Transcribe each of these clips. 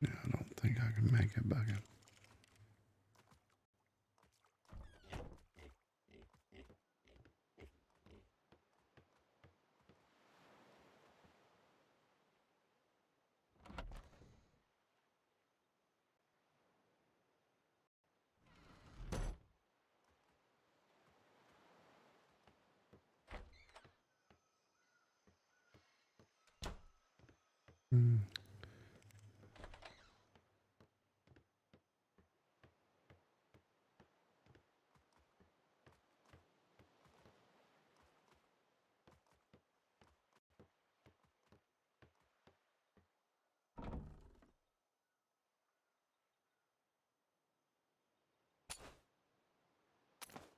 Yeah, I don't think I can make it back in. Hmm.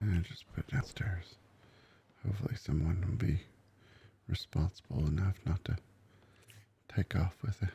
And just put it downstairs. Hopefully someone will be responsible enough not to take off with it.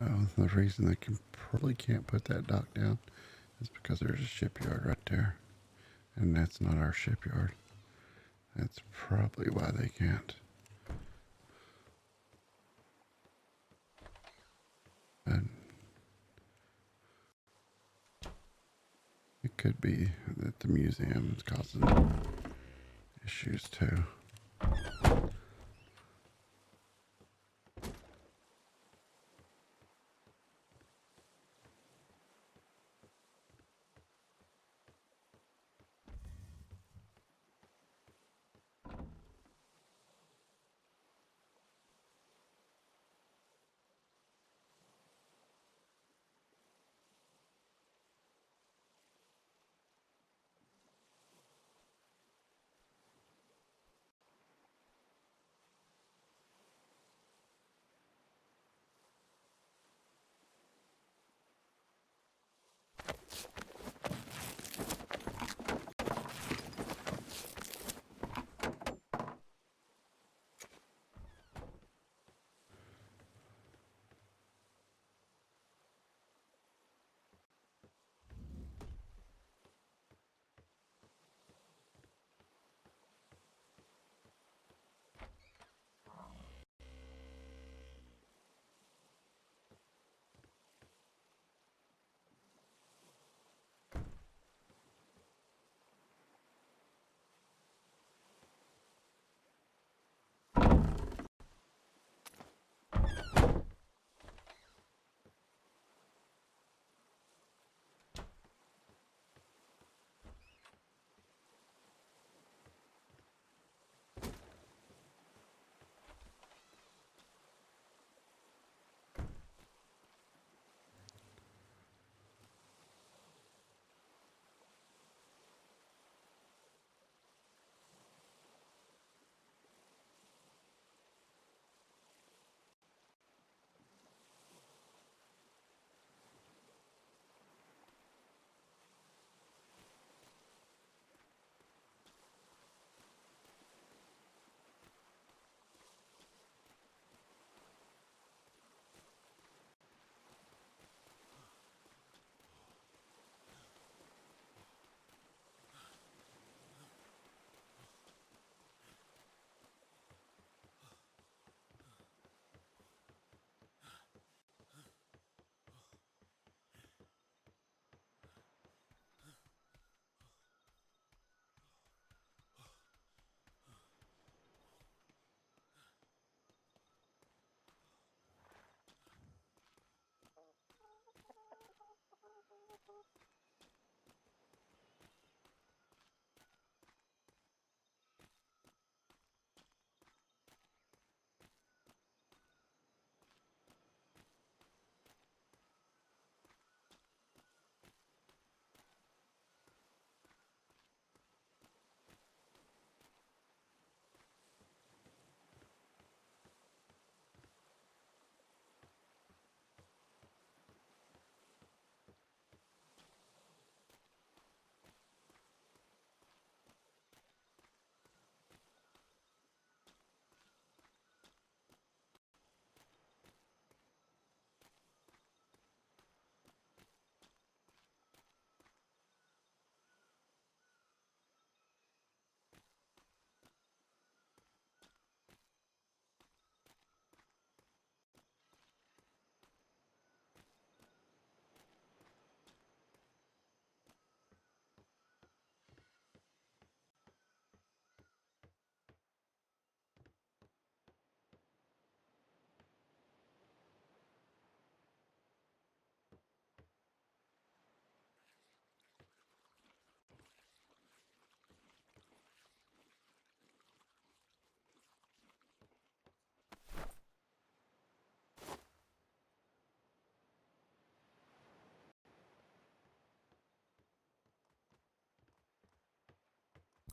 Oh, the reason they probably can't put that dock down is because there's a shipyard right there. And that's not our shipyard. That's probably why they can't. And it could be that the museum is causing issues too.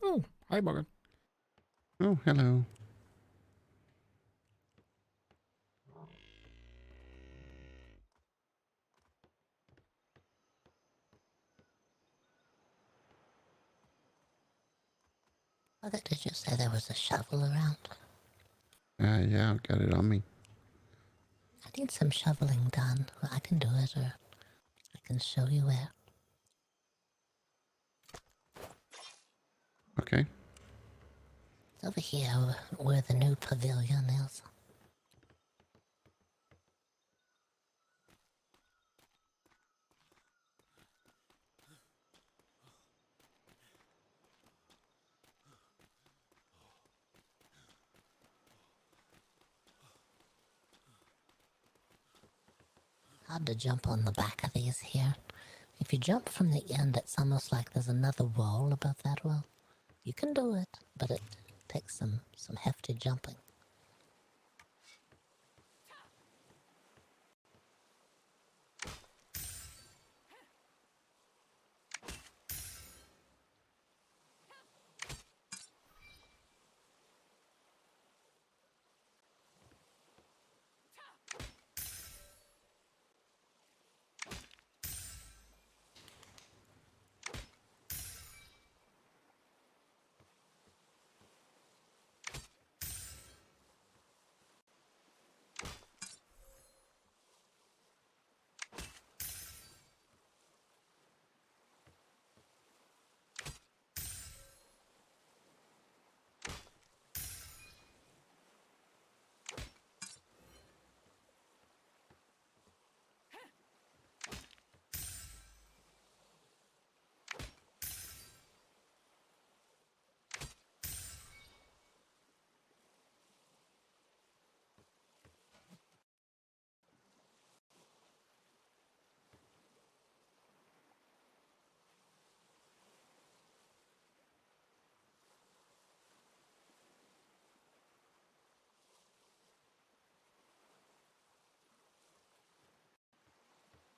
Oh, hi, Boggert. Oh, hello. Boggert, did you say there was a shovel around? Yeah, I've got it on me. I need some shoveling done. Well, I can do it, or I can show you where. Okay. It's over here where the new pavilion is. Hard to jump on the back of these here. If you jump from the end, it's almost like there's another wall above that wall. You can do it, but it takes some hefty jumping.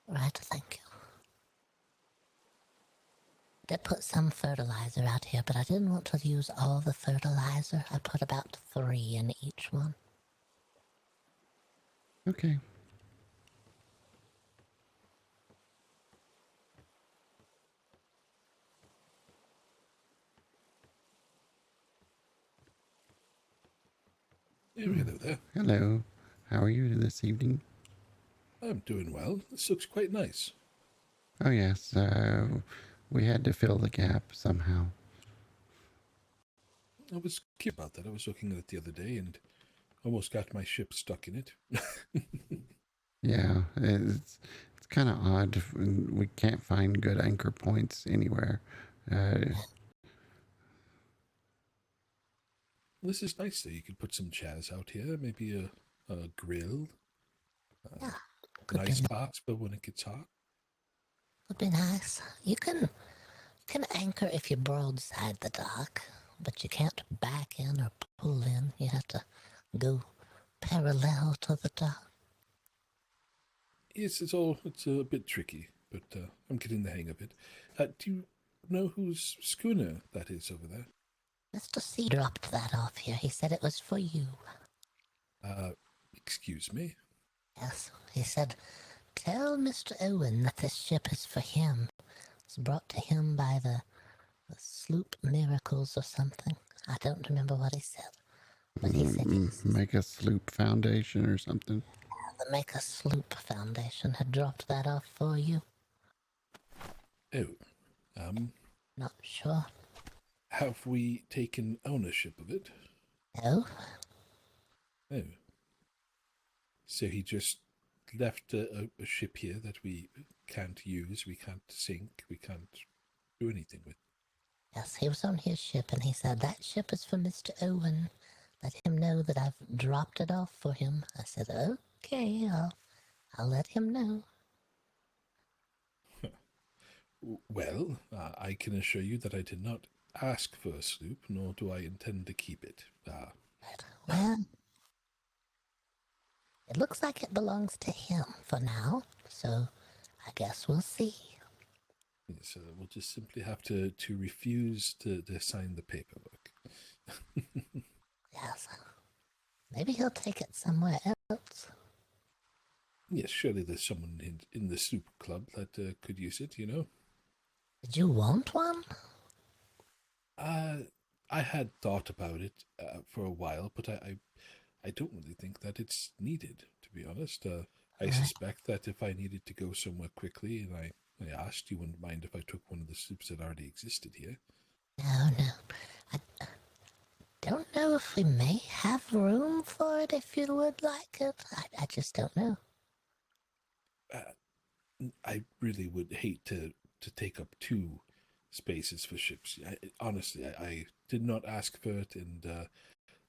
Right, thank you. Did put some fertilizer out here, but I didn't want to use all the fertilizer. I put about 3 in each one. Okay. Hello there. Hello. How are you this evening? I'm doing well. This looks quite nice. Oh, yes. We had to fill the gap somehow. I was curious about that. I was looking at it the other day and almost got my ship stuck in it. Yeah, it's kind of odd. We can't find good anchor points anywhere. Uh, This is nice though. You could put some chairs out here, maybe a grill, Yeah, an could be, ice box, but when it gets hot. could be nice. You can anchor if you broadside the dock, but you can't back in or pull in. You have to go parallel to the dock. Yes, it's a bit tricky, but I'm getting the hang of it. Do you know whose schooner that is over there? Mr. C dropped that off here. He said it was for you. Uh, excuse me. Yes, he said, tell Mr. Owen that this ship is for him. It's brought to him by the sloop miracles or something. I don't remember what he said, but he said yes. make a sloop foundation or something. The Make a Sloop Foundation had dropped that off for you. Oh, um, Not sure. have we taken ownership of it? No? Oh, so he just left a ship here that we can't use, we can't sink, we can't do anything with. Yes, he was on his ship and he said, that ship is for Mr. Owen. Let him know that I've dropped it off for him. I said, okay, I'll let him know. Well, I can assure you that I did not ask for a sloop, nor do I intend to keep it. But, well, it looks like it belongs to him for now, so I guess we'll see. Yes, we'll just simply have to refuse to sign the paperwork. Yes. Maybe he'll take it somewhere else. Yes, surely there's someone in the super club that could use it, you know? Did you want one? I had thought about it for a while, but I don't really think that it's needed, to be honest. I Right. suspect that if I needed to go somewhere quickly and I asked, you wouldn't mind if I took one of the soups that already existed here. No, no. I don't know if we may have room for it if you would like it. I just don't know. I really would hate to take up two spaces for ships. Honestly, I did not ask for it, and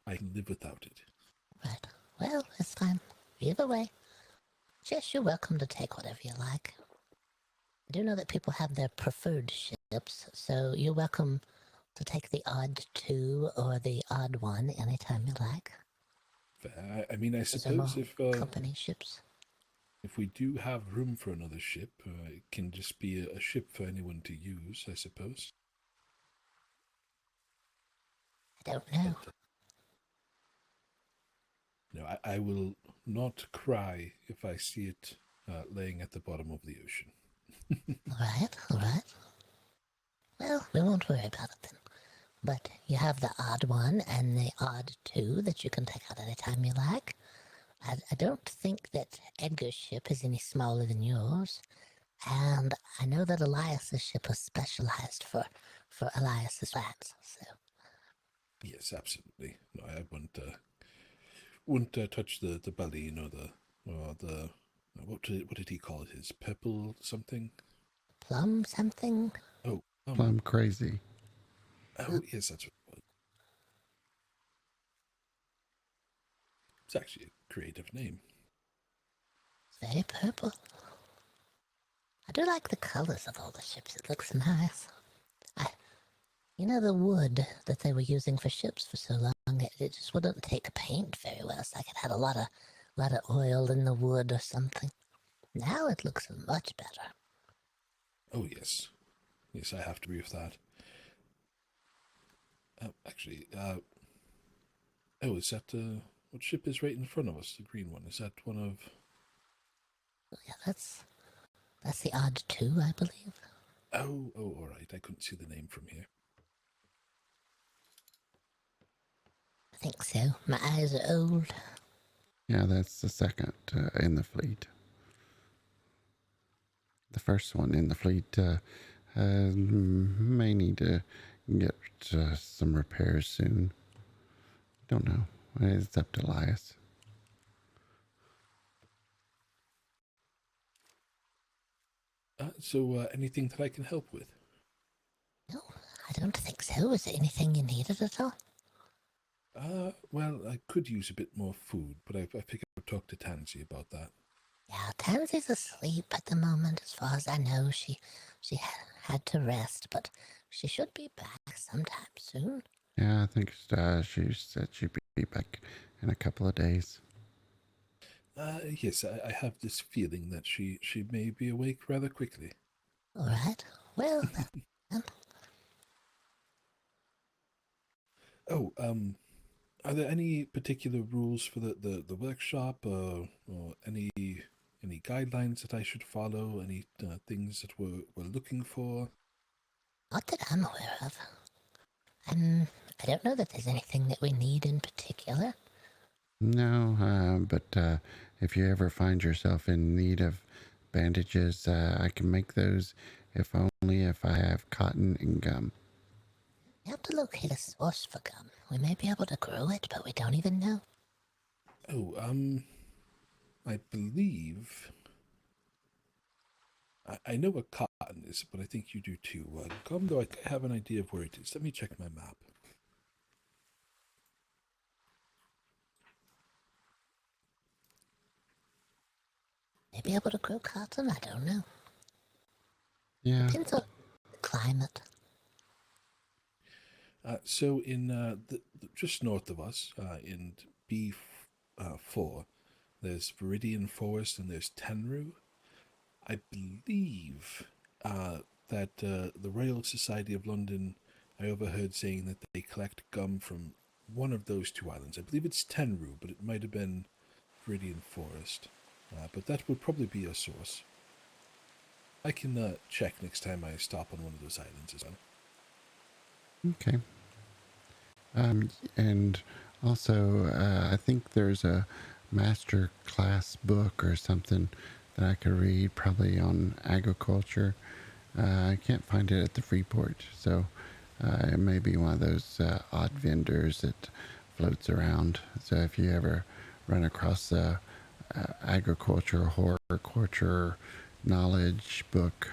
I can live without it. Right. Well, it's fine. Either way, just you're welcome to take whatever you like. I do know that people have their preferred ships, so you're welcome to take the odd two or the odd one anytime you like. I mean, I These are more suppose company ships. if we do have room for another ship, it can just be a ship for anyone to use, I suppose. I don't know. But, no, I will not cry if I see it laying at the bottom of the ocean. All right, all right. Well, we won't worry about it then. But you have the odd one and the odd two that you can take out anytime you like. I don't think that Edgar's ship is any smaller than yours. And I know that Elias's ship is specialized for Elias's rats. So Yes, absolutely. No, I wouldn't touch the baleen or the what did he call it? His purple something? plum something. Oh, I'm crazy. oh yes, that's what it was. It's actually a creative name. It's very purple. I do like the colors of all the ships. It looks nice. You know, the wood that they were using for ships for so long, it just wouldn't take paint very well. It's like it had a lot of oil in the wood or something. Now it looks much better. Oh yes, yes, I have to agree with that. Actually, oh, is that what ship is right in front of us? The green one. Is that one of? Yeah, that's the odd two, I believe. Oh, all right. I couldn't see the name from here. I think so. My eyes are old. Yeah, that's the second in the fleet. The first one in the fleet may need to get some repairs soon. Don't know. It's up to Elias. So, anything that I can help with? No, I don't think so. Is there anything you needed at all? Well, I could use a bit more food, but I figured I'd talk to Tansy about that. Yeah, Tansy's asleep at the moment, as far as I know. She had to rest, but she should be back sometime soon. Yeah, I think she said she'd be back in a couple of days. Yes, I have this feeling that she may be awake rather quickly. All right. Well, Oh, are there any particular rules for the workshop, or any guidelines that I should follow? Any things that we're looking for? not that I'm aware of. I don't know that there's anything that we need in particular. No, but if you ever find yourself in need of bandages, I can make those if only if I have cotton and gum. We have to locate a source for gum. We may be able to grow it, but we don't even know. Oh, I believe I know what cotton is, but I think you do too. Gum, though, I have an idea of where it is. Let me check my map. May be able to grow cotton, I don't know. Yeah, Depends on the climate. So in just north of us, in B4, there's Viridian Forest and there's Tenru. I believe that the Royal Society of London, I overheard saying that they collect gum from one of those two islands. I believe it's Tenru, but it might have been Viridian Forest. But that would probably be a source. I can check next time I stop on one of those islands as well. Okay. And also, I think there's a master class book or something that I could read, probably on agriculture. I can't find it at the Freeport, so it may be one of those odd vendors that floats around. So if you ever run across a agriculture, horticulture knowledge book,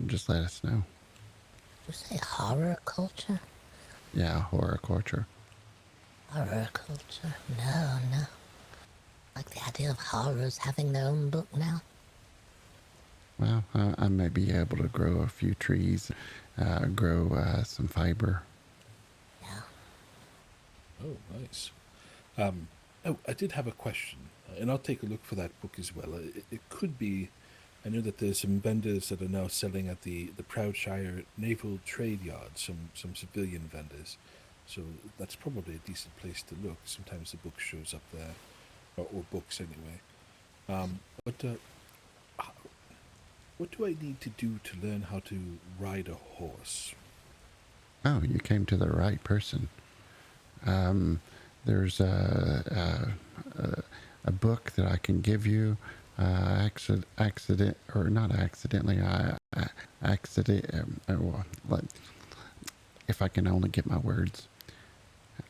just let us know. You say horror culture? Yeah, horticulture. Horror culture? No, no. Like the idea of horrors having their own book now? Well, I may be able to grow a few trees, grow some fiber. Yeah. Oh, nice. Oh, I did have a question, and I'll take a look for that book as well. It could be. I know that there's some vendors that are now selling at the Proudshire Naval Trade Yard, some civilian vendors. So that's probably a decent place to look. Sometimes the book shows up there, or books anyway. But what do I need to do to learn how to ride a horse? Oh, you came to the right person. There's a book that I can give you. Accident or not accidentally, well, if I can only get my words.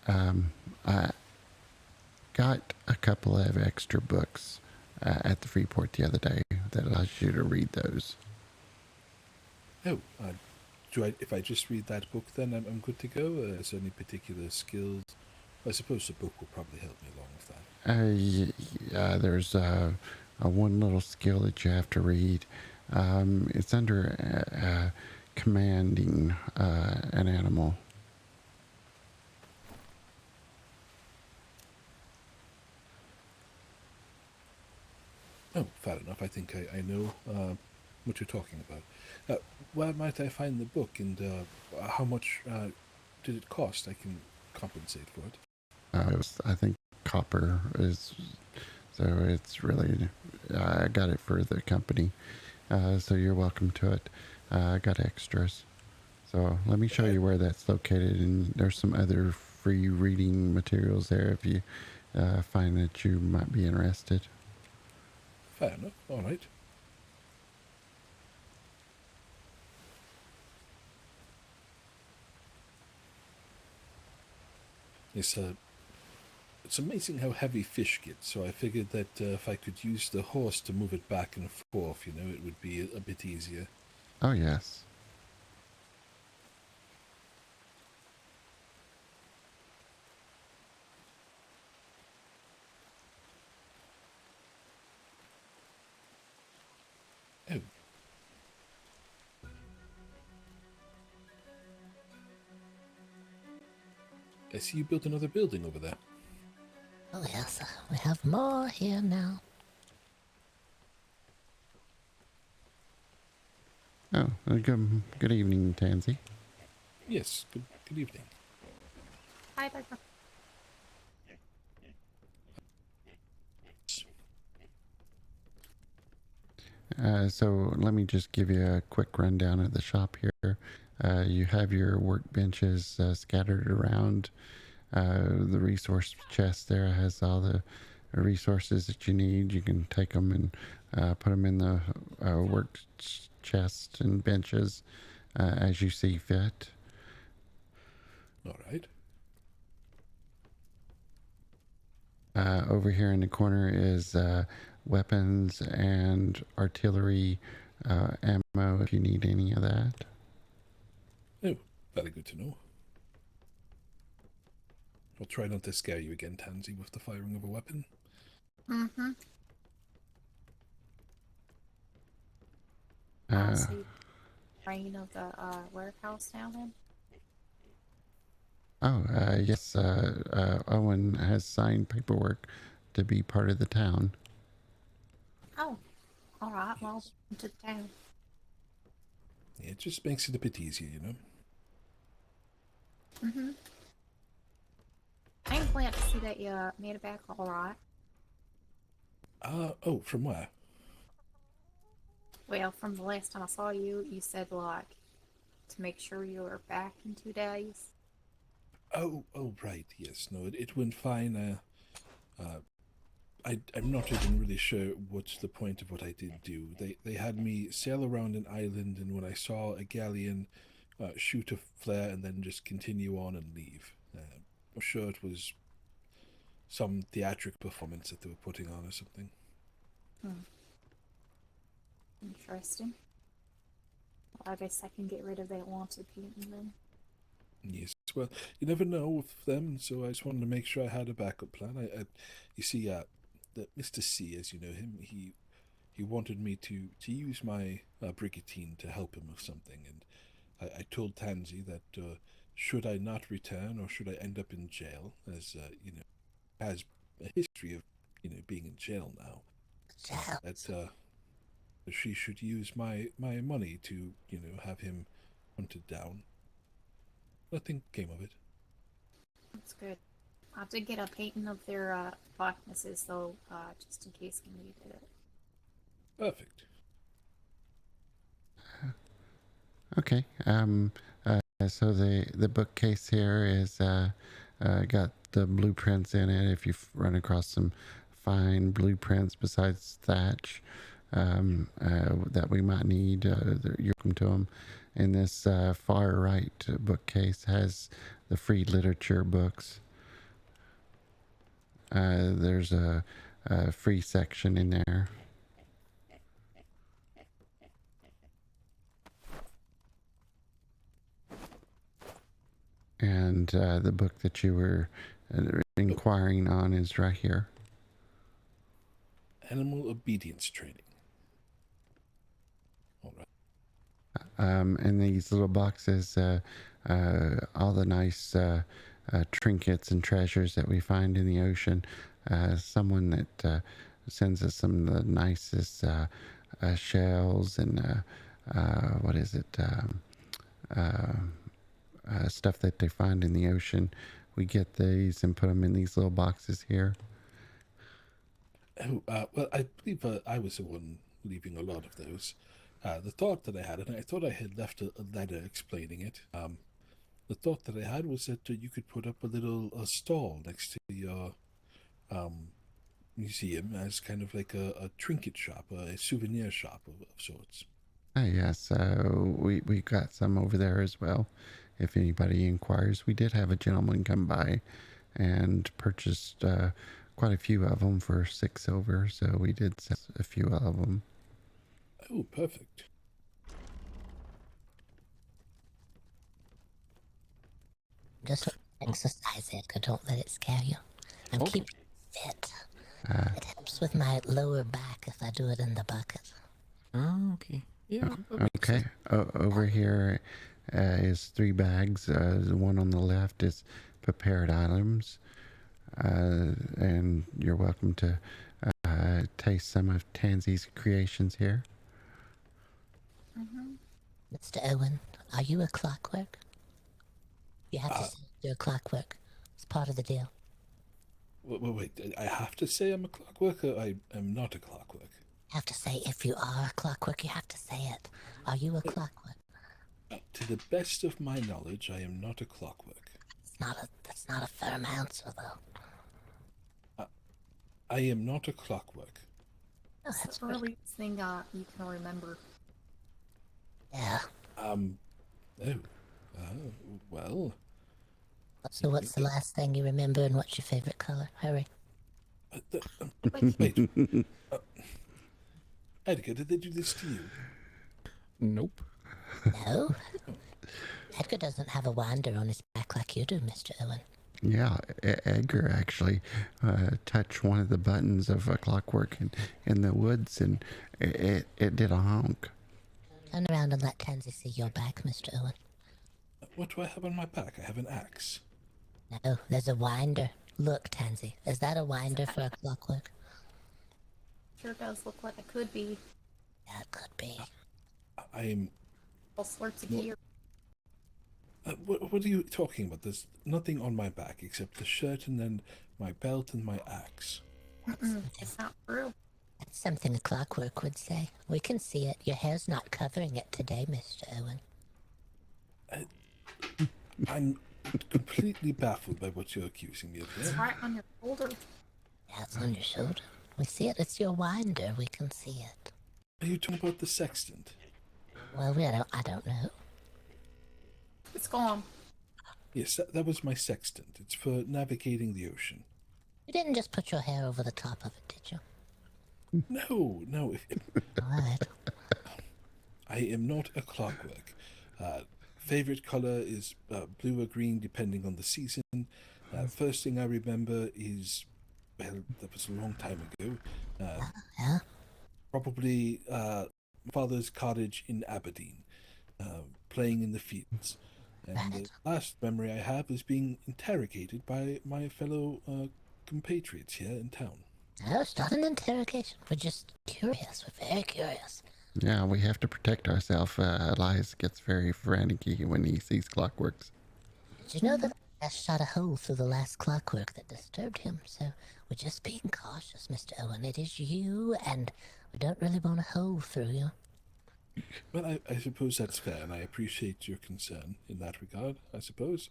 I got a couple of extra books at the Freeport the other day that allows you to read those. Oh, if I just read that book, then I'm good to go? Is there any particular skills? I suppose the book will probably help me along with that. There's a one little skill that you have to read. It's under commanding an animal. Oh, fair enough. I think I know what you're talking about. Where might I find the book, and how much did it cost? I can compensate for it. I think copper is, so it's really, I got it for the company, so you're welcome to it. I got extras. So let me show you where that's located, and there's some other free reading materials there if you find that you might be interested. Fair enough. All right. It's amazing how heavy fish get, so I figured that if I could use the horse to move it back and forth, it would be a bit easier. Oh, yes. Oh. I see you built another building over there. Oh, yes, we have more here now. Oh, good evening, Tansy. Yes, good evening. Hi, Becca. So let me just give you a quick rundown of the shop here. You have your workbenches scattered around. The resource chest there has all the resources that you need. You can take them and put them in the work chest and benches as you see fit. All right. Over here in the corner is weapons and artillery ammo if you need any of that. Oh, very good to know. I'll try not to scare you again, Tansy, with the firing of a weapon. Mm-hmm. So you brain of the warehouse now then? Yes, Owen has signed paperwork to be part of the town. Oh, all right. Well, to the town. It just makes it a bit easier, you know? Mm-hmm. I'm glad to see that you made it back all right. Oh, from where? Well, from the last time I saw you, you said, like, to make sure you were back in 2 days. Oh, right, yes. No, it went fine. I'm not even really sure what's the point of what I did do. They had me sail around an island, and when I saw a galleon, shoot a flare and then just continue on and leave. I'm sure it was some theatric performance that they were putting on or something. Hmm. Interesting. Well, I guess I can get rid of that wanted painting then. Yes, well, you never know with them, so I just wanted to make sure I had a backup plan. You see, that Mr. C, as you know him, he wanted me to use my brigantine to help him with something, and I told Tansy that should I not return or should I end up in jail, as has a history of being in jail now, that she should use my money to have him hunted down. Nothing came of it. That's good. I did get a painting of their likenesses, though, just in case you needed it. Perfect. Okay. So the bookcase here is got the blueprints in it. If you've run across some fine blueprints besides thatch that we might need, you're welcome to them. And this far right bookcase has the free literature books. There's a free section in there. And the book that you were inquiring on is right here. Animal obedience training. All right. In these little boxes, all the nice trinkets and treasures that we find in the ocean. Someone that sends us some of the nicest shells and what is it? Stuff that they find in the ocean. We get these and put them in these little boxes here. Oh, well, I believe I was the one leaving a lot of those. The thought that I had, and I thought I had left a letter explaining it. The thought that I had was that you could put up a little stall next to your museum as kind of like a trinket shop, a souvenir shop of sorts. Yes, we got some over there as well. If anybody inquires, we did have a gentleman come by and purchased quite a few of them for 6 silver, so we did sell a few of them. Oh, perfect. Just exercise, Edgar. Don't let it scare you. I'm Okay. keeping fit. It helps with my lower back if I do it in the bucket. Oh, okay. Yeah, that makes Okay, sense. over here is 3 bags. The one on the left is prepared items, and you're welcome to taste some of Tansy's creations here. Mm-hmm. Mr. Owen, are you a clockwork? You have to say you're a clockwork. It's part of the deal. Wait, I have to say I'm a clockworker? I am not a clockwork. You have to say if you are a clockwork, you have to say it. Are you a clockwork? To the best of my knowledge, I am not a clockwork. That's not a firm answer though. I am not a clockwork. Oh, That's that's the great. earliest thing you can remember. Yeah. Well, So what's the last thing you remember and what's your favorite color? Hurry. Wait, wait. Edgar, did they do this to you? Nope. No. Edgar doesn't have a winder on his back like you do, Mr. Owen. Yeah, Edgar actually touched one of the buttons of a clockwork in the woods, and it did a honk. Turn around and let Tansy see your back, Mr. Owen. What do I have on my back? I have an axe. No, there's a winder. Look, Tansy, is that a winder for a clockwork? sure does look like it could be. Yeah, it could be. I am All sorts of Well- gear. What are you talking about? There's nothing on my back except the shirt and then my belt and my axe. It's not true. That's something a clockwork would say. We can see it. Your hair's not covering it today, Mr. Owen. I'm completely baffled by what you're accusing me of It's here. right on your shoulder. Yeah, it's on your shoulder. We see it. It's your winder. We can see it. Are you talking about the sextant? Well, I don't know. It's gone. Yes, that was my sextant. It's for navigating the ocean. You didn't just put your hair over the top of it, did you? No. All right. I am not a clockwork. Favorite color is blue or green, depending on the season. First thing I remember is, well, that was a long time ago. Yeah? Probably my father's cottage in Aberdeen, playing in the fields. And the last memory I have is being interrogated by my fellow compatriots here in town. No, it's not an interrogation. We're just curious. We're very curious. Yeah, we have to protect ourselves. Elias gets very frantic when he sees clockworks. Did you know that I shot a hole through the last clockwork that disturbed him? So we're just being cautious, Mr. Owen. It is you, and we don't really want a hole through you. Well, I suppose that's fair, and I appreciate your concern in that regard, I suppose.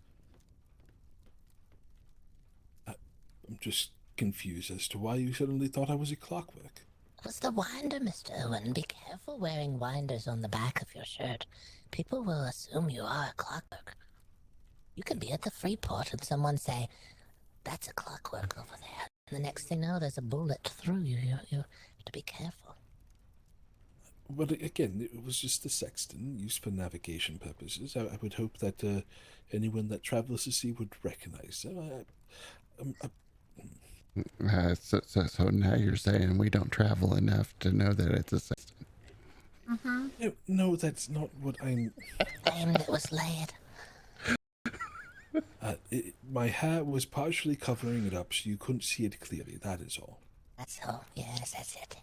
I'm just confused as to why you suddenly thought I was a clockwork. It was the winder, Mr. Owen. Be careful wearing winders on the back of your shirt. People will assume you are a clockwork. You could be at the free port and someone say, "That's a clockwork over there." And the next thing you know, there's a bullet through you. You have to be careful. But again, it was just the sextant, used for navigation purposes. I would hope that anyone that travels the sea would recognize them. So now you're saying we don't travel enough to know that it's a sextant. No, that's not what I'm... And it was laid. my hair was partially covering it up so you couldn't see it clearly, that is all. That's all. Yes, that's it.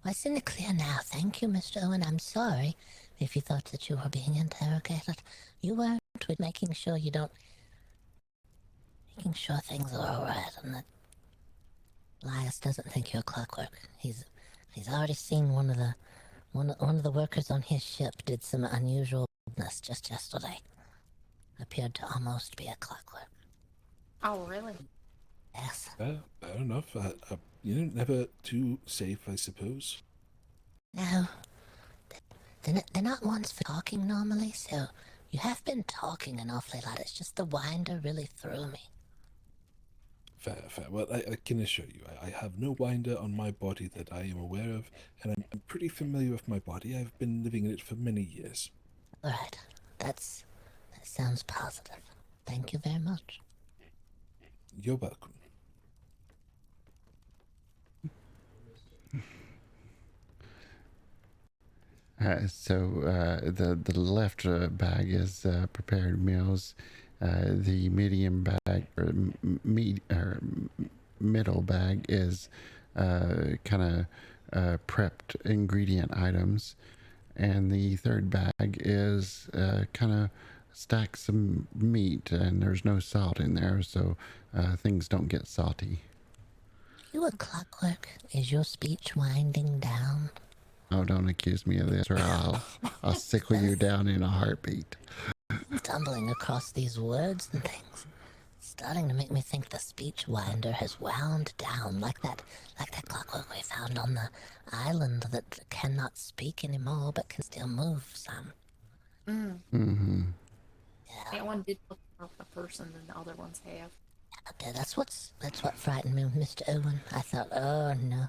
Well, it's in the clear now. Thank you, Mr. Owen. I'm sorry if you thought that you were being interrogated. You weren't. With making sure you don't... Making sure things are all right and that Elias doesn't think you're a clockwork. He's already seen one of the workers on his ship did some unusual business just yesterday. Appeared to almost be a clockwork. Oh, really? Yes. Fair enough. Never too safe, I suppose. No. They're not ones for talking normally, so you have been talking an awfully lot. It's just the winder really threw me. Fair. Well, I can assure you, I have no winder on my body that I am aware of, and I'm pretty familiar with my body. I've been living in it for many years. All right. That sounds positive. Thank you very much. You're welcome. The left bag is prepared meals. The medium bag or middle bag is kind of prepped ingredient items, and the third bag is kind of stacks some meat, and there's no salt in there, so things don't get salty. You a clockwork? Is your speech winding down? Oh, don't accuse me of this, or I'll sickle you down in a heartbeat. Stumbling across these words and things. Starting to make me think the speech winder has wound down like that clockwork we found on the island that cannot speak anymore but can still move some. Mm-hmm. Yeah, That one did look more of a person than the other ones have. okay, that's what frightened me, Mr. Owen. I thought, oh no,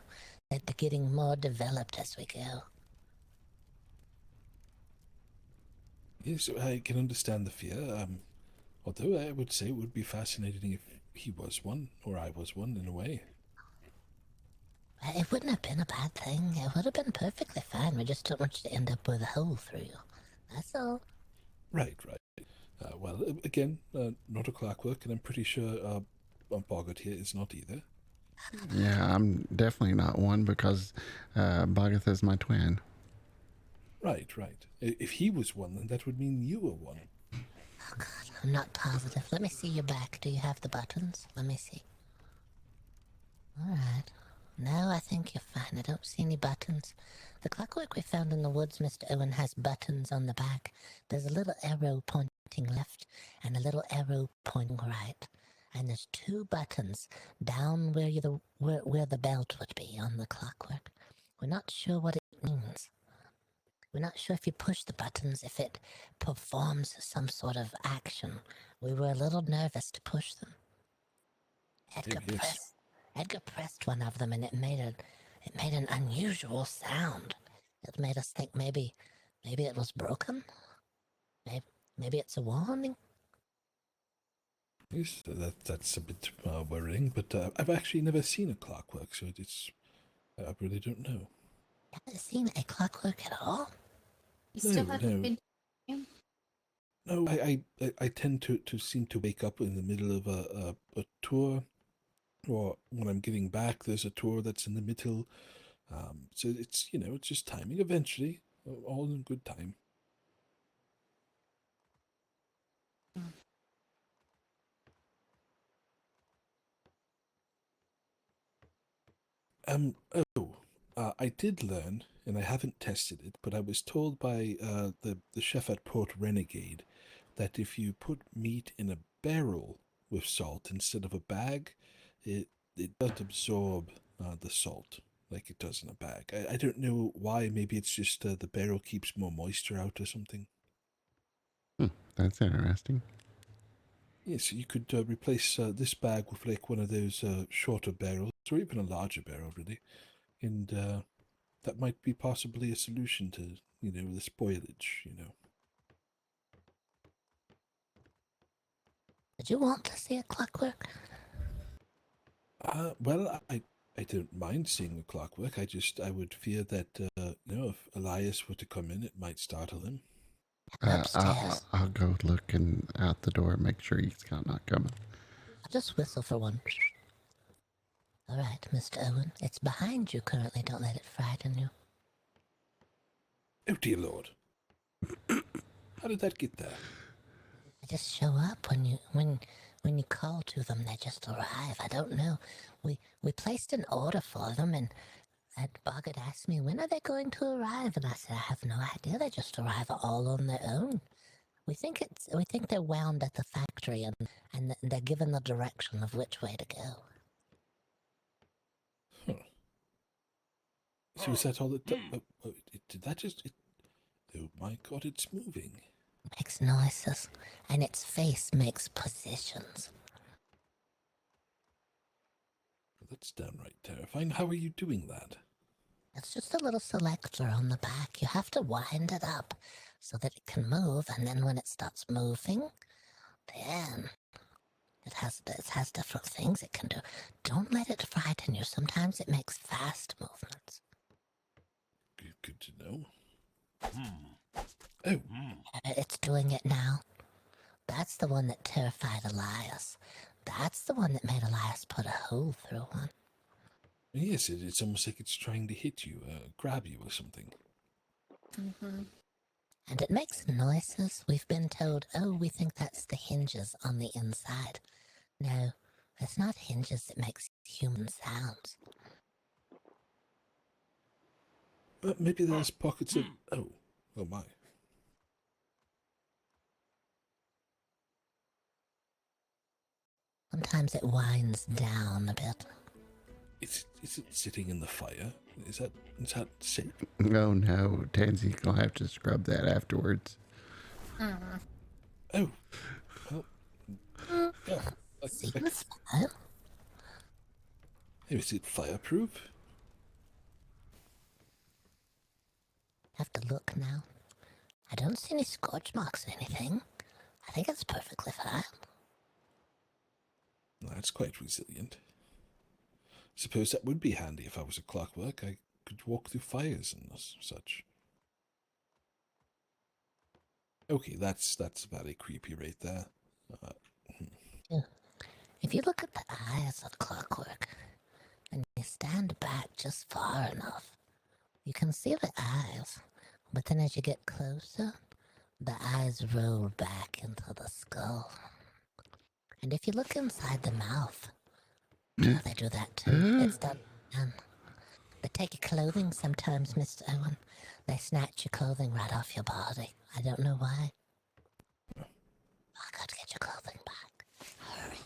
they're getting more developed as we go. Yes, I can understand the fear. Although I would say it would be fascinating if he was one, or I was one, in a way. It wouldn't have been a bad thing. It would have been perfectly fine. We just don't want you to end up with a hole through you. That's all. Right. Well, again, not a clockwork, and I'm pretty sure Boggert here is not either. Yeah, I'm definitely not one because Boggett is my twin. Right, right. If he was one, then that would mean you were one. Oh god, I'm not positive. Let me see your back. Do you have the buttons? Let me see. Alright. No, I think you're fine. I don't see any buttons. The clockwork we found in the woods, Mr. Owen, has buttons on the back. There's a little arrow pointing left and a little arrow pointing right. And there's 2 buttons down where the belt would be on the clockwork. We're not sure what it means. We're not sure if you push the buttons, if it performs some sort of action. We were a little nervous to push them. Yes. Edgar pressed one of them and it made an unusual sound. It made us think maybe it was broken. Maybe it's a warning. Yes, that's a bit worrying, but I've actually never seen a clockwork, so I really don't know. You haven't seen a clockwork at all? You still No, haven't no. been to him? No, I tend to seem to wake up in the middle of a tour, or when I'm getting back, there's a tour that's in the middle. So it's it's just timing. Eventually, all in good time. I did learn, and I haven't tested it, but I was told by the chef at Port Renegade that if you put meat in a barrel with salt instead of a bag, it does absorb the salt like it does in a bag. I don't know why. Maybe it's just the barrel keeps more moisture out or something. That's interesting. Yes, you could replace this bag with like one of those shorter barrels, or even a larger barrel, really, and that might be possibly a solution to the spoilage. Did you want to see a clockwork? Well, I don't mind seeing the clockwork. I would fear that if Elias were to come in, it might startle him. Upstairs. I'll go looking out the door, make sure he's not coming. I'll just whistle for one. Alright, Mr. Owen. It's behind you currently. Don't let it frighten you. Oh dear Lord! How did that get there? They just show up when you call to them. They just arrive. I don't know. We placed an order for them, and Boggert asked me when are they going to arrive, and I said I have no idea. They just arrive all on their own. We think they're wound at the factory, and they're given the direction of which way to go. So is that all it did? That just? Oh my God! It's moving. Makes noises, and its face makes positions. That's downright terrifying. How are you doing that? It's just a little selector on the back. You have to wind it up so that it can move, and then when it starts moving, then it has different things it can do. Don't let it frighten you. Sometimes it makes fast movements. Good to know. Oh, It's doing it now. That's the one that terrified Elias. That's the one that made Elias put a hole through one. yes, it's almost like it's trying to hit you, grab you or something. Mm-hmm. And it makes noises. We've been told, oh, we think that's the hinges on the inside. No, it's not hinges that makes human sounds. Maybe there's pockets of... Oh my. Sometimes it winds down a bit. Is it sitting in the fire? Is that safe? Oh no, Tansy's gonna have to scrub that afterwards. Oh. Well, See, it's fine. is it fireproof? Have to look now. I don't see any scorch marks or anything. I think it's perfectly fine. That's quite resilient. Suppose that would be handy if I was a clockwork. I could walk through fires and such. Okay, that's very creepy right there. If you look at the eyes of the clockwork, and you stand back just far enough, you can see the eyes. But then as you get closer, the eyes roll back into the skull. And if you look inside the mouth, they do that too. It's done. They take your clothing sometimes, Mr. Owen. They snatch your clothing right off your body. I don't know why. I gotta get your clothing back. Hurry.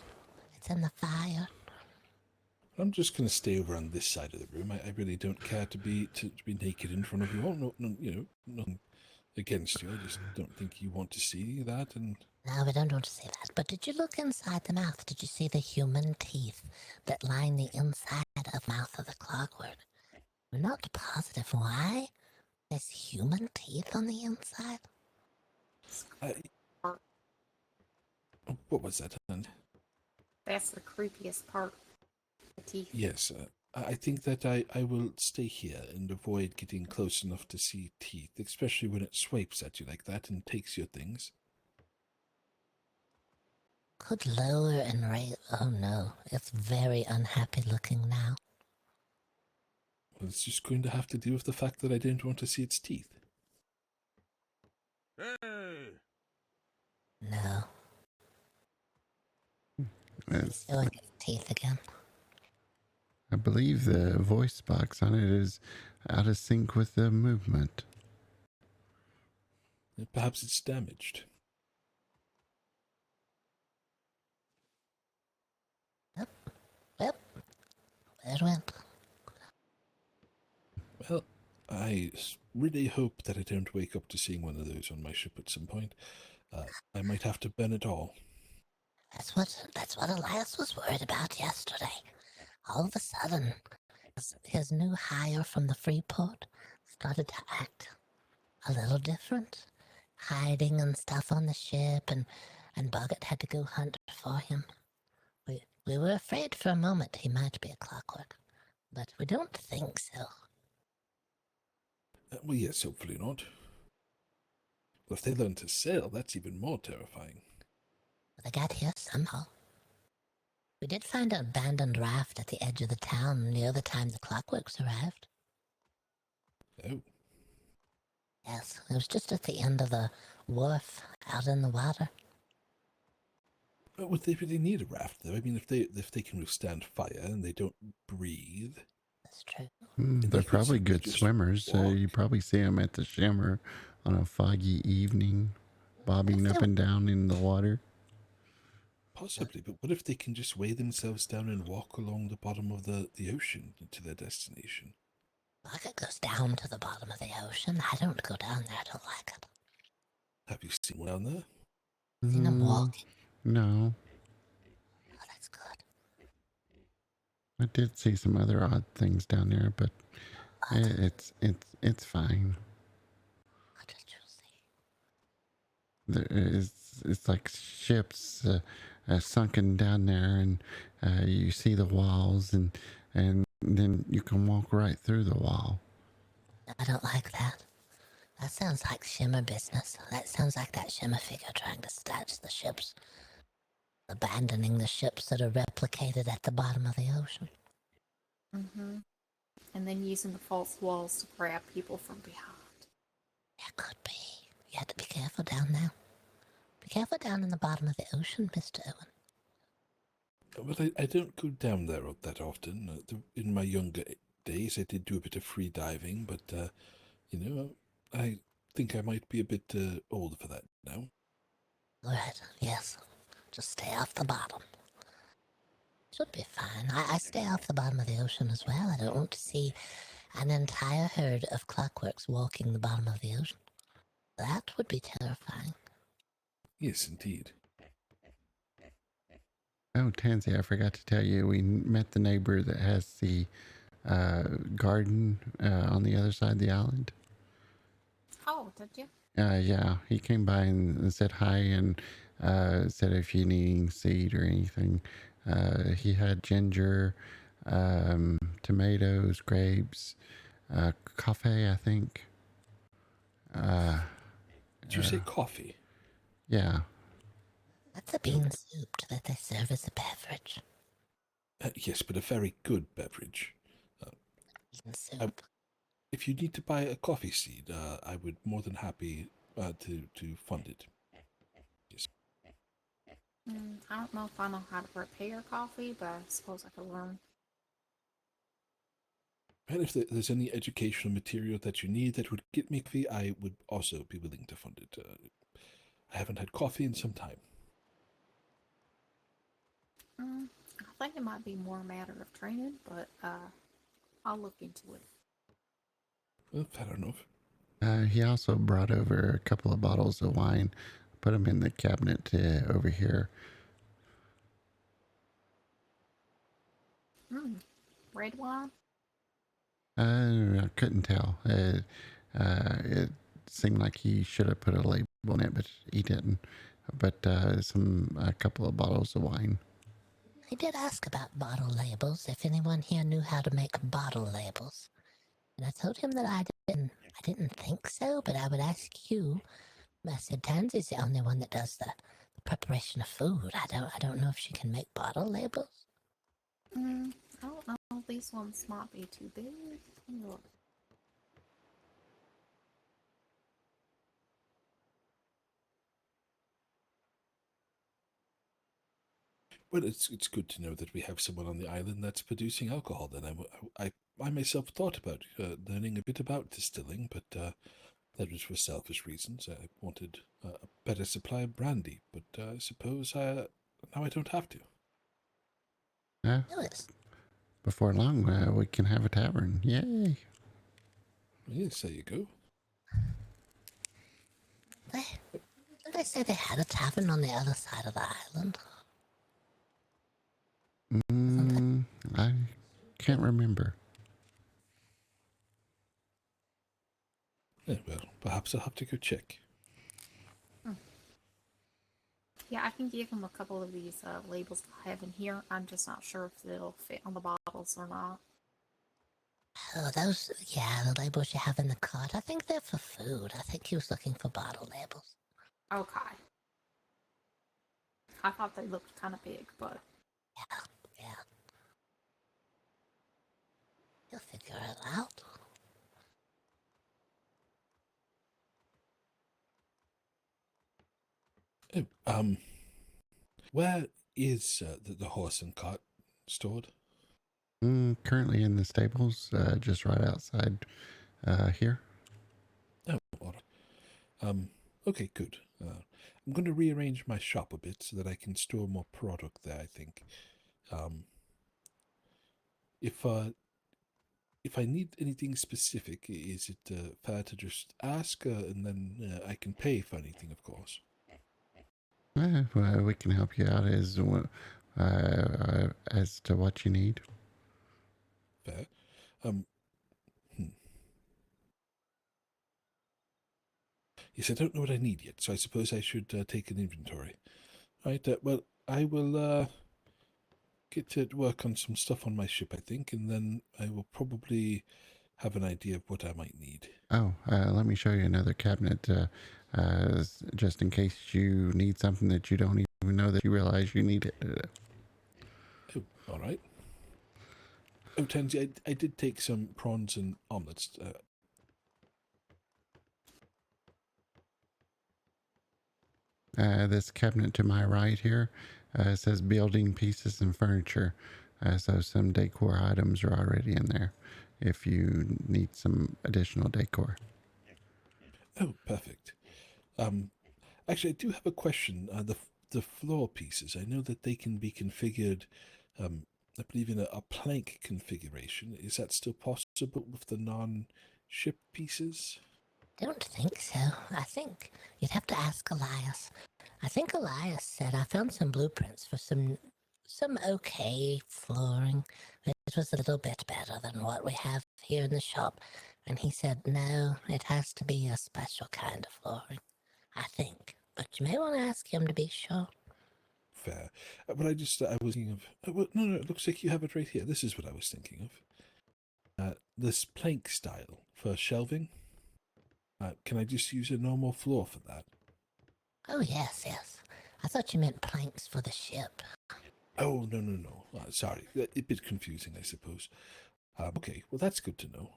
It's in the fire. I'm just going to stay over on this side of the room. I really don't care to be naked in front of you all. No, nothing against you. I just don't think you want to see that. And No, we don't want to see that. But did you look inside the mouth? Did you see the human teeth that line the inside of mouth of the clockwork? We're not positive why there's human teeth on the inside. What was that? And That's the creepiest part. The teeth. yes, I think that I will stay here and avoid getting close enough to see teeth, especially when it swipes at you like that and takes your things. Could lower and raise. Oh no, it's very unhappy looking now. Well, it's just going to have to deal with the fact that I don't want to see its teeth. No, It's, showing its teeth again. I believe the voice box on it is out of sync with the movement. Perhaps it's damaged. Well, there it went. Well, I really hope that I don't wake up to seeing one of those on my ship at some point. I might have to burn it all. That's what Elias was worried about yesterday. All of a sudden, his new hire from the Freeport started to act a little different, hiding and stuff on the ship, and Boggert had to go hunt for him. We were afraid for a moment he might be a clockwork, but we don't think so. Well, yes, hopefully not. But if they learn to sail, that's even more terrifying. They got here somehow. We did find an abandoned raft at the edge of the town near the time the clockworks arrived. Oh, Yes, it was just at the end of the wharf out in the water. but would they really need a raft, though? I mean, if they can withstand fire and they don't breathe. That's true. They're They could probably simply good just swimmers, so walk. you probably see them at the Shimmer on a foggy evening, bobbing up and down in the water. Possibly, but what if they can just weigh themselves down and walk along the bottom of the ocean to their destination? Boggert goes down to the bottom of the ocean. I don't go down there. I don't like it. Have you seen one down there? Seen him walking. No, Oh, that's good. I did see some other odd things down there, but it's fine. What did you see? It's like ships sunken down there, and you see the walls, and then you can walk right through the wall. I don't like that. That sounds like Shimmer business. That sounds like that Shimmer figure trying to snatch the ships. Abandoning the ships that are replicated at the bottom of the ocean. Mm-hmm. And then using the false walls to grab people from behind. It could be. You have to be careful down there. Be careful down in the bottom of the ocean, Mr. Owen. Well, I don't go down there that often. In my younger days, I did do a bit of free diving, but, I think I might be a bit old for that now. Alright, yes. Just stay off the bottom. Should be fine. I stay off the bottom of the ocean as well. I don't want to see an entire herd of clockworks walking the bottom of the ocean. That would be terrifying. Yes, indeed. Oh, Tansy, I forgot to tell you, we met the neighbor that has the garden on the other side of the island. Oh, did you? Yeah, he came by and said hi, and said if you need seed or anything. He had ginger, tomatoes, grapes, coffee, I think. Did you say coffee? Yeah. That's a bean soup that they serve as a beverage. Yes, but a very good beverage. Bean soup. if you need to buy a coffee seed, I would more than happy to fund it. Yes. I don't know if I know how to prepare coffee, but I suppose I could learn. And if there's any educational material that you need that would get me coffee, I would also be willing to fund it. I haven't had coffee in some time. I think it might be more a matter of training, but I'll look into it. Well, fair enough. He also brought over a couple of bottles of wine, put them in the cabinet over here. Red wine? I couldn't tell. It seemed like he should have put a label on it, but he didn't. But a couple of bottles of wine. I did ask about bottle labels, if anyone here knew how to make bottle labels. And I told him that I didn't think so, but I would ask you. I said Tansy's the only one that does the preparation of food. I don't know if she can make bottle labels. I don't know. These ones might be too big. Let me look. Well, it's good to know that we have someone on the island that's producing alcohol. Then I myself thought about learning a bit about distilling, but that was for selfish reasons. I wanted a better supply of brandy, but I suppose now I don't have to. Yeah. Lewis, Before long, we can have a tavern. Yay! Yes, there you go. did they say they had a tavern on the other side of the island? I can't remember. Yeah, well, perhaps I'll have to go check. Yeah, I can give him a couple of these labels I have in here. I'm just not sure if it'll fit on the bottles or not. Oh, the labels you have in the cart. I think they're for food. I think he was looking for bottle labels. Okay. I thought they looked kind of big, but Yeah. He'll figure it out. Oh, where is the horse and cart stored? Currently in the stables, just right outside here. Oh, all right. Okay, good. I'm going to rearrange my shop a bit so that I can store more product there, I think. If I need anything specific, is it fair to just ask, and then I can pay for anything, of course? Well, we can help you out as to what you need. Fair. Hmm. Yes, I don't know what I need yet, so I suppose I should take an inventory. Right, well, I will get to work on some stuff on my ship, I think, and then I will probably have an idea of what I might need. Oh, let me show you another cabinet, just in case you need something that you don't even know that you realize you need it. Oh, all right. Oh, Tansy, I did take some prawns and omelets. This cabinet to my right here says building pieces and furniture. So some decor items are already in there if you need some additional decor. Oh, perfect. Actually, I do have a question. The floor pieces, I know that they can be configured, I believe, in a plank configuration. Is that still possible with the non-ship pieces? Don't think so. I think you'd have to ask Elias. I think Elias said I found some blueprints for some okay flooring. It was a little bit better than what we have here in the shop. And he said, no, it has to be a special kind of flooring. I think. But you may want to ask him to be sure. Fair. But I was thinking of. Well, no, it looks like you have it right here. This is what I was thinking of. This plank style for shelving. Can I just use a normal floor for that? Oh, yes. I thought you meant planks for the ship. Oh, no. Sorry. A bit confusing, I suppose. Okay, well, that's good to know.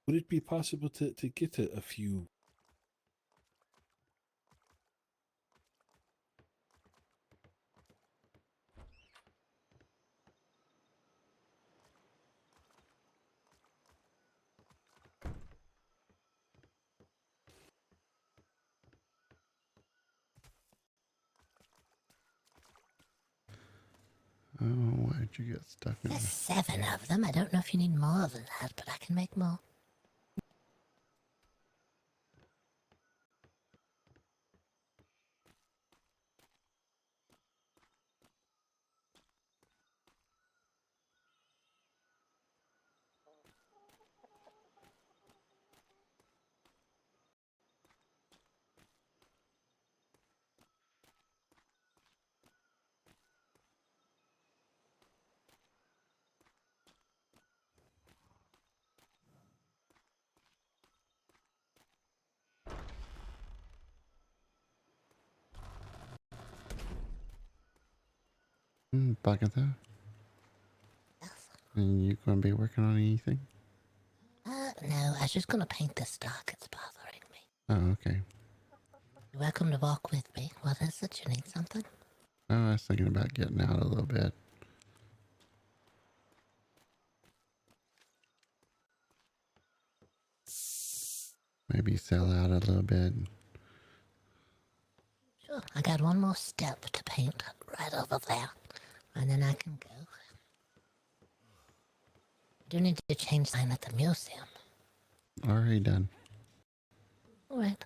Would it be possible to get a few? Oh, why'd you get stuck in There's there? 7 of them. I don't know if you need more than that, but I can make more. Boggert, Yes. and you gonna be working on anything? No, I was just gonna paint this dock. It's bothering me. Oh, okay. You're welcome to walk with me. What is it? You need something? Oh, I was thinking about getting out a little bit. Maybe sell out a little bit. Sure. I got one more step to paint right over there, and then I can go. I do need to change sign at the museum. Already done. All right.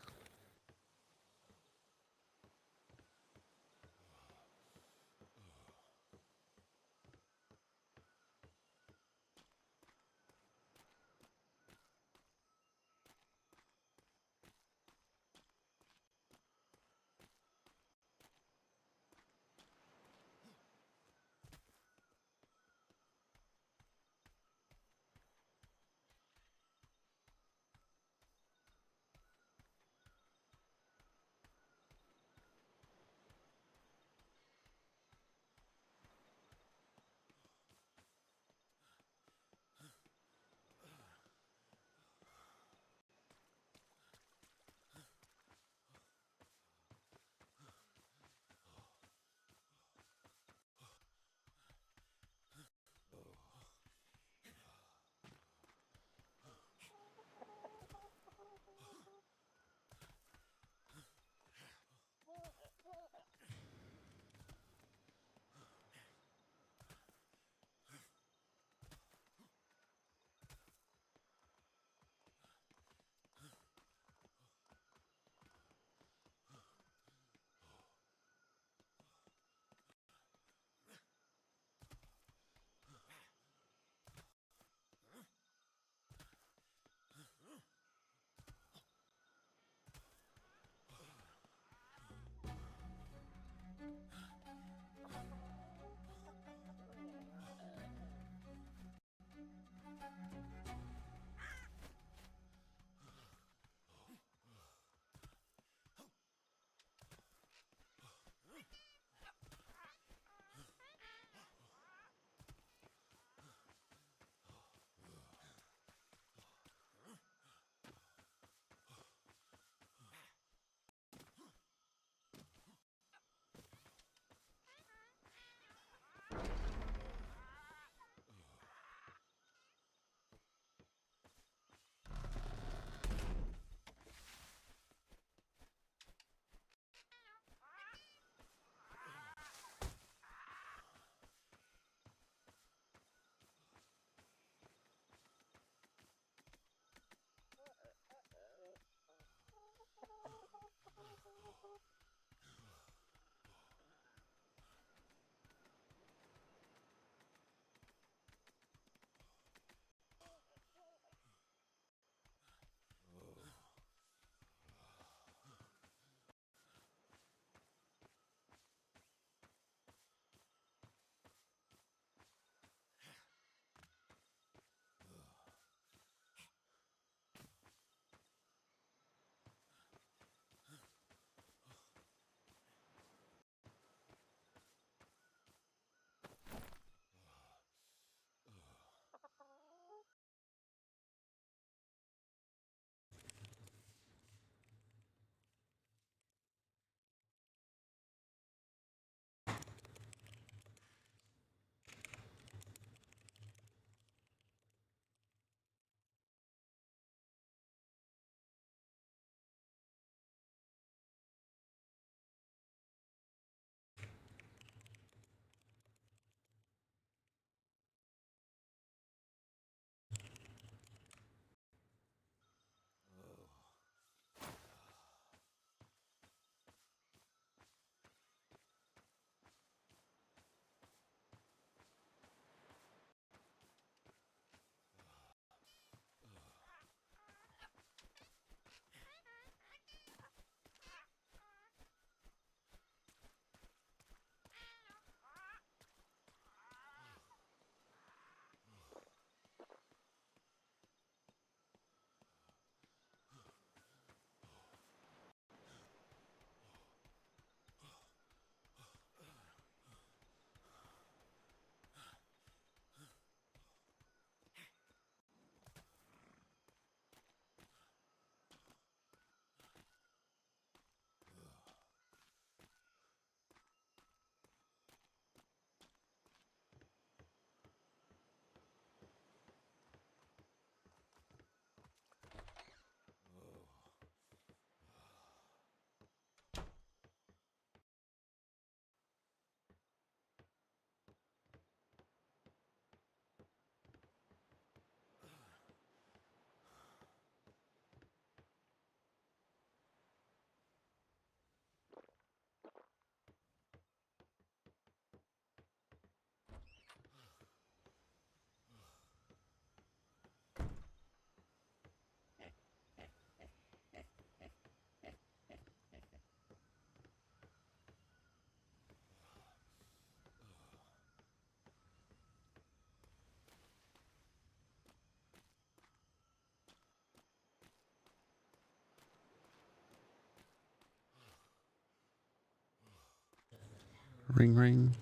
Ring ring.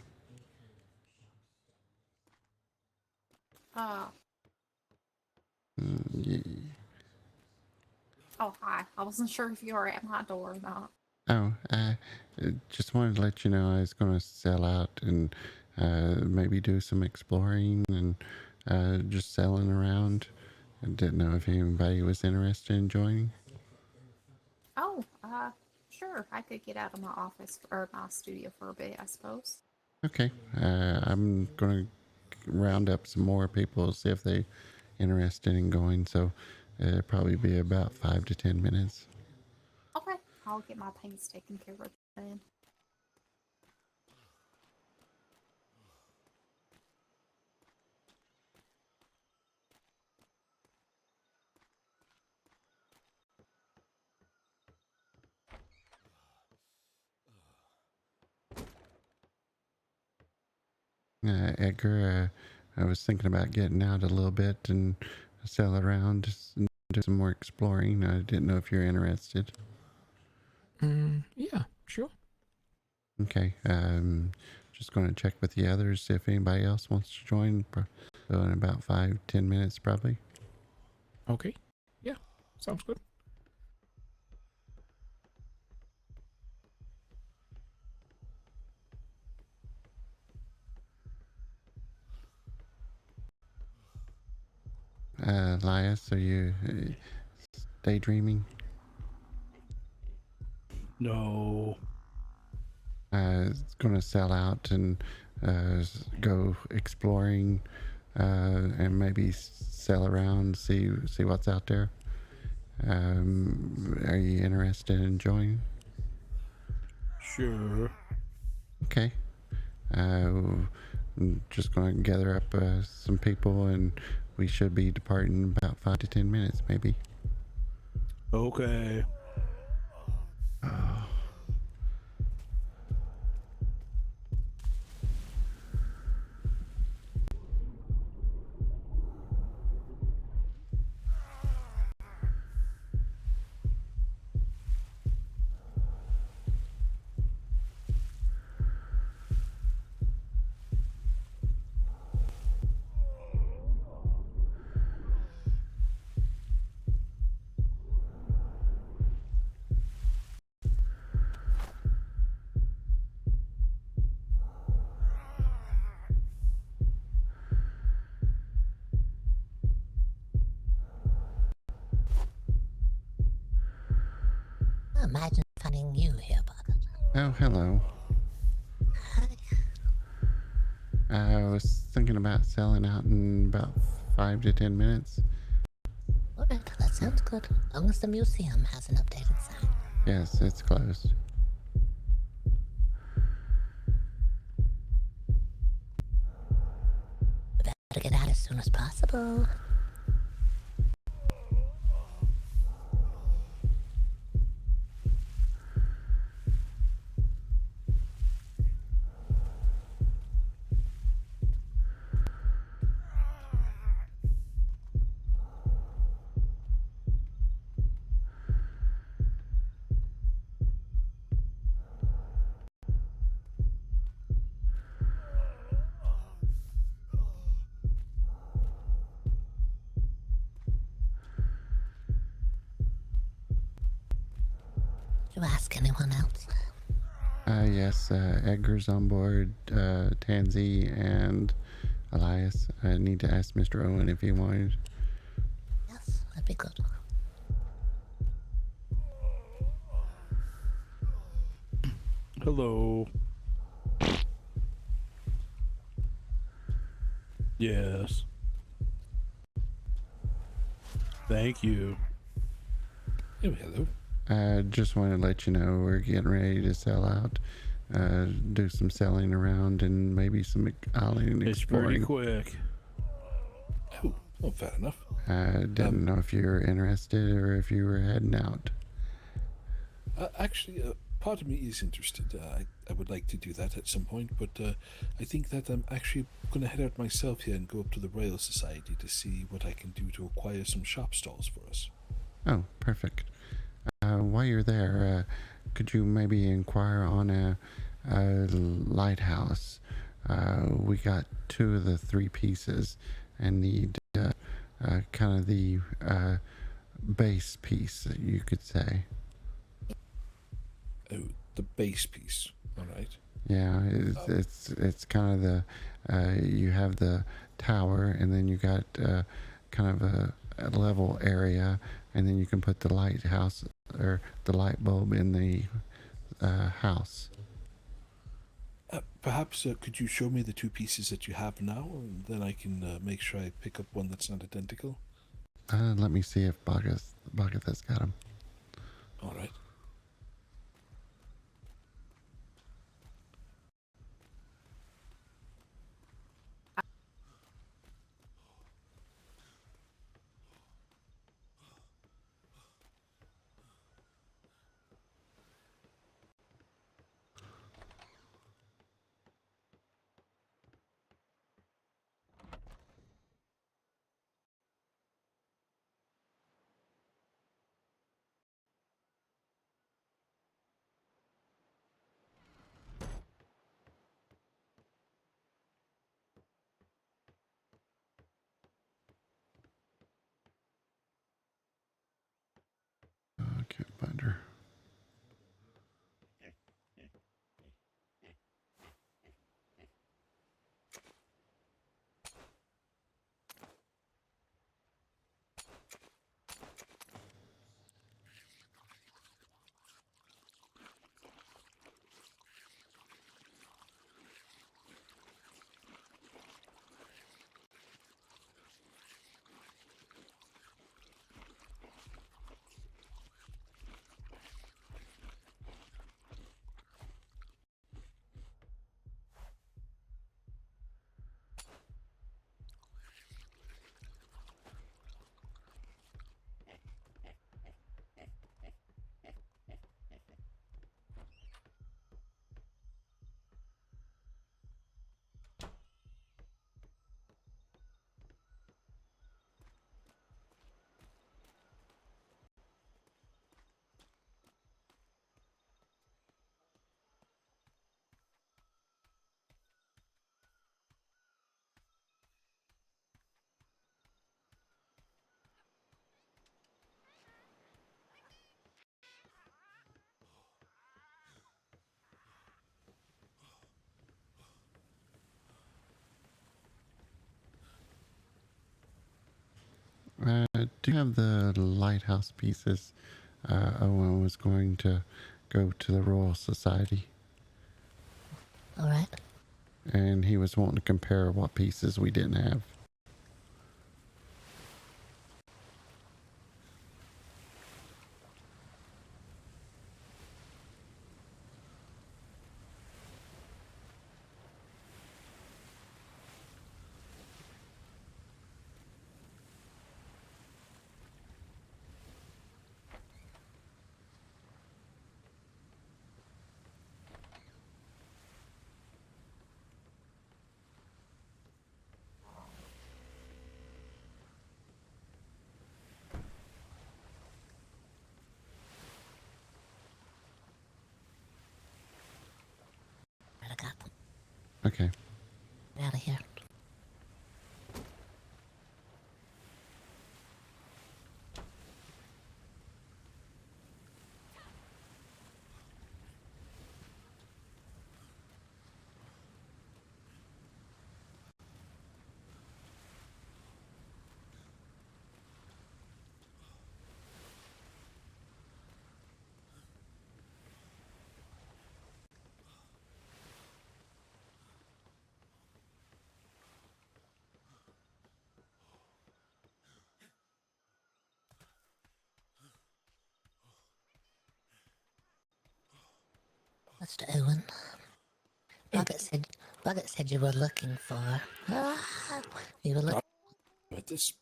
Yeah. Oh, hi. I wasn't sure if you were at my door or not. Oh, just wanted to let you know I was going to sell out and maybe do some exploring and just selling around. I didn't know if anybody was interested in joining. Oh, sure. I could get out of my office or my studio for a bit, I suppose. Okay, I'm going to round up some more people, see if they interested in going. So it'll probably be about 5 to 10 minutes. Okay. I'll get my paints taken care of then. Edgar, I was thinking about getting out a little bit and sell around and do some more exploring. I didn't know if you're interested. Yeah, sure. Okay, just going to check with the others, see if anybody else wants to join. So in about 5-10 minutes, probably. Okay. Yeah, sounds good. Elias, are you daydreaming? No. It's going to sell out and go exploring and maybe sell around, see what's out there. Are you interested in joining? Sure. Okay. I'm just going to gather up some people and we should be departing in about 5 to 10 minutes, maybe. Okay. Imagine finding you here, Boggert. Oh, hello. Hi. I was thinking about selling out in about 5 to 10 minutes. Alright, that sounds good. As long as the museum has an updated sign. Yes, it's closed. We better get out as soon as possible. Did you ask anyone else? Yes, Edgar's on board, Tansy and Elias. I need to ask Mr. Owen if he wanted. Yes, that'd be good. Hello. Yes. Thank you. Oh, hello. Just want to let you know we're getting ready to sell out. Do some selling around and maybe some island It's pretty exploring. quick. Oh, fair enough. Didn't know if you were interested or if you were heading out. Actually, part of me is interested. I would like to do that at some point, but I think that I'm actually going to head out myself here and go up to the Royal Society to see what I can do to acquire some shop stalls for us. Oh, perfect. While you're there, could you maybe inquire on lighthouse. We got 2 of the 3 pieces and need kind of the base piece, you could say. Oh, the base piece. All right. Yeah, it's kind of the you have the tower, and then you got kind of a level area, and then you can put the lighthouse or the light bulb in the house. Perhaps could you show me the 2 pieces that you have now, and then I can make sure I pick up one that's not identical. Let me see if Boggett has got them. All right. I can't find her. Do you have the lighthouse pieces? Owen was going to go to the Royal Society, All right. and he was wanting to compare what pieces we didn't have. Right, I got them. Okay. Get out of here. Mr. Owen, Boggett said you were looking for. You were looking. But this.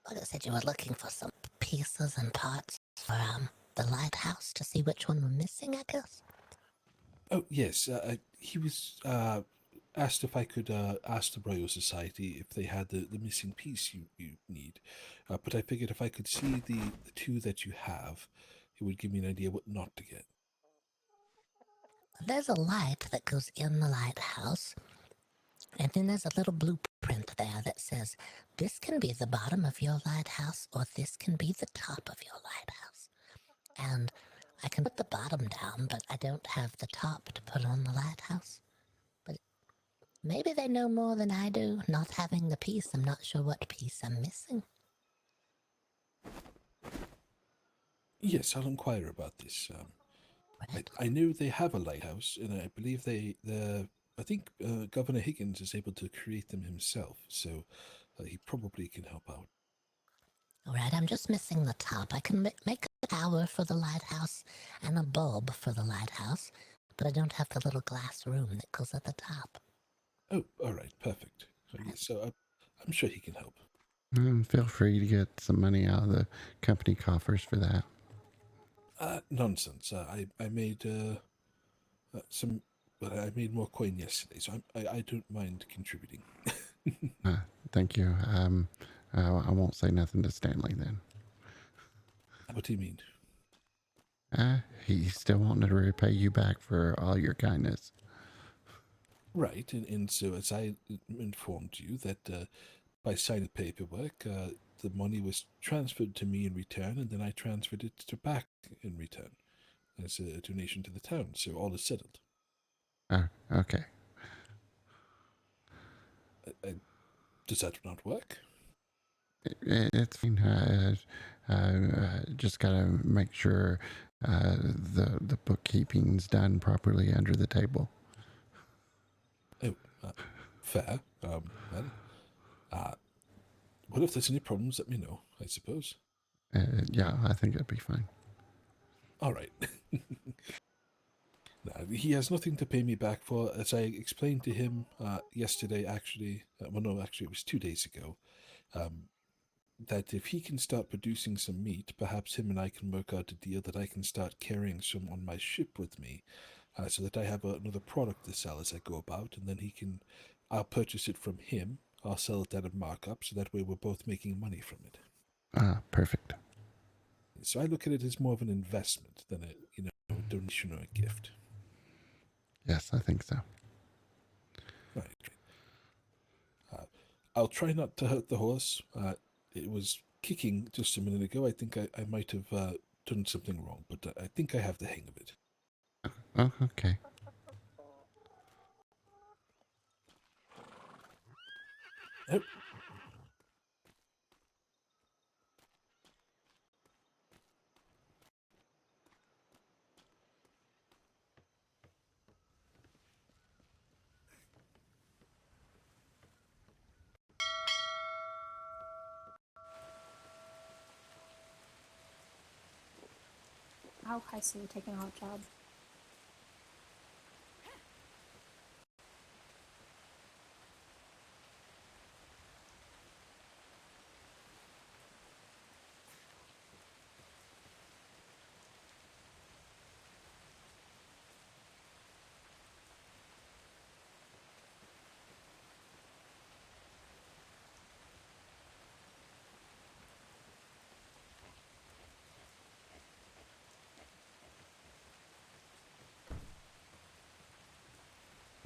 Boggett said you were looking for some pieces and parts for the lighthouse to see which one were missing. I guess. Oh yes, he was asked if I could ask the Royal Society if they had the missing piece you need. But I figured if I could see the 2 that you have, it would give me an idea what not to get. There's a light that goes in the lighthouse, and then there's a little blueprint there that says, this can be the bottom of your lighthouse, or this can be the top of your lighthouse. And I can put the bottom down, but I don't have the top to put on the lighthouse. But maybe they know more than I do, not having the piece. I'm not sure what piece I'm missing. Yes, I'll inquire about this. Right. I know they have a lighthouse, and I believe I think Governor Higgins is able to create them himself, so he probably can help out. All right, I'm just missing the top. I can make a tower for the lighthouse and a bulb for the lighthouse, but I don't have the little glass room that goes at the top. Oh, all right, perfect. Yes, so I'm sure he can help. Feel free to get some money out of the company coffers for that. Nonsense. I made some. Well, I made more coin yesterday, so I don't mind contributing. Thank you. I won't say nothing to Stanley then. What do you mean? He's still wanting to repay you back for all your kindness. Right, and so as I informed you that by signing paperwork, the money was transferred to me in return, and then I transferred it to back in return as a donation to the town. So all is settled. Okay. Does that not work? It's fine. Just gotta make sure the bookkeeping's done properly under the table. Oh, fair. Well, well, if there's any problems, let me know, I suppose. Yeah, I think it'd be fine. All right. Now, he has nothing to pay me back for, as I explained to him yesterday, actually. Well, no, actually, it was 2 days ago. That if he can start producing some meat, perhaps him and I can work out a deal that I can start carrying some on my ship with me, so that I have another product to sell as I go about, and then I'll purchase it from him, I'll sell it at a markup, so that way we're both making money from it. Perfect. So I look at it as more of an investment than a donation or a gift. Yes, I think so. Right. I'll try not to hurt the horse. It was kicking just a minute ago. I think I might have done something wrong, but I think I have the hang of it. Oh, okay. Oh. Oh, I see you're taking a hot job.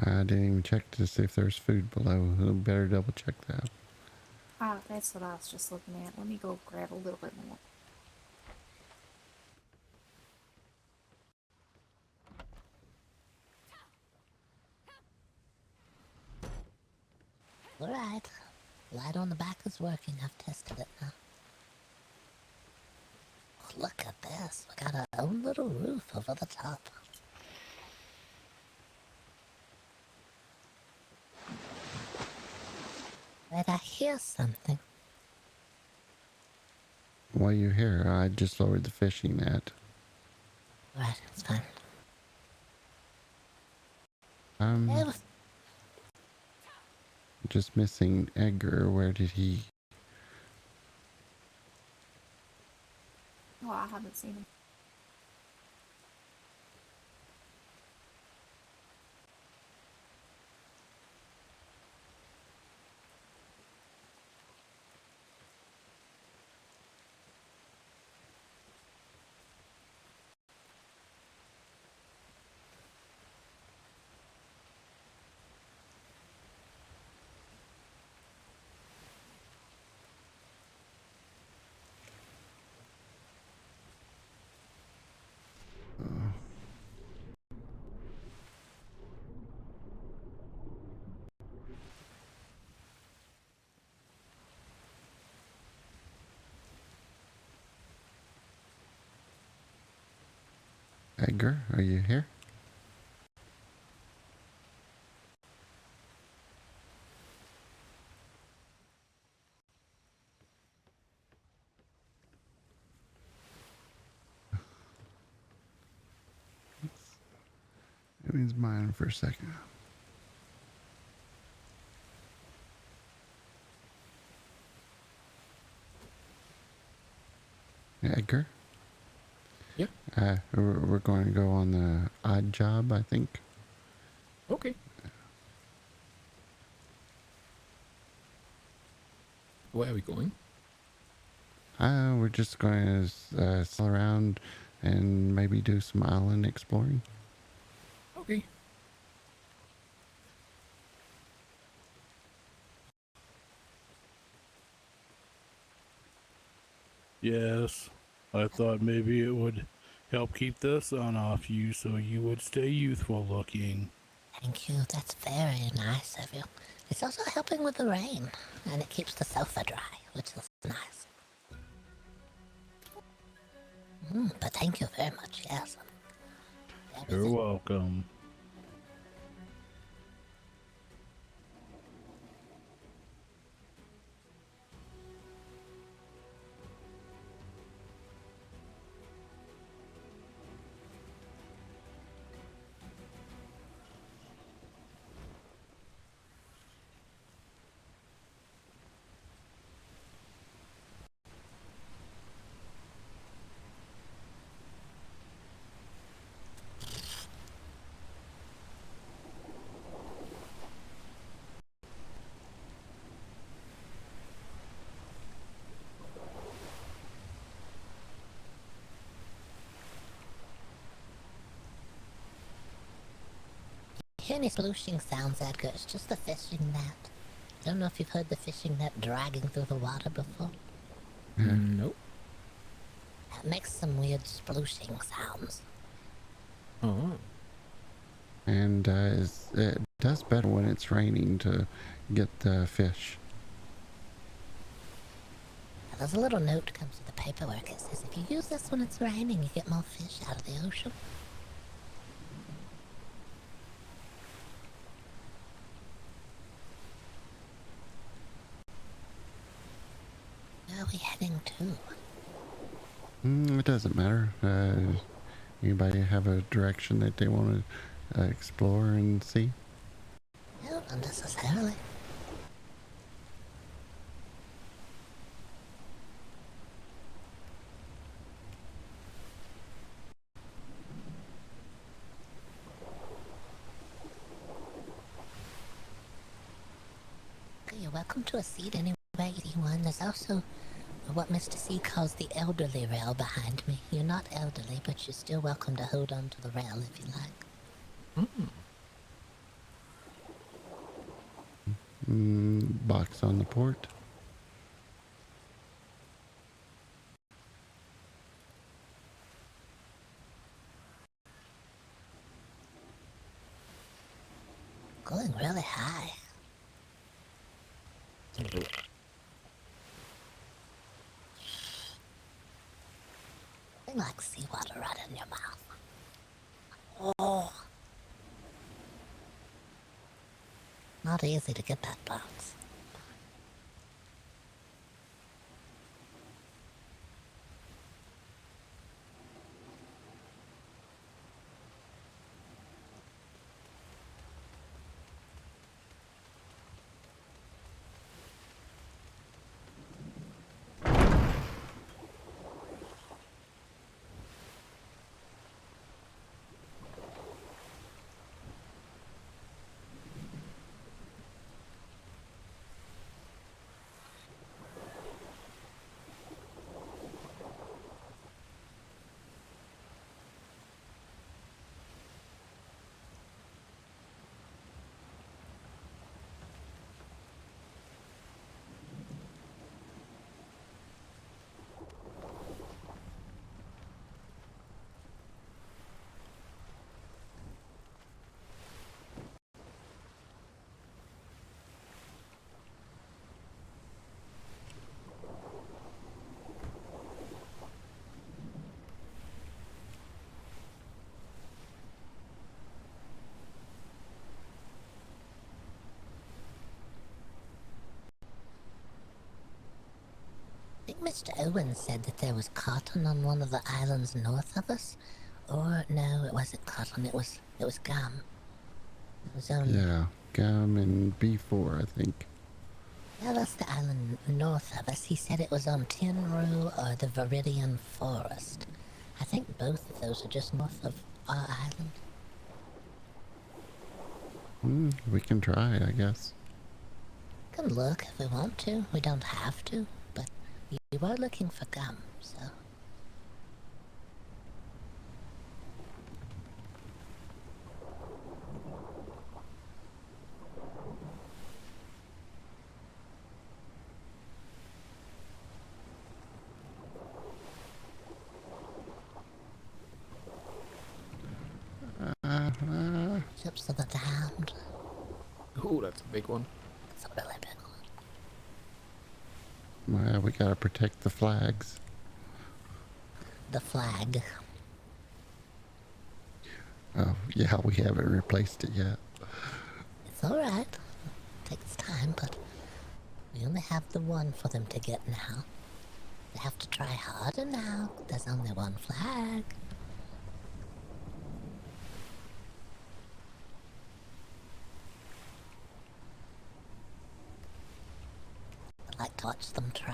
I didn't even check to see if there's food below. Better double check that. Ah, that's what I was just looking at. Let me go grab a little bit more. All right. Light on the back is working. I've tested it now. Look at this. We got our own little roof over the top. Wait, I hear something. While you're here, I just lowered the fishing net. Right, it's fine. I'm just missing Edgar. Where did he? Oh, I haven't seen him. Edgar, are you here? It means mine for a second. Edgar? Yeah. We're going to go on the odd job, I think. Okay. Where are we going? We're just going to sail around and maybe do some island exploring. Okay. Yes, I thought maybe it would help keep the sun off you so you would stay youthful looking. Thank you. That's very nice of you. It's also helping with the rain, and it keeps the sofa dry, which is nice. But thank you very much. Yes. You're welcome. Hear any splooshing sounds, Edgar? It's just the fishing net. I don't know if you've heard the fishing net dragging through the water before. Nope. It makes some weird splooshing sounds. Oh. And it does better when it's raining to get the fish. There's a little note comes with the paperwork. It says if you use this when it's raining, you get more fish out of the ocean. Where are we heading to? It doesn't matter. Anybody have a direction that they want to explore and see? No, not necessarily. Okay, you're welcome to a seat anywhere you want. There's also what Mr. C calls the elderly rail behind me. You're not elderly, but you're still welcome to hold on to the rail if you like. Box on the port. Going really high. Something like seawater right in your mouth. Oh. Not easy to get that bounce. think Mr. Owen said that there was cotton on one of the islands north of us. Or no, it wasn't cotton. It was gum. It was on. Yeah, gum and B4, I think. Yeah, that's the island north of us. He said it was on Tinru or the Viridian Forest. I think both of those are just north of our island. We can try, I guess. We can look if we want to. We don't have to, but you are looking for gum, so. Ships of the Damned. Oh, that's a big one. It's a really big one. Well, we gotta protect the flags. The flag. Oh, yeah, we haven't replaced it yet. It's alright. It takes time, but we only have the one for them to get now. They have to try harder now. There's only one flag. I like to watch them try.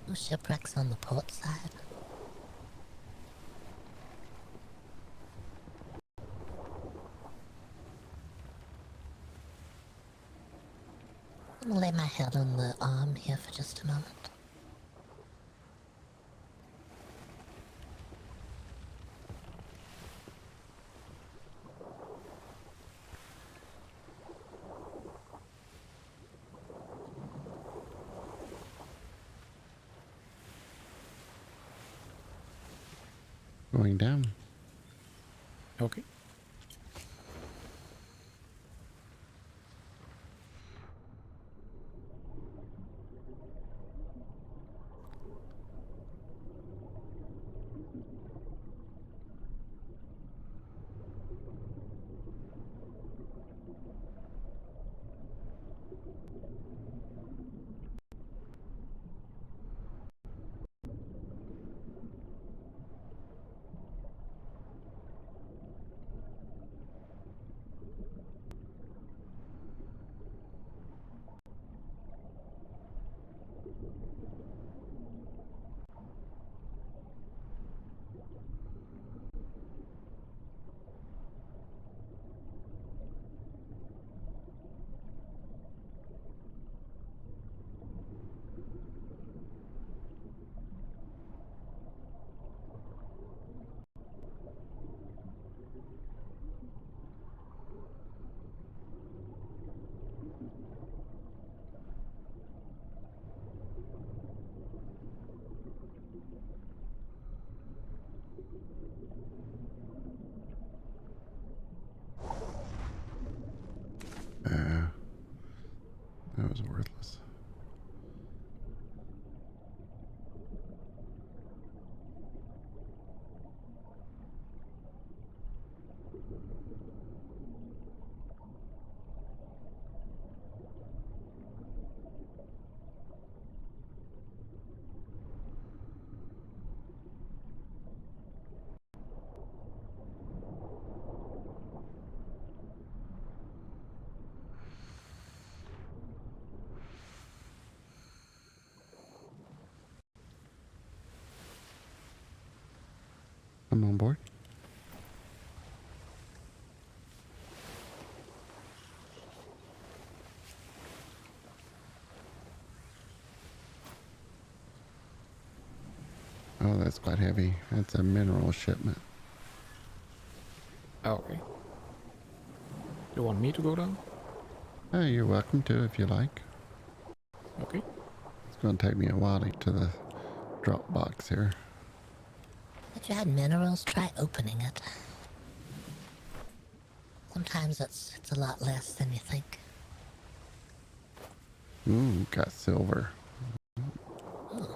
No shipwrecks on the port side. I'm gonna lay my head on the arm here for just a moment. Going down. Okay. That was worthless. I'm on board. Oh, that's quite heavy. That's a mineral shipment. Okay. You want me to go down? You're welcome to if you like. Okay. It's going to take me a while to get to the drop box here. If you had minerals, try opening it. Sometimes it's a lot less than you think. Ooh, got silver. Ooh.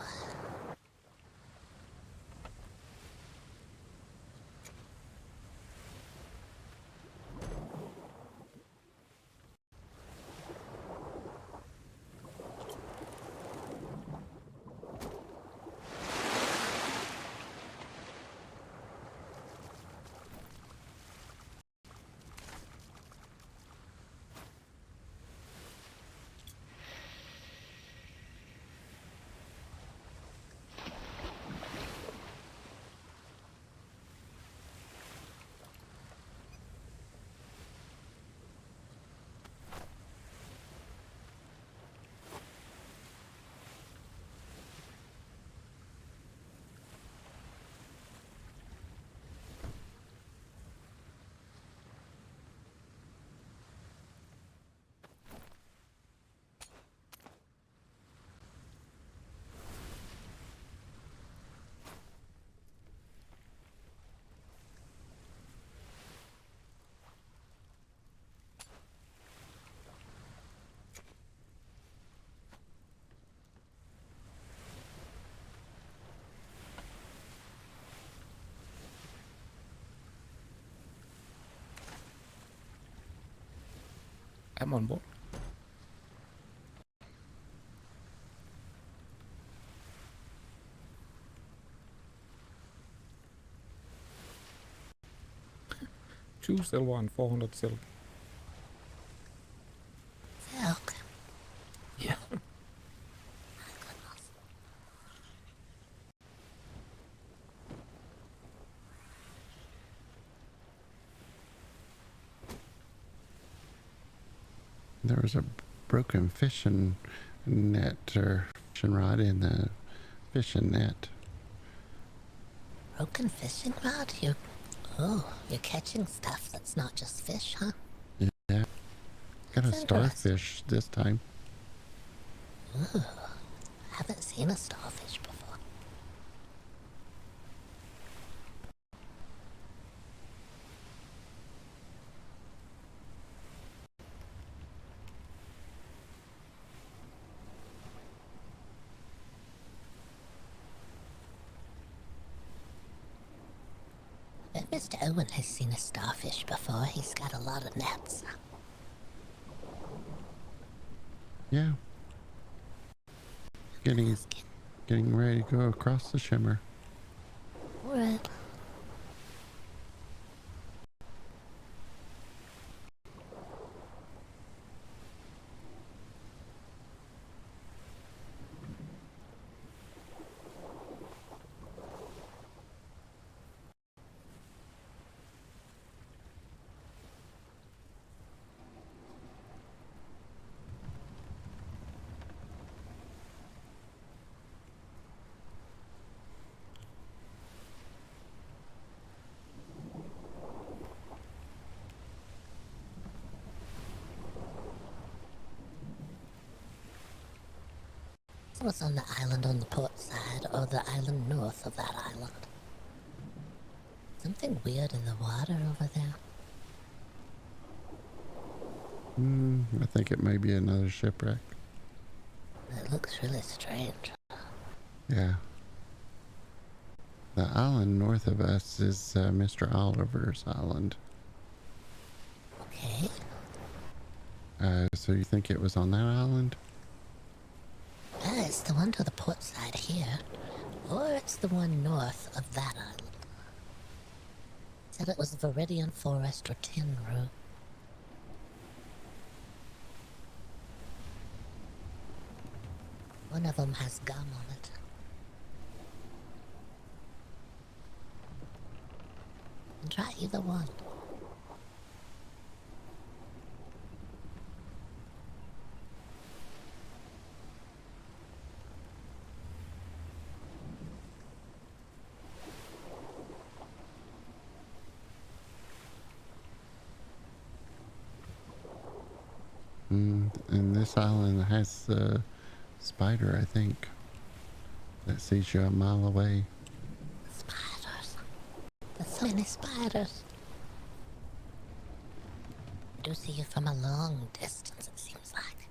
I'm on board. Two silver and 400 silver. Silk. Yeah. There was a broken fishing net or fishing rod in the fishing net. Broken fishing rod? You're catching stuff that's not just fish, huh? Yeah. Got a That's interesting. starfish this time. Ooh, haven't seen a starfish before. I bet Mr. Owen has seen a starfish before. He's got a lot of nets. Yeah. Getting ready to go across the shimmer. Alright. What's on the island on the port side, or the island north of that island? Something weird in the water over there. I think it may be another shipwreck. It looks really strange. Yeah. The island north of us is Mr. Oliver's island. Okay. So you think it was on that island? It's the one to the port side here, or it's the one north of that island. Said it was Viridian Forest or Tin Rue. One of them has gum on it. And try either one. And this island has a spider, I think, that sees you a mile away. Spiders. There's so many spiders. I do see you from a long distance, it seems like.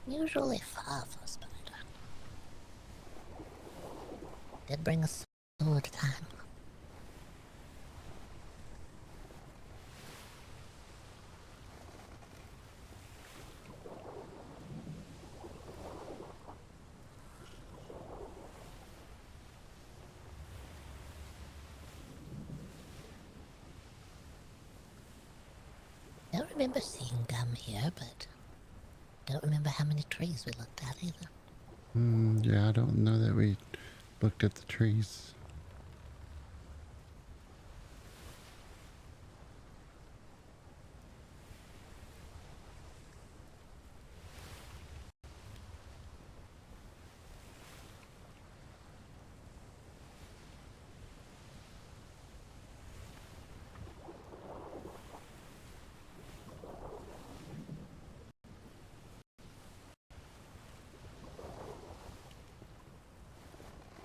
Usually far for a spider. Did bring a sword time. Don't remember seeing gum here, but don't remember how many trees we looked at either. Yeah, I don't know that we looked at the trees.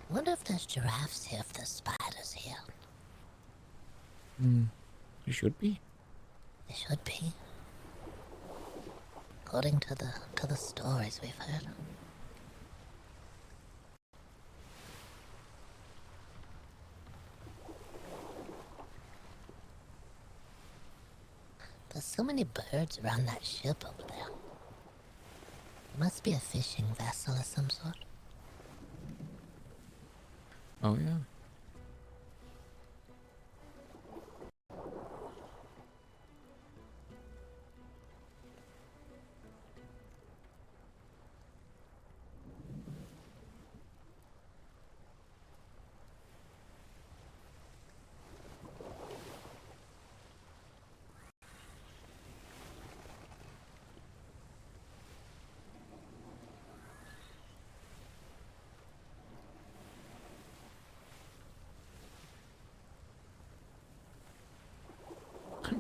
Wonder if there's giraffes here, if there's spiders here. You should be. They should be. According to the stories we've heard. There's so many birds around that ship over there. It must be a fishing vessel of some sort. Oh yeah.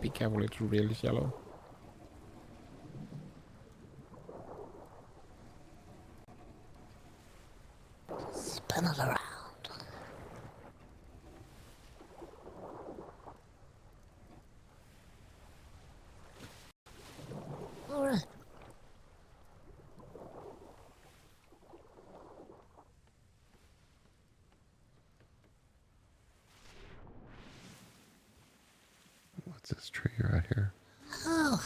Be careful, it's really shallow. Spin it around. Alright. What's this tree right here? Oh,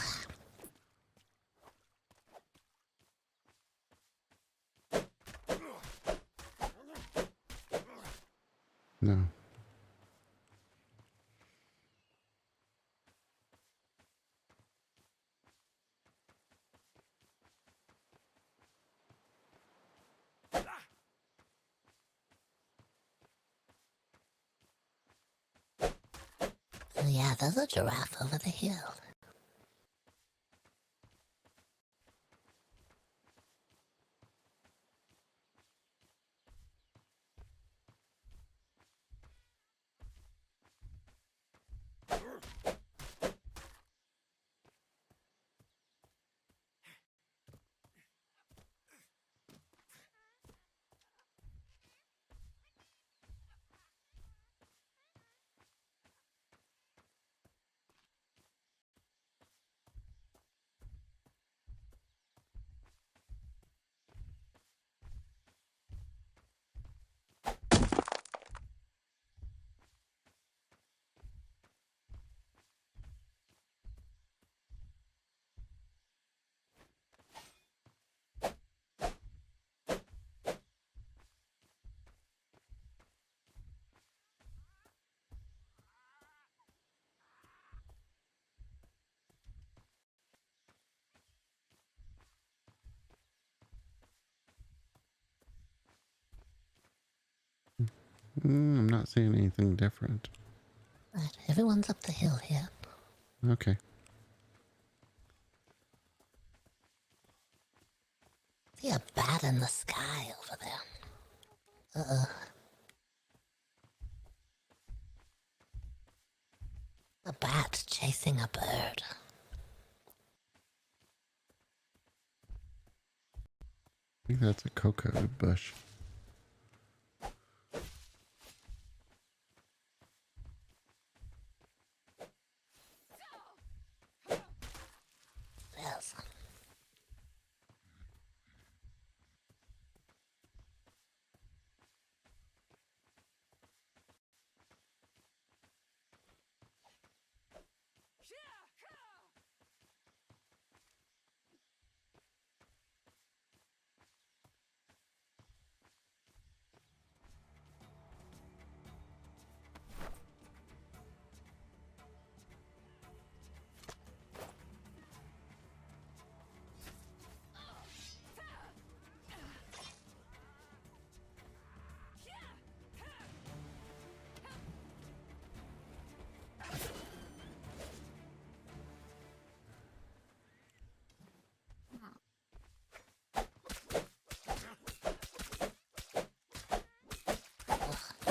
No. yeah, there's a giraffe over the hill. I'm not seeing anything different. Right, everyone's up the hill here. Okay. See a bat in the sky over there. Uh-oh. A bat chasing a bird. think that's a cocoa bush. Yes.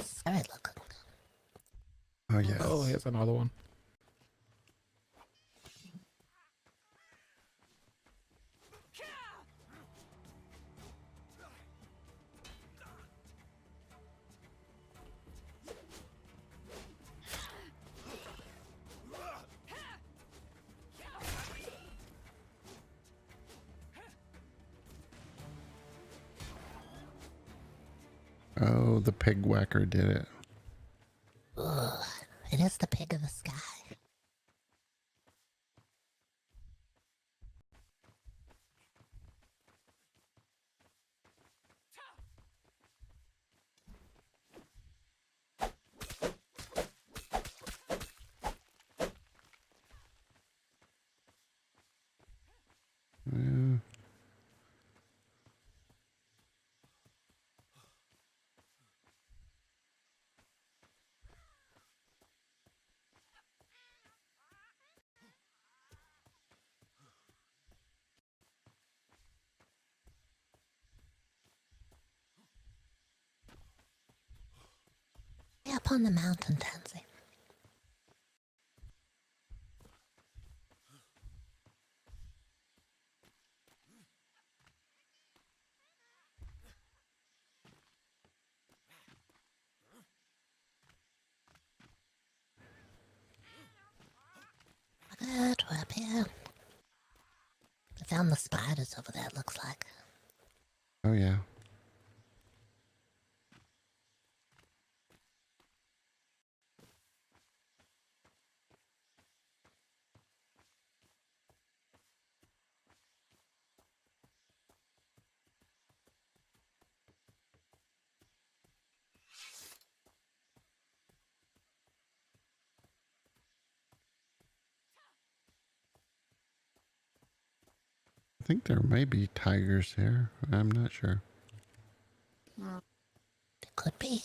Scary looking. Oh, yes. Oh, here's another one. Oh, the pig whacker did it. Ugh, it is the pig of the sky. Yeah. Way up on the mountain, Tansy. Good, we're up here. I found the spiders over there, it looks like. Oh, yeah. I think there may be tigers here. I'm not sure. It could be.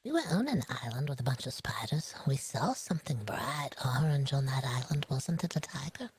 We were on an island with a bunch of spiders. We saw something bright orange on that island. Wasn't it a tiger?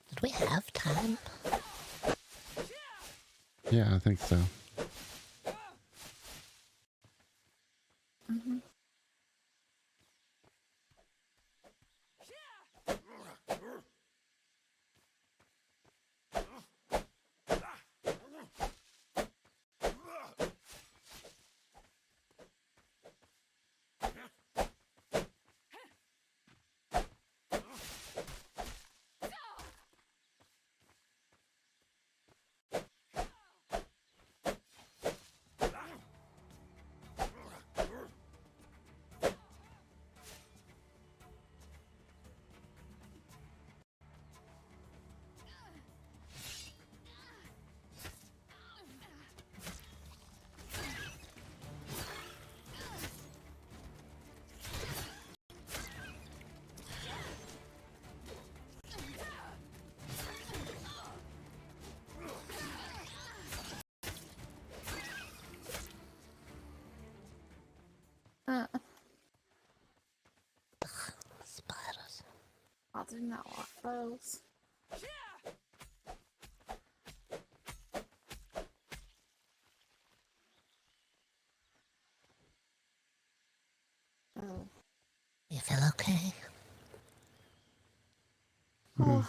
Did we have time? Yeah, I think so. Mm-hmm. didn't that walk close? Oh. You feel okay? Oh,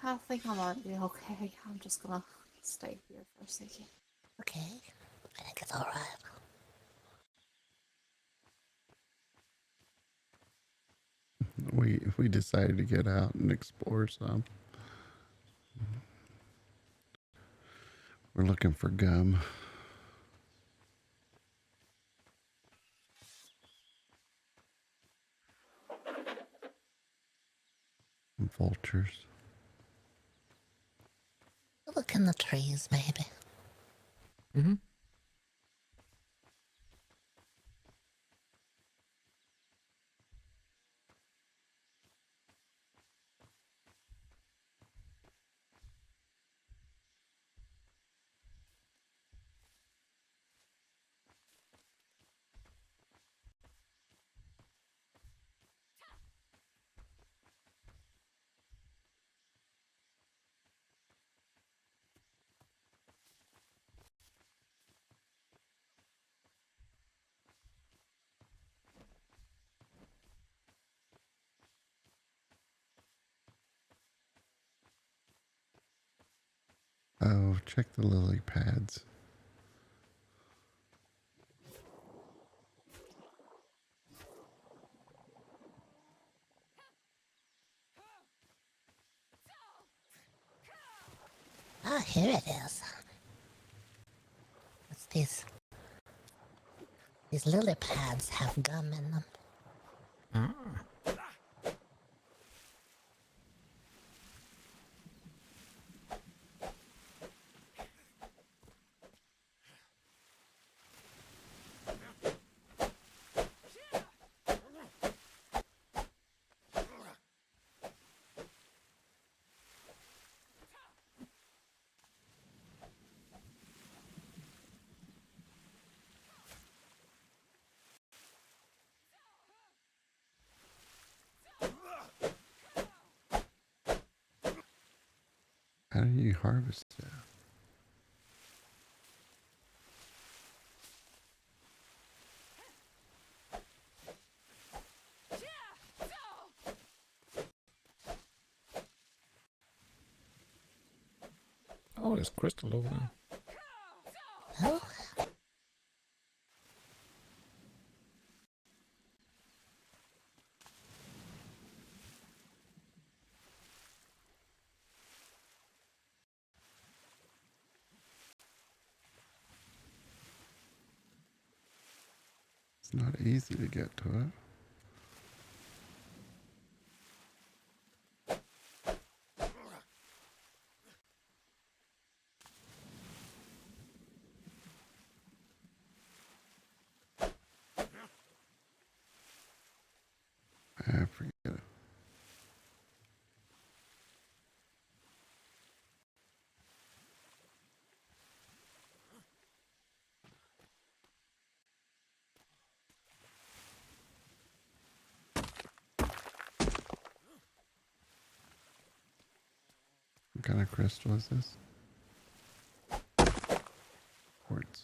I think I'm gonna be okay. I'm just gonna stay here for a second. Okay. I think it's alright. We decided to get out and explore some. We're looking for gum. And vultures. Look in the trees, maybe. Mm-hmm. Oh, check the lily pads. Ah, here it is. What's these? These lily pads have gum in them. Ah. How do you harvest it? Oh, there's crystal over there. Oh, It's not easy to get to it. I forget it. What kind of crystal is this? Quartz.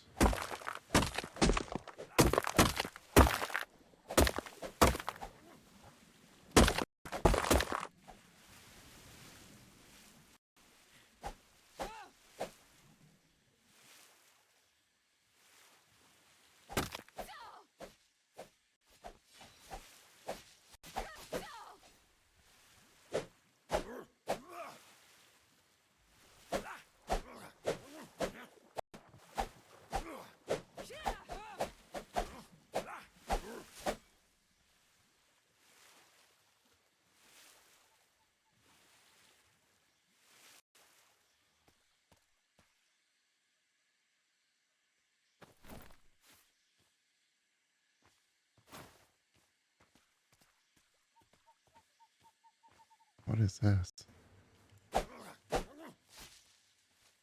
What is this?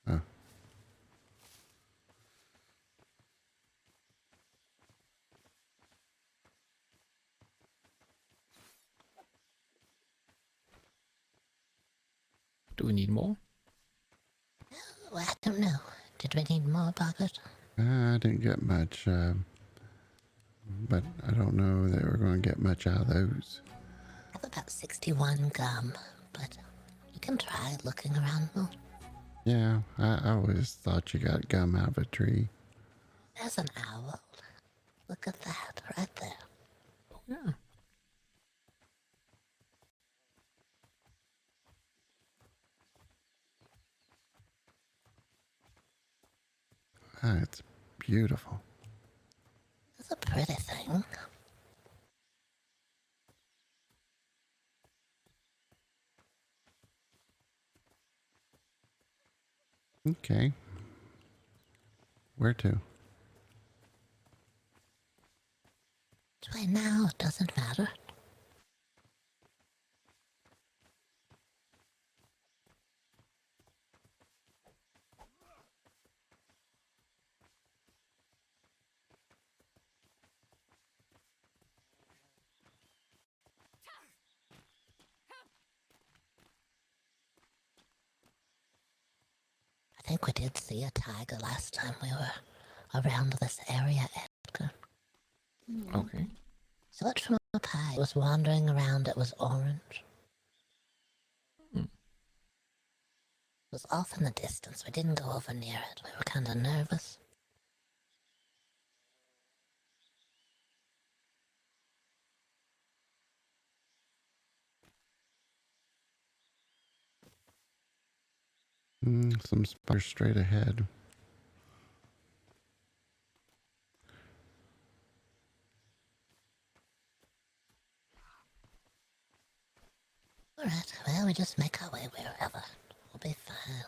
Oh. Do we need more? Oh, I don't know. Did we need more, Boggert? I didn't get much, but I don't know that we're going to get much out of those. I have about 61 gum, but you can try looking around more. Yeah, I always thought you got gum out of a tree. There's an owl. Look at that, right there. Oh, yeah. Ah, it's beautiful. It's a pretty thing. Okay. Where to? Which way now? It doesn't matter. I think we did see a tiger last time we were around this area, Edgar. Okay. So it from up high. It was wandering around. It was orange. Hmm. It was off in the distance. We didn't go over near it. We were kind of nervous. Some spiders straight ahead. All right. Well, we just make our way wherever. We'll be fine.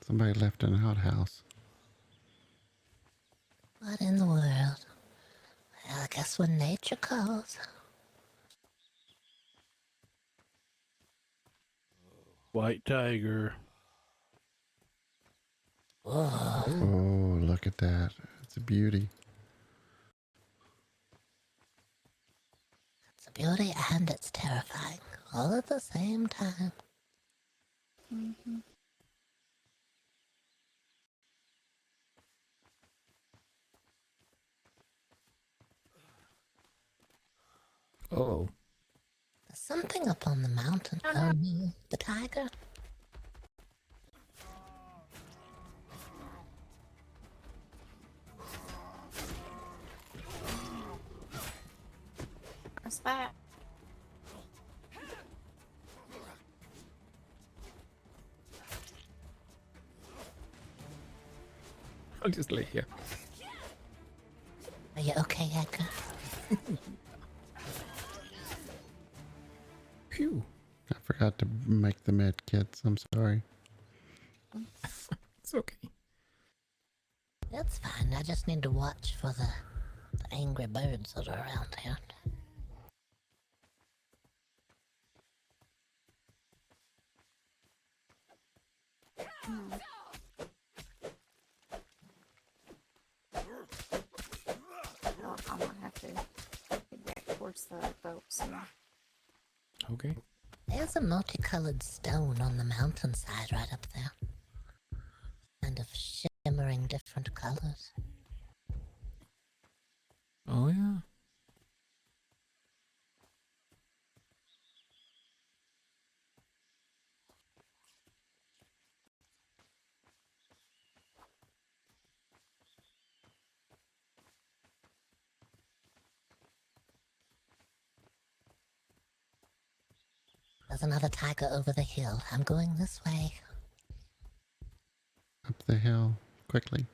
Somebody left an outhouse. What in the world? Well, I guess when nature calls. White tiger. Whoa. Oh, look at that. It's a beauty. It's a beauty and it's terrifying. All at the same time. Mm-hmm. Oh. There's something up on the mountain. Oh, Oh no. no. The tiger? What's that? I'll just lay here. Are you okay, Edgar? Phew. I forgot to make the med kits. I'm sorry. It's okay. It's fine. I just need to watch for the angry birds that are around here. Oh, I'm gonna have to get back towards the boat soon. Okay. There's a multicolored stone on the mountainside right up there. Kind of shimmering different colors. There's another tiger over the hill. I'm going this way. Up the hill, quickly.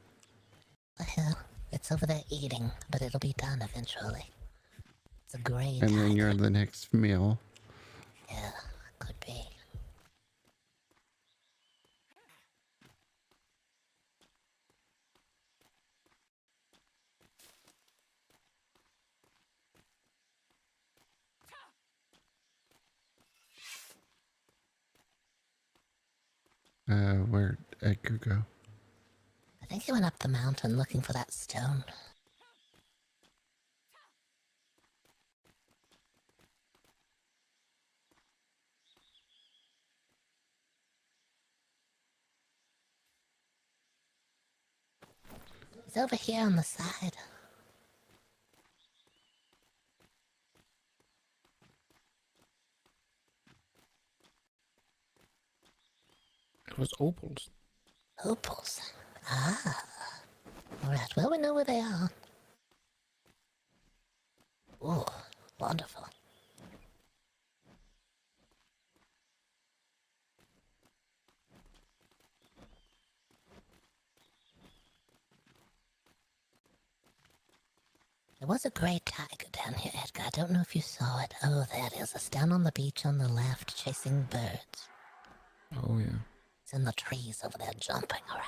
The hill. It's over there eating, but it'll be done eventually. It's a gray And tiger. then you're the next meal. Yeah, could be. Where'd Edgar go? I think he went up the mountain looking for that stone. He's over here on the side. It was opals. Opals. Ah. Alright, well, we know where they are. Oh, wonderful. There was a great tiger down here, Edgar. I don't know if you saw it. Oh, there it is. It's down on the beach on the left, chasing birds. Oh yeah. It's in the trees over there, jumping around.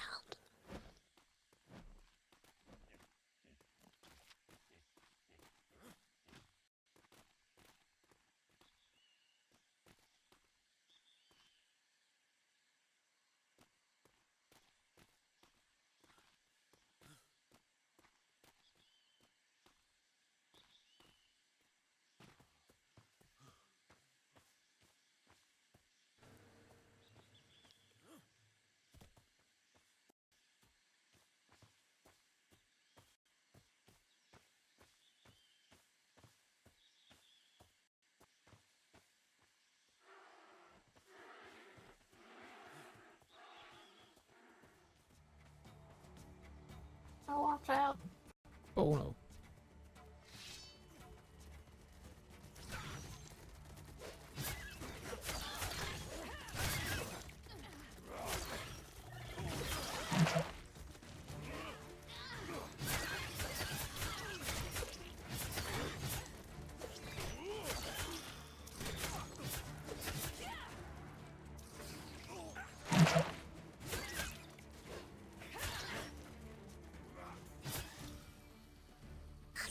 Oh, watch out. Oh no.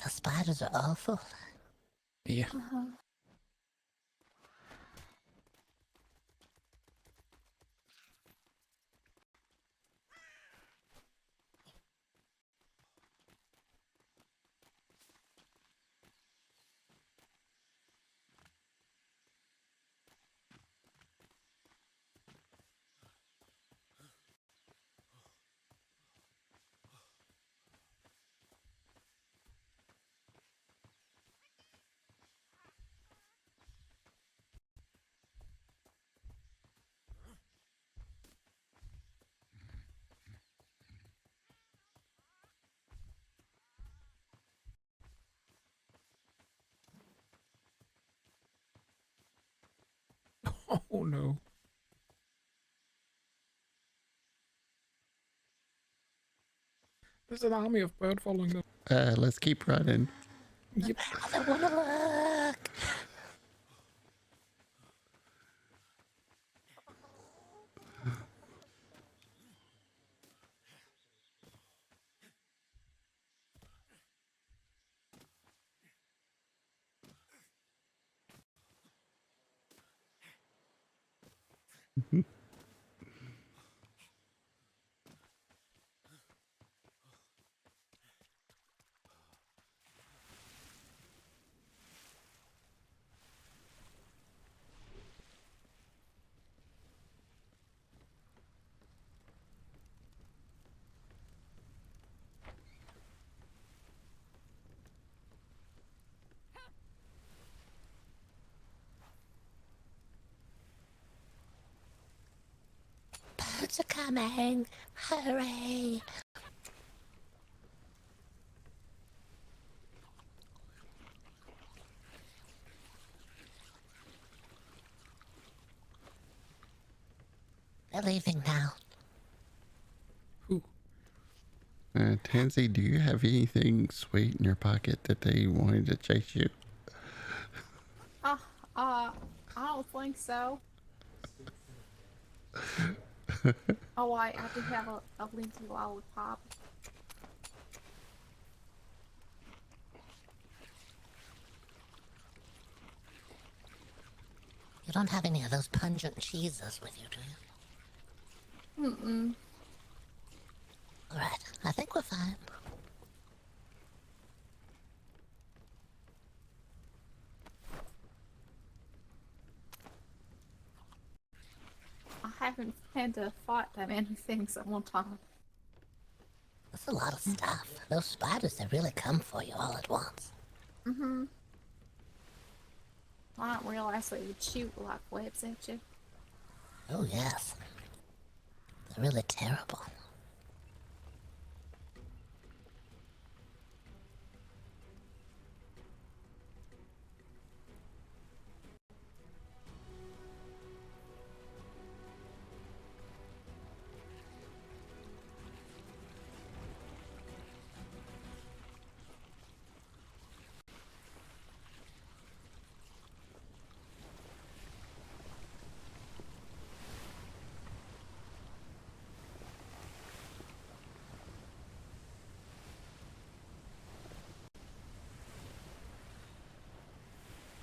The spiders are awful. Yeah. Oh no. There's an army of bird following them. Let's keep running. Yep. I wanna look! Birds are coming! Hooray! They're leaving now. Who? Tansy, do you have anything sweet in your pocket that they wanted to chase you? I don't think so. Oh, I do have a Lindsay lollipop. You don't have any of those pungent cheeses with you, do you? Mm-mm. Alright, I think we're fine. I haven't had to fight that many things at one time. That's a lot of stuff. Those spiders, they really come for you all at once. Mm-hmm. I didn't realize they would shoot like webs at you. Oh, yes. They're really terrible.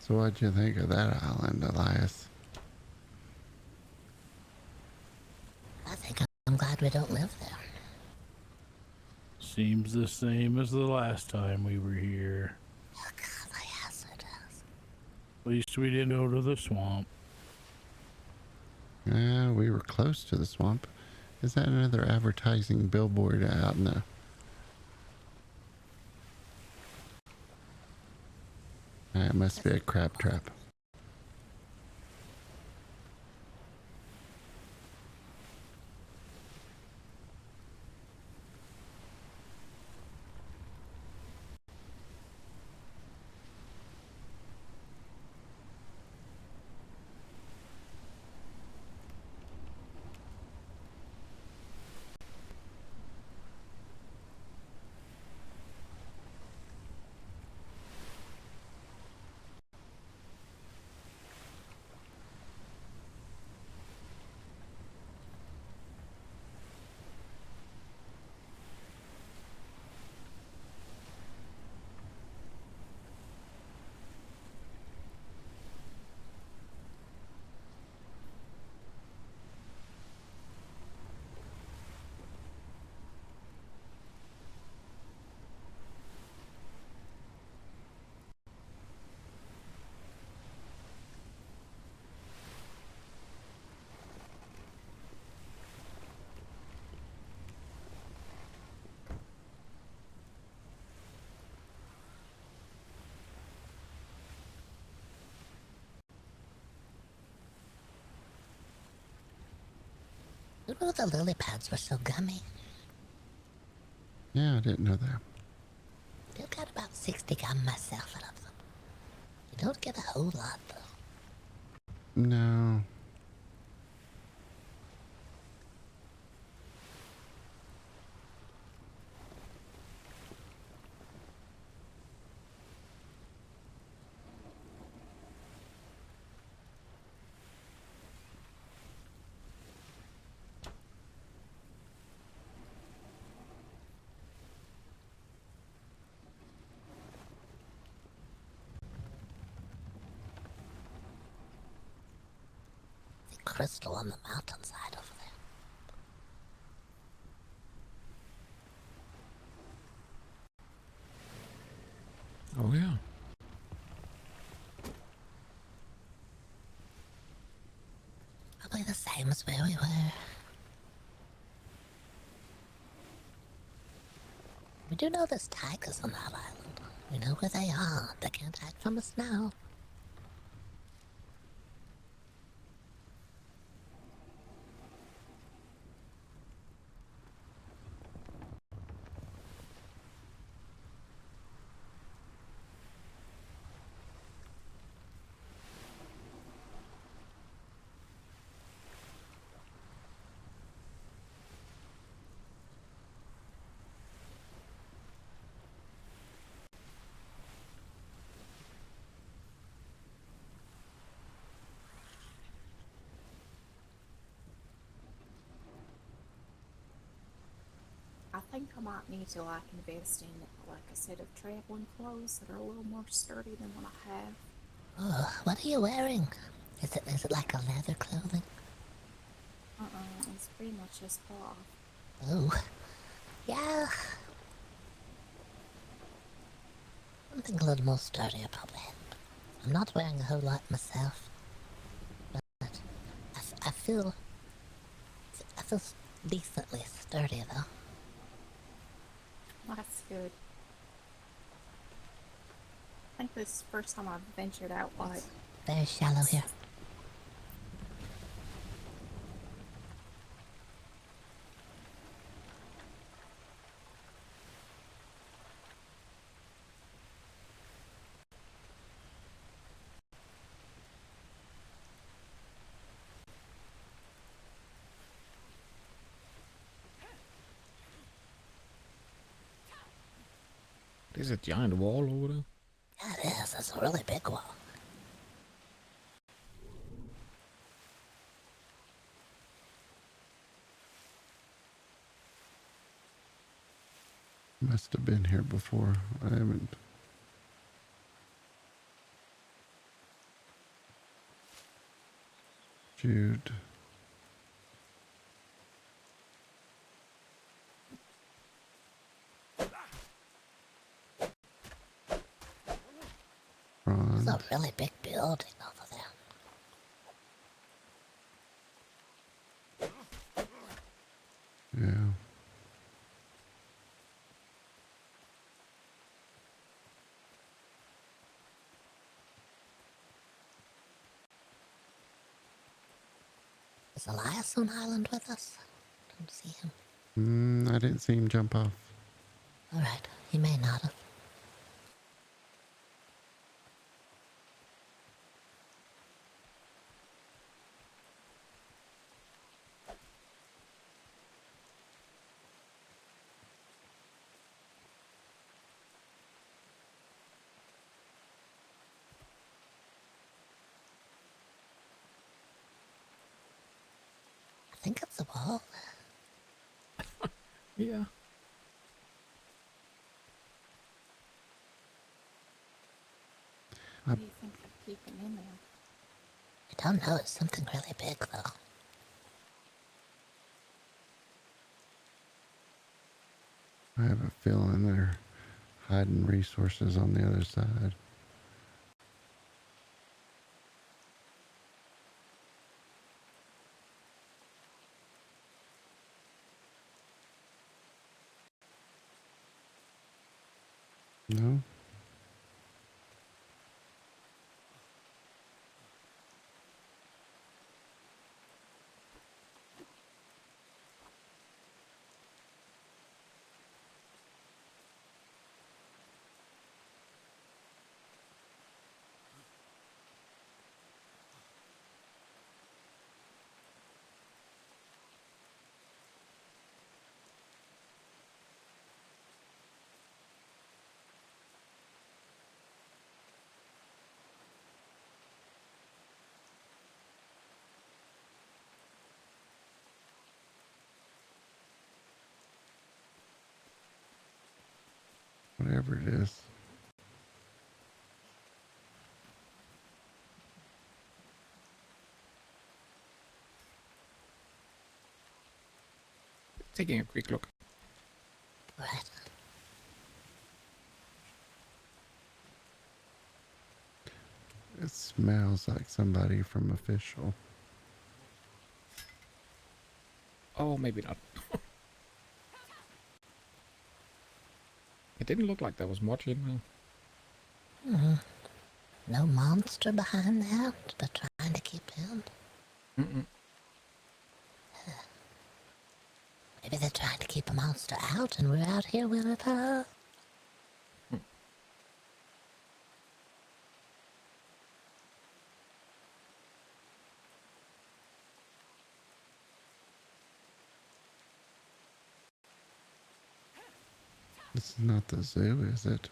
So what'd you think of that island, Elias? I think I'm glad we don't live there. Seems the same as the last time we were here. Oh, God, yes, it is. At least we didn't go to the swamp. We were close to the swamp. Is that another advertising billboard out in the... It must be a crab trap. You know the lily pads were so gummy. Yeah, I didn't know that. Still got about 60 gum myself out of them. You don't get a whole lot, though. No. The crystal on the mountainside over there. Oh yeah. Probably the same as where we were. We do know there's tigers on that island. We know where they are. They can't hide from us now. think I might need to like invest in like a set of traveling clothes that are a little more sturdy than what I have. Oh, what are you wearing? Is it like a leather clothing? It's pretty much just cloth. Oh, yeah. Something a little more sturdier probably. I'm not wearing a whole lot myself, but I feel decently sturdy though. That's good. I think this is the first time I've ventured out like Very shallow here. There's a giant wall over there. Yeah, it is. It's a really big wall. Must have been here before. I haven't. Jude. It's a Ron. really big building over there. Yeah. Is Elias on island with us? Don't see him. I didn't see him jump off. Alright, he may not have. I think it's a wall. Yeah. what do you think they're keeping in there? I don't know, it's something really big though. I have a feeling they're hiding resources on the other side. No? Whatever it is. Taking a quick look. Right. It smells like somebody from official. Oh, maybe not. It didn't look like there was much in there. No monster behind that, but trying to keep in. Mm-mm. Maybe they're trying to keep a monster out and we're out here with it, huh? This is not the zoo, is it?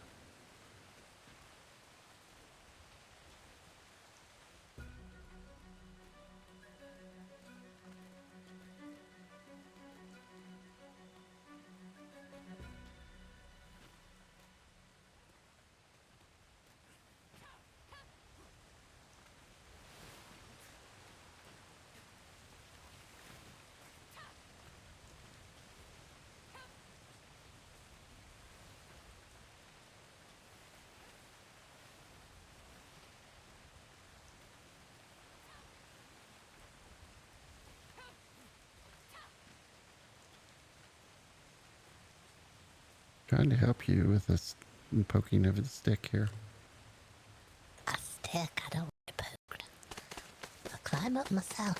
Trying to help you with this poking of the stick here. A stick, I don't want to poked. I'll climb up myself.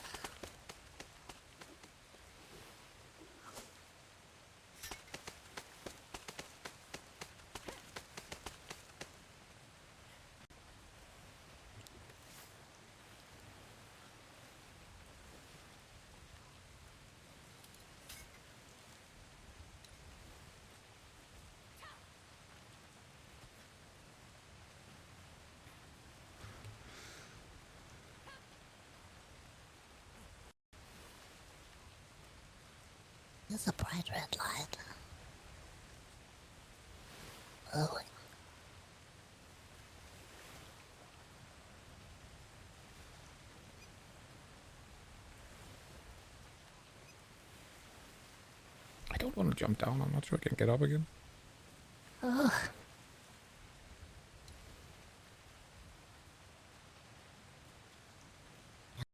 There's a bright red light. Oh, I don't want to jump down. I'm not sure I can get up again. oh.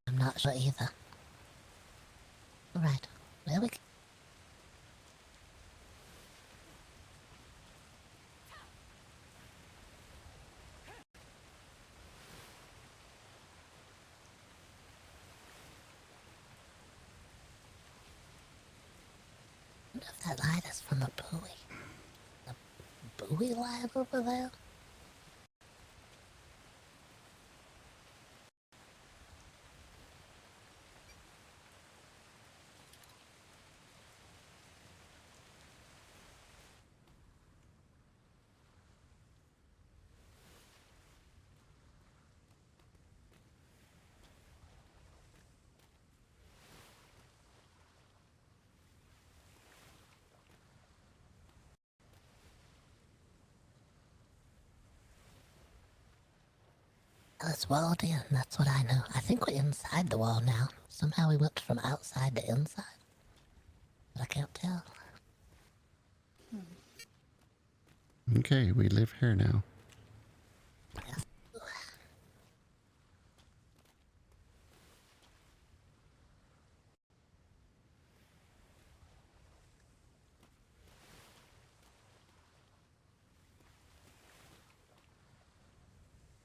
I'm not sure either. Alright, there we go. I wonder if that light is from a buoy. The buoy light over there? Oh, it's walled in, that's what I know. I think we're inside the wall now. Somehow we went from outside to inside. But I can't tell. Okay, we live here now.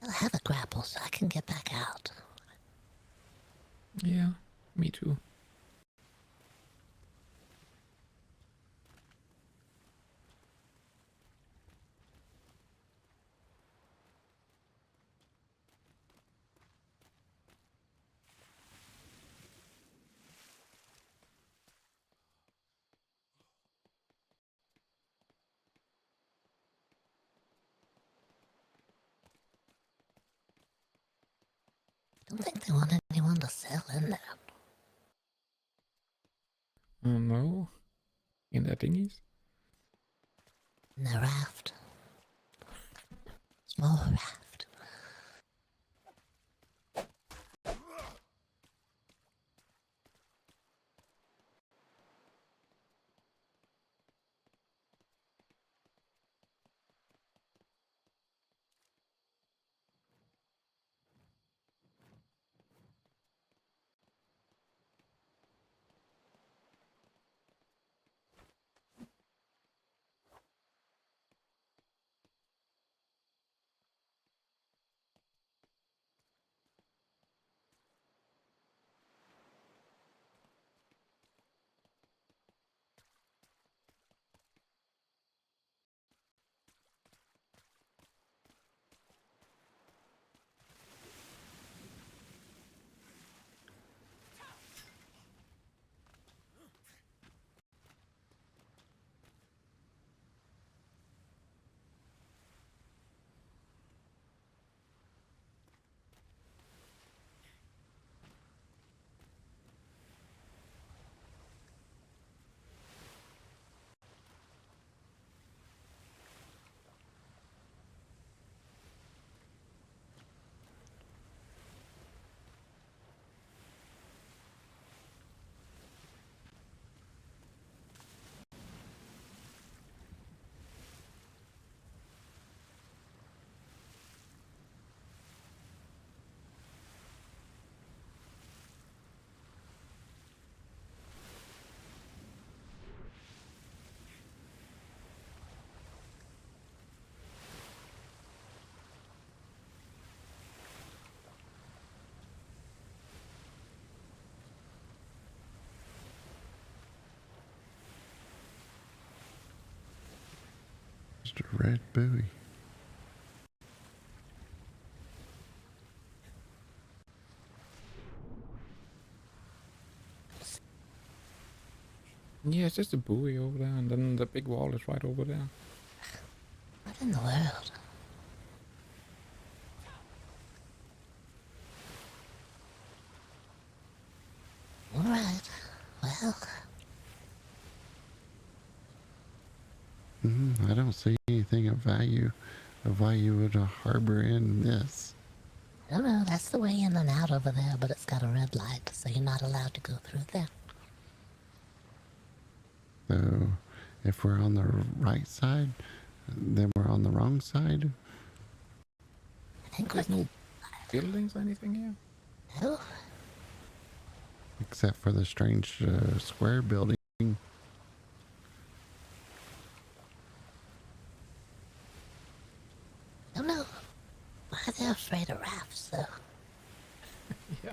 I'll have a grapple so I can get back out. Yeah, me too. Don't think they want anyone to sail in there. No. In their dinghies? In the raft. Small raft. Just a red buoy. Yeah, it's just a buoy over there, and then the big wall is right over there. What in the world? Alright, well, I don't see anything of value would harbor in this. I don't know, that's the way in and out over there, but it's got a red light, so you're not allowed to go through there. So if we're on the right side, then we're on the wrong side. I think There's no buildings or anything here. no. Except for the strange square building. Don't know why they're afraid of rafts, though. Yeah.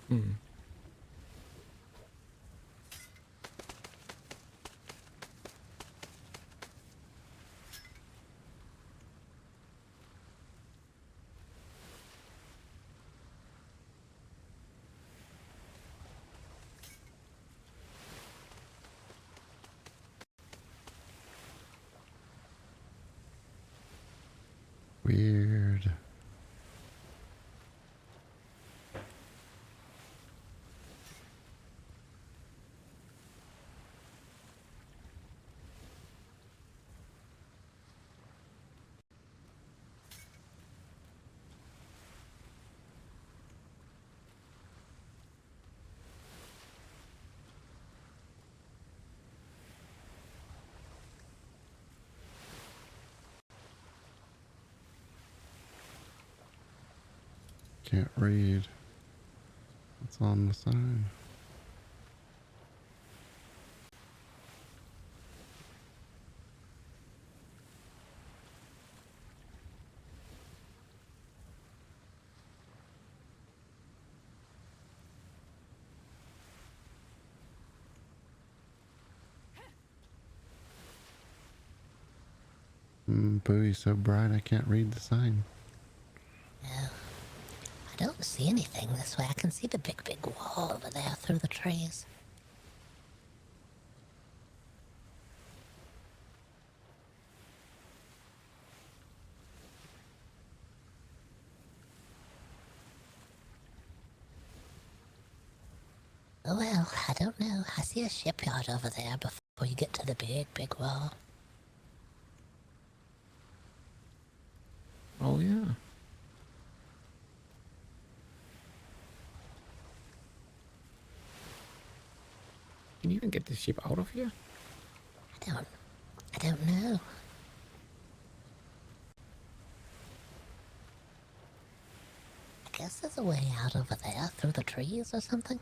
Hmm. Weird. Can't read. What's on the sign? Buoy's so bright I can't read the sign. No. I don't see anything this way. I can see the big wall over there through the trees. Oh well, I don't know. I see a shipyard over there before you get to the big wall. Oh yeah. Can you even get the ship out of here? I don't know. I guess there's a way out over there through the trees or something.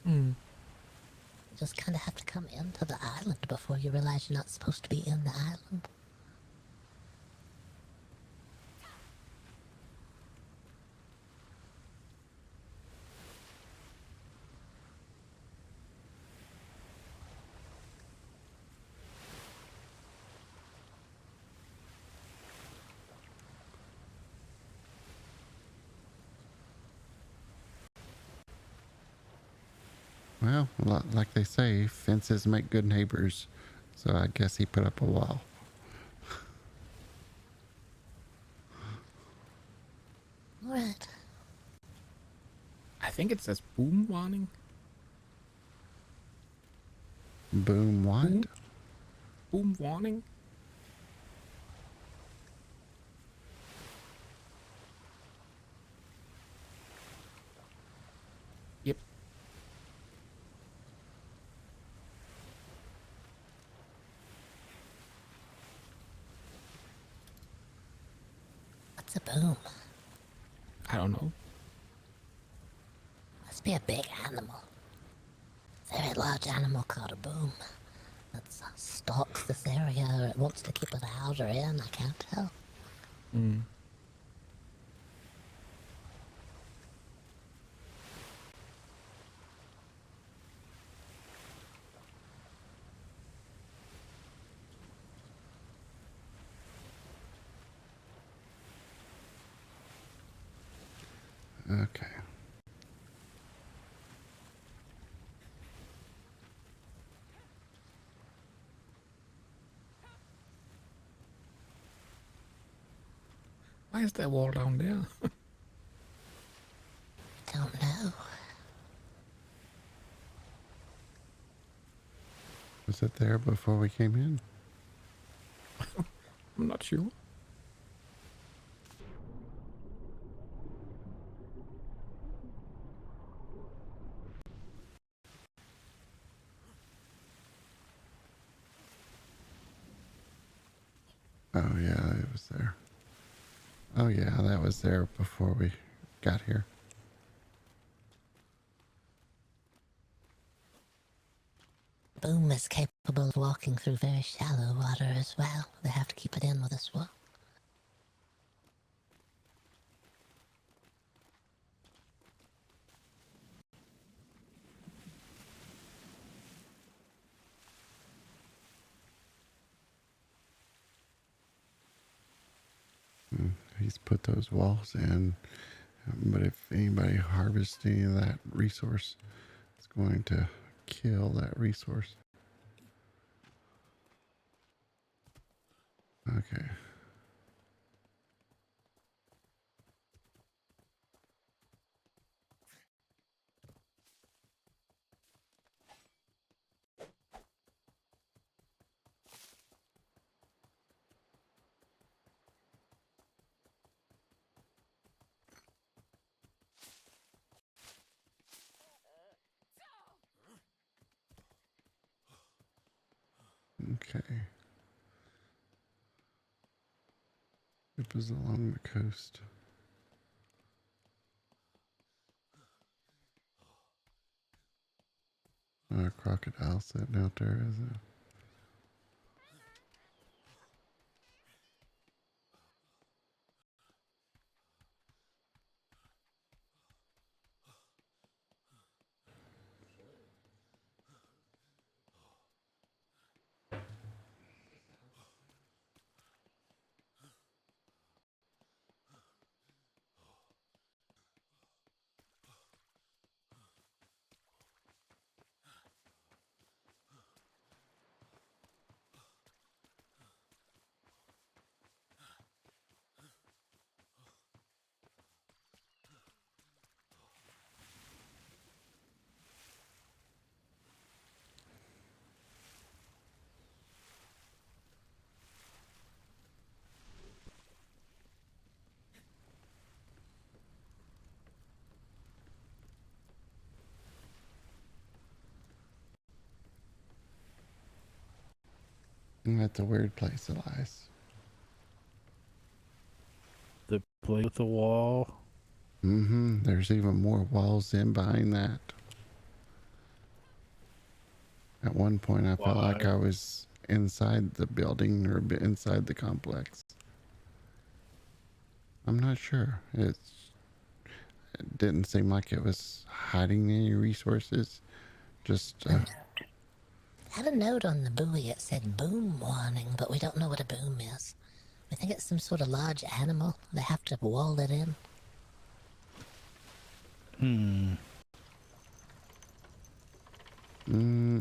Hmm. You just kind of have to come into the island before you realize you're not supposed to be in the island. Well, like they say, fences make good neighbors. So I guess he put up a wall. Alright. I think it says boom warning. Boom what? Boom warning. What's a boom? I don't know. Must be a big animal. Very large animal called a boom. That stalks this area, or it wants to keep it out or in. I can't tell. Mm. Okay. Why is there wall down there? Don't know. Was it there before we came in? I'm not sure. Oh yeah, it was there. Oh yeah, that was there before we got here. Boom is capable of walking through very shallow water as well. They have to keep it in with a swell. He's put those walls in, but if anybody harvests any of that resource, it's going to kill that resource. Okay. Okay. It was along the coast. A crocodile sitting out there, is it? That's a weird place, Elias. The place with the wall. Mm-hmm. There's even more walls in behind that. At one point, I felt like Why? I was inside the building or inside the complex. I'm not sure. It didn't seem like it was hiding any resources. Just, Had a note on the buoy. It said boom warning, but we don't know what a boom is. We think it's some sort of large animal. They have to wall it in.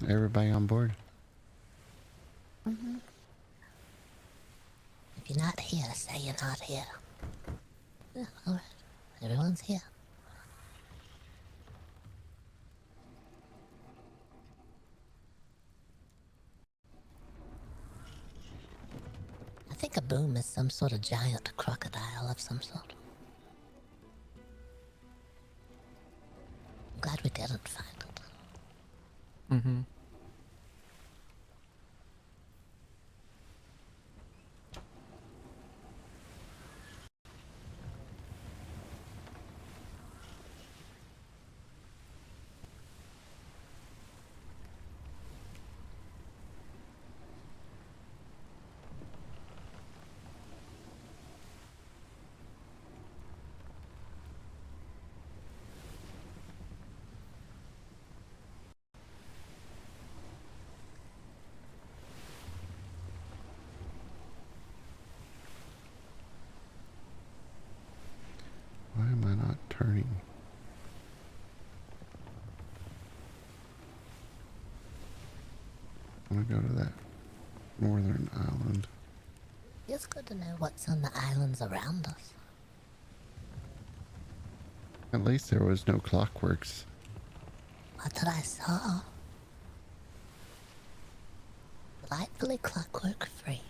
everybody on board? If you're not here, say you're not here. Yeah, alright. Everyone's here. I think a boom is some sort of giant crocodile of some sort. I'm glad we didn't find it. Mm-hmm. I want to go to that northern island. It's good to know what's on the islands around us. At least there was no clockworks. What did I saw? Delightfully clockwork free.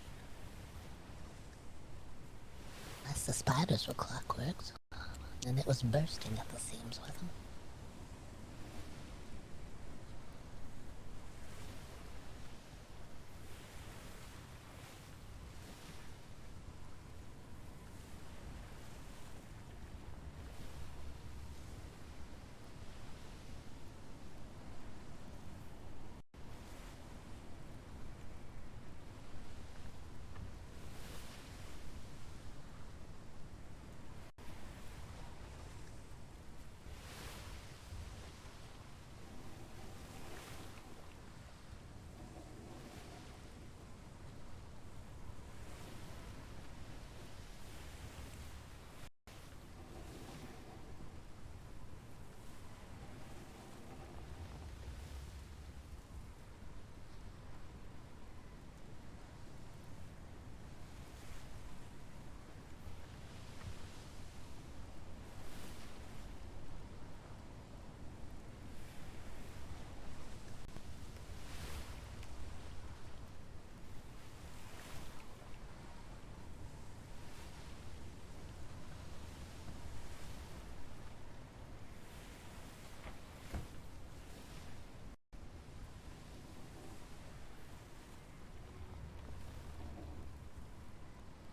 Unless the spiders were clockworks, and it was bursting at the seams with them.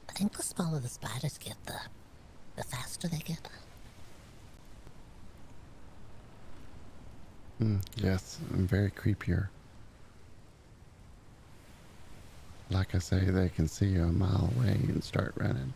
I think the smaller the spiders get, the faster they get. Yes, and very creepier. Like I say, they can see you a mile away and start running.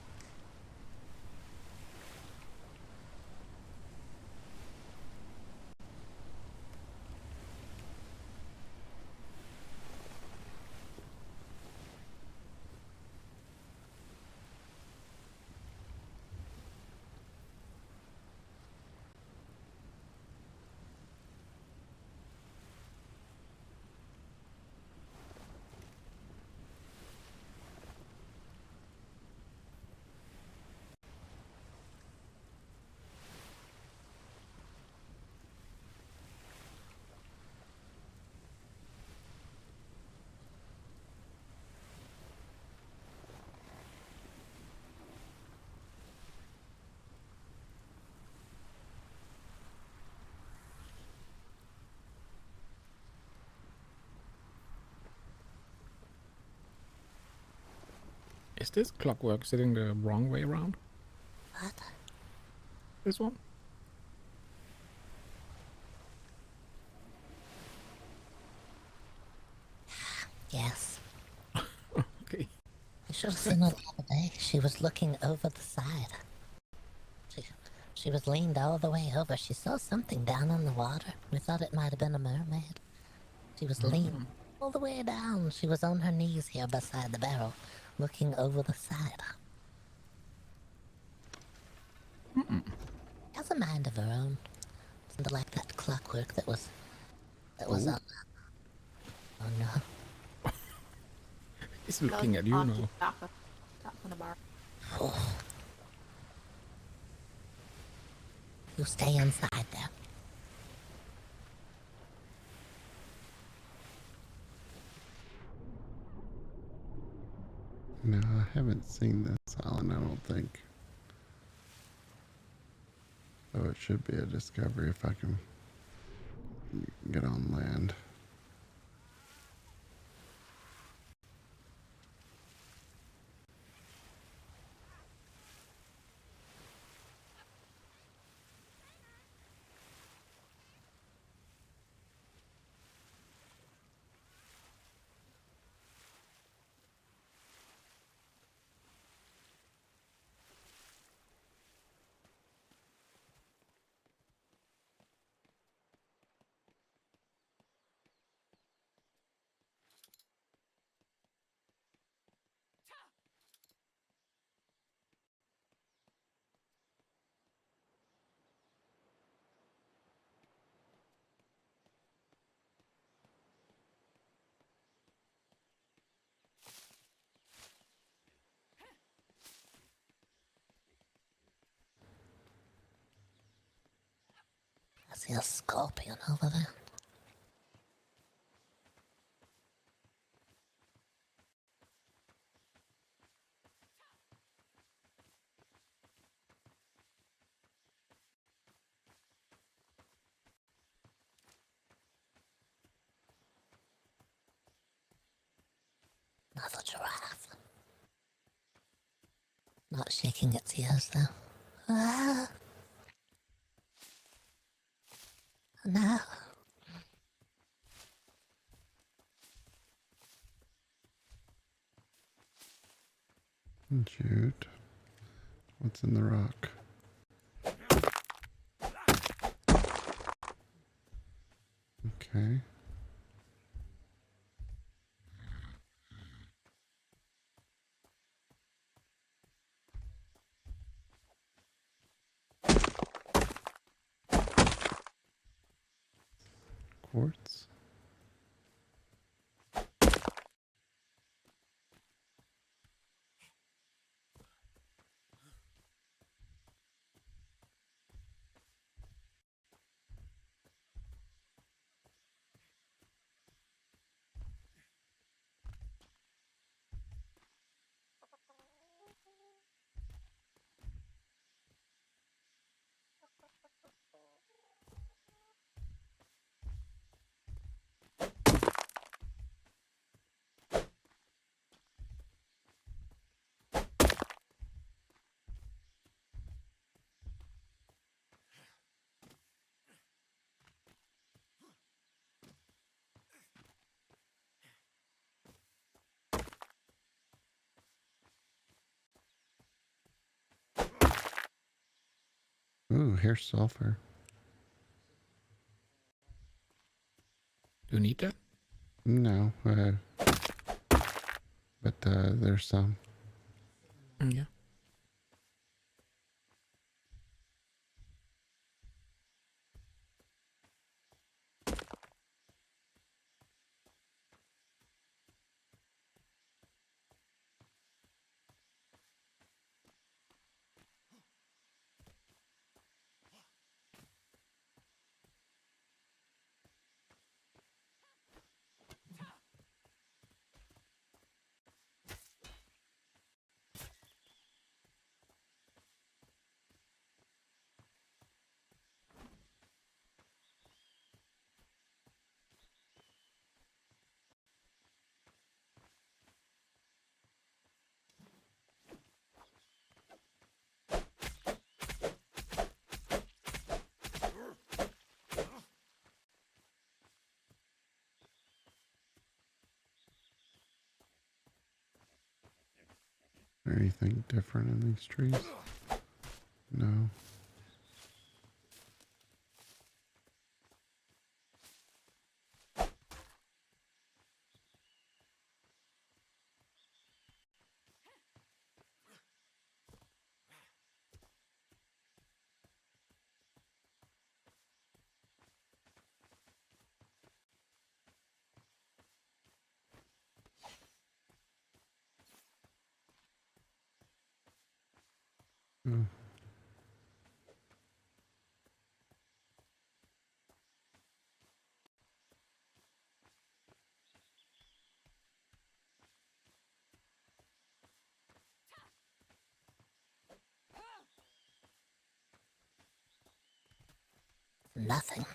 Is this clockwork sitting the wrong way around? What? This one? Yes. Okay. I should have seen her the other day. She was looking over the side. She was leaned all the way over. She saw something down in the water. We thought it might have been a mermaid. She was leaned all the way down. She was on her knees here beside the barrel, looking over the side. Has a mind of her own. Something like that clockwork that was on. Oh no. He's looking at you now. Top of the bar. You stay inside there. No, I haven't seen this island, I don't think. So it should be a discovery if I can get on land. I see a scorpion over there. Another giraffe. Not shaking its ears though. Ah! No. Shoot. What's in the rock? Okay. Quartz. Ooh, here's sulfur. Do you need that? No, but there's some. Yeah. Anything different in these trees? No. Oh. Nothing.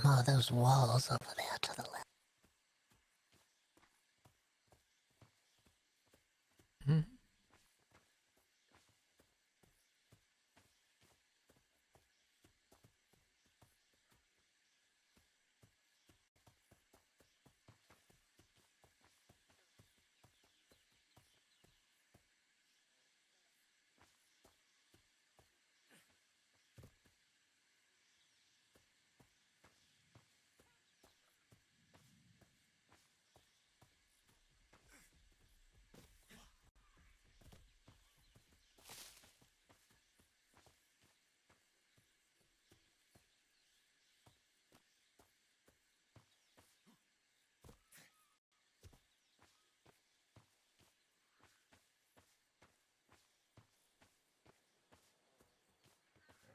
more of those walls over there to the left.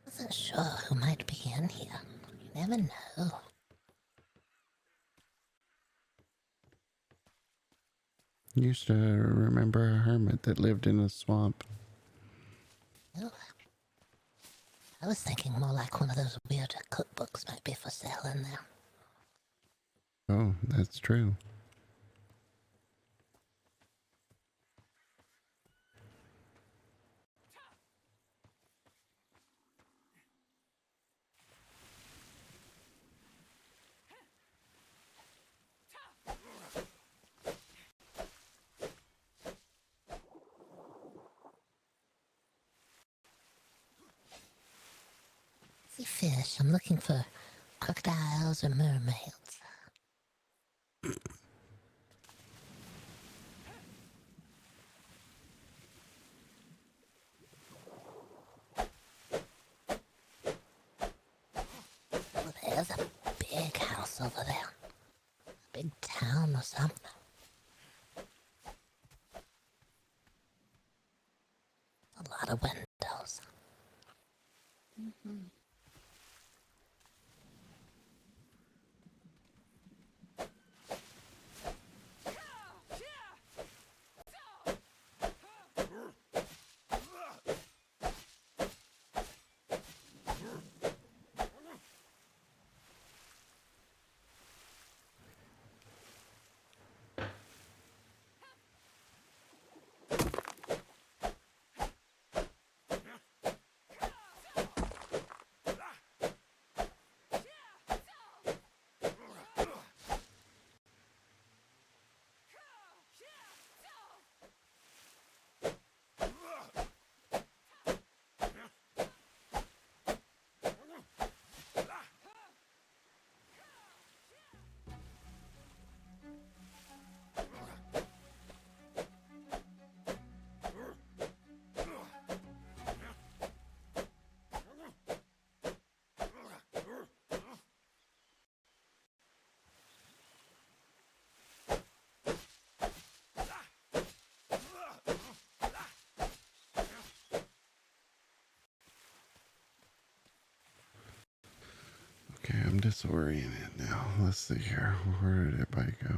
Wasn't sure who might be in here. You never know. Used to remember a hermit that lived in a swamp. Oh, I was thinking more like one of those weird cookbooks might be for sale in there. Oh, that's true. See fish, I'm looking for crocodiles or mermaids. Oh, there's a big house over there. A big town or something. A lot of windows. Okay, I'm disoriented now. Let's see here. Where did everybody go?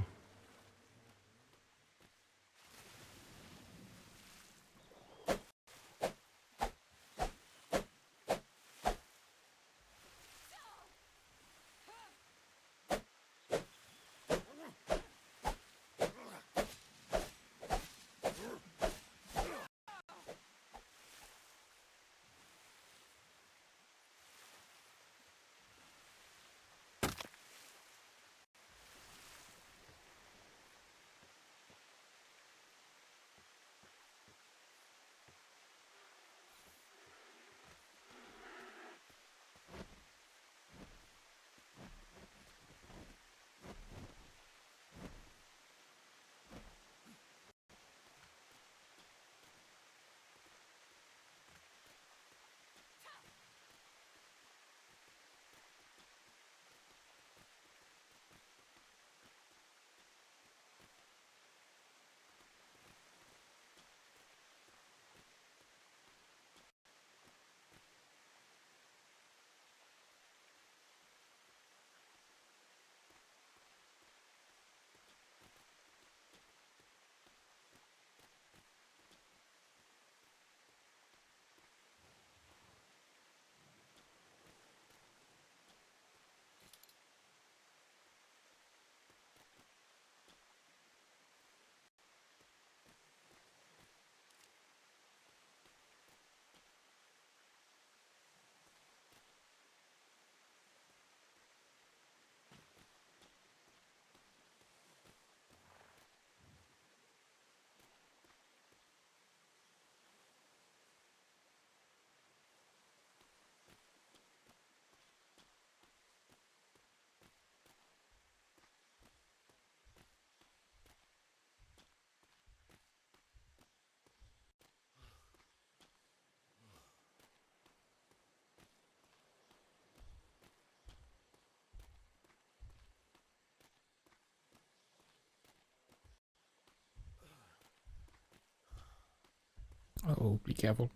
Uh-oh, be careful.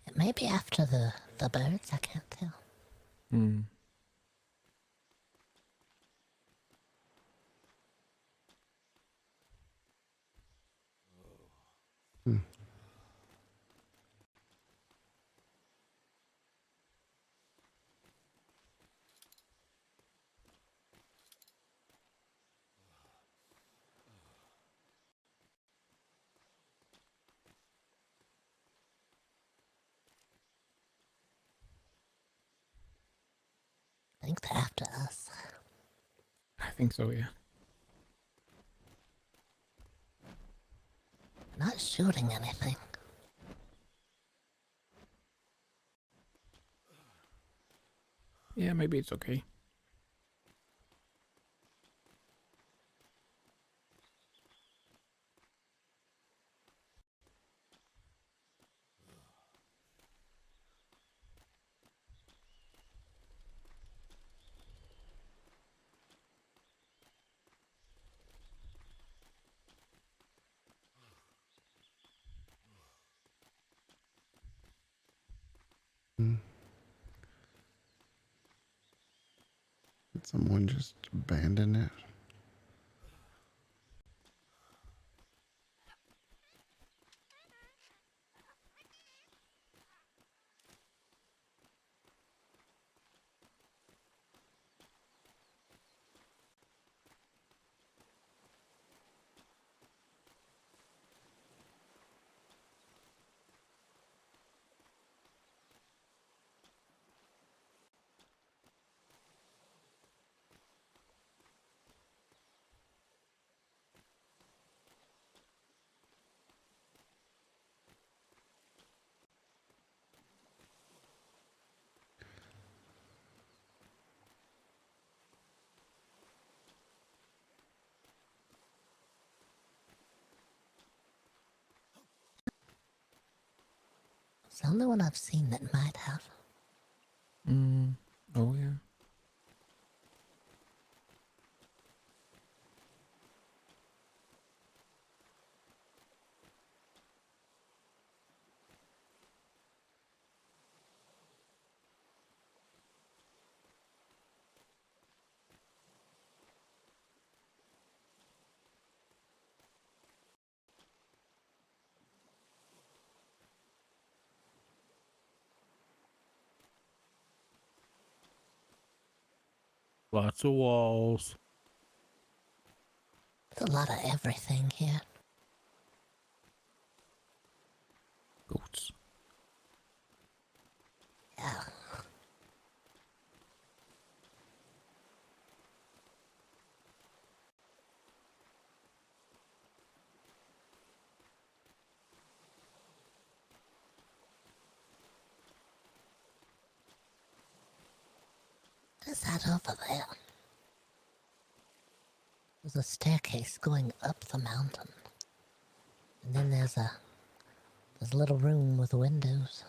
It may be after the birds, I can't tell. Hmm. Hmm. I think they're after us. I think so, yeah. Not shooting anything. Yeah, maybe it's okay. Hmm. Did someone just abandon it? It's the only one I've seen that might have. Hmm. Oh, yeah. Lots of walls. There's a lot of everything here. Goats. Yeah. What is that over there? There's a staircase going up the mountain. And then there's a little room with windows.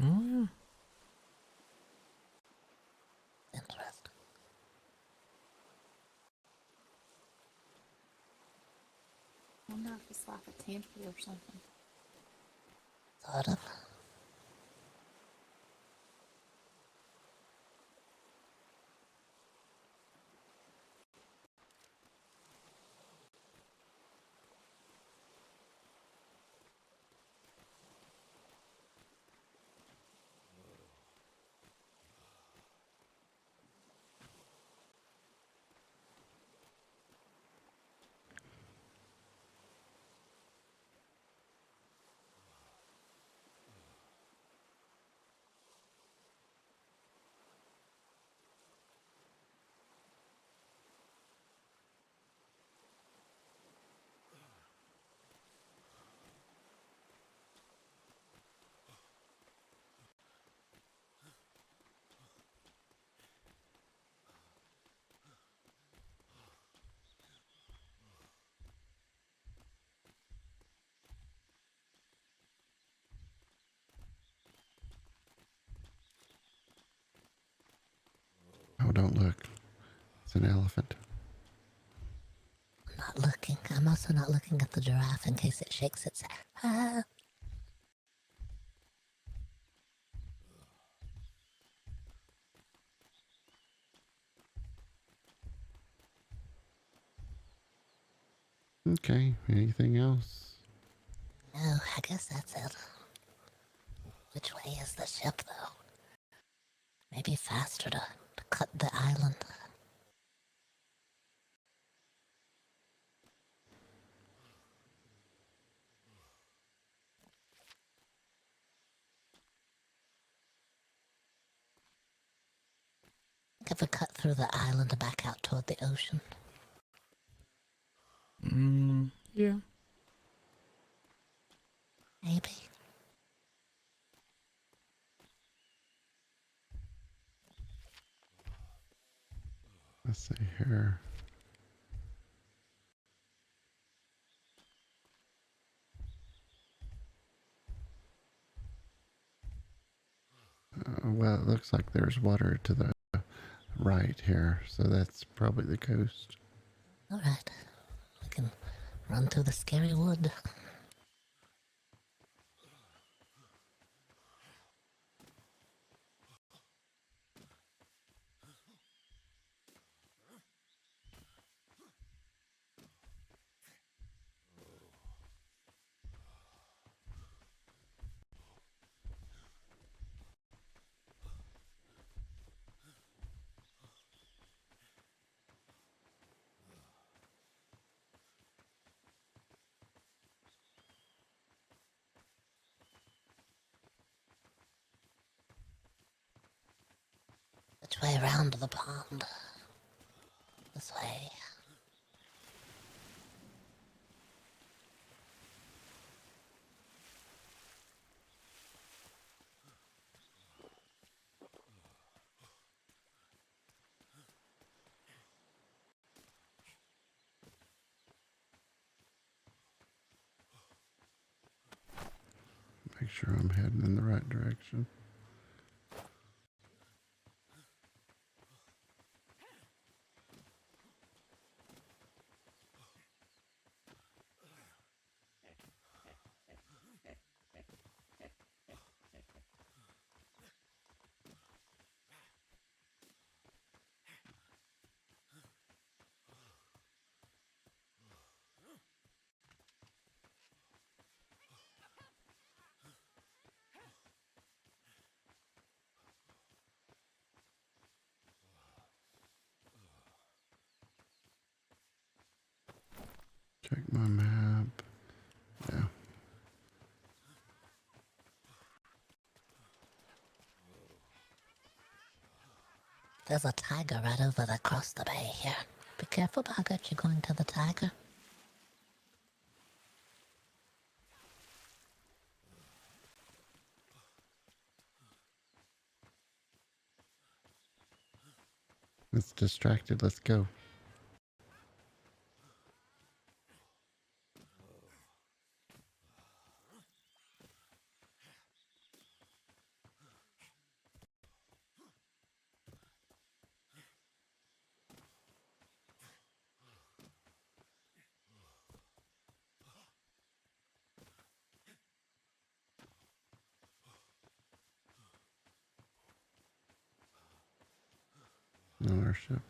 Oh, yeah. Interesting. I wonder if it's like a temple or something. Sort of. don't look. It's an elephant. I'm not looking. I'm also not looking at the giraffe in case it shakes its head. Ah. Okay, anything else? No, I guess that's it. Which way is the ship, though? Maybe faster to cut the island. If we cut through the island and back out toward the ocean. Yeah. Maybe. Let's see here. Well, it looks like there's water to the right here, so that's probably the coast. Alright. We can run through the scary wood. Which way around the pond? This way. Make sure I'm heading in the right direction. Check my map. Yeah. There's a tiger right over across the bay here. Be careful, Boggert, you're going to the tiger. It's distracted. Let's go. On our ship.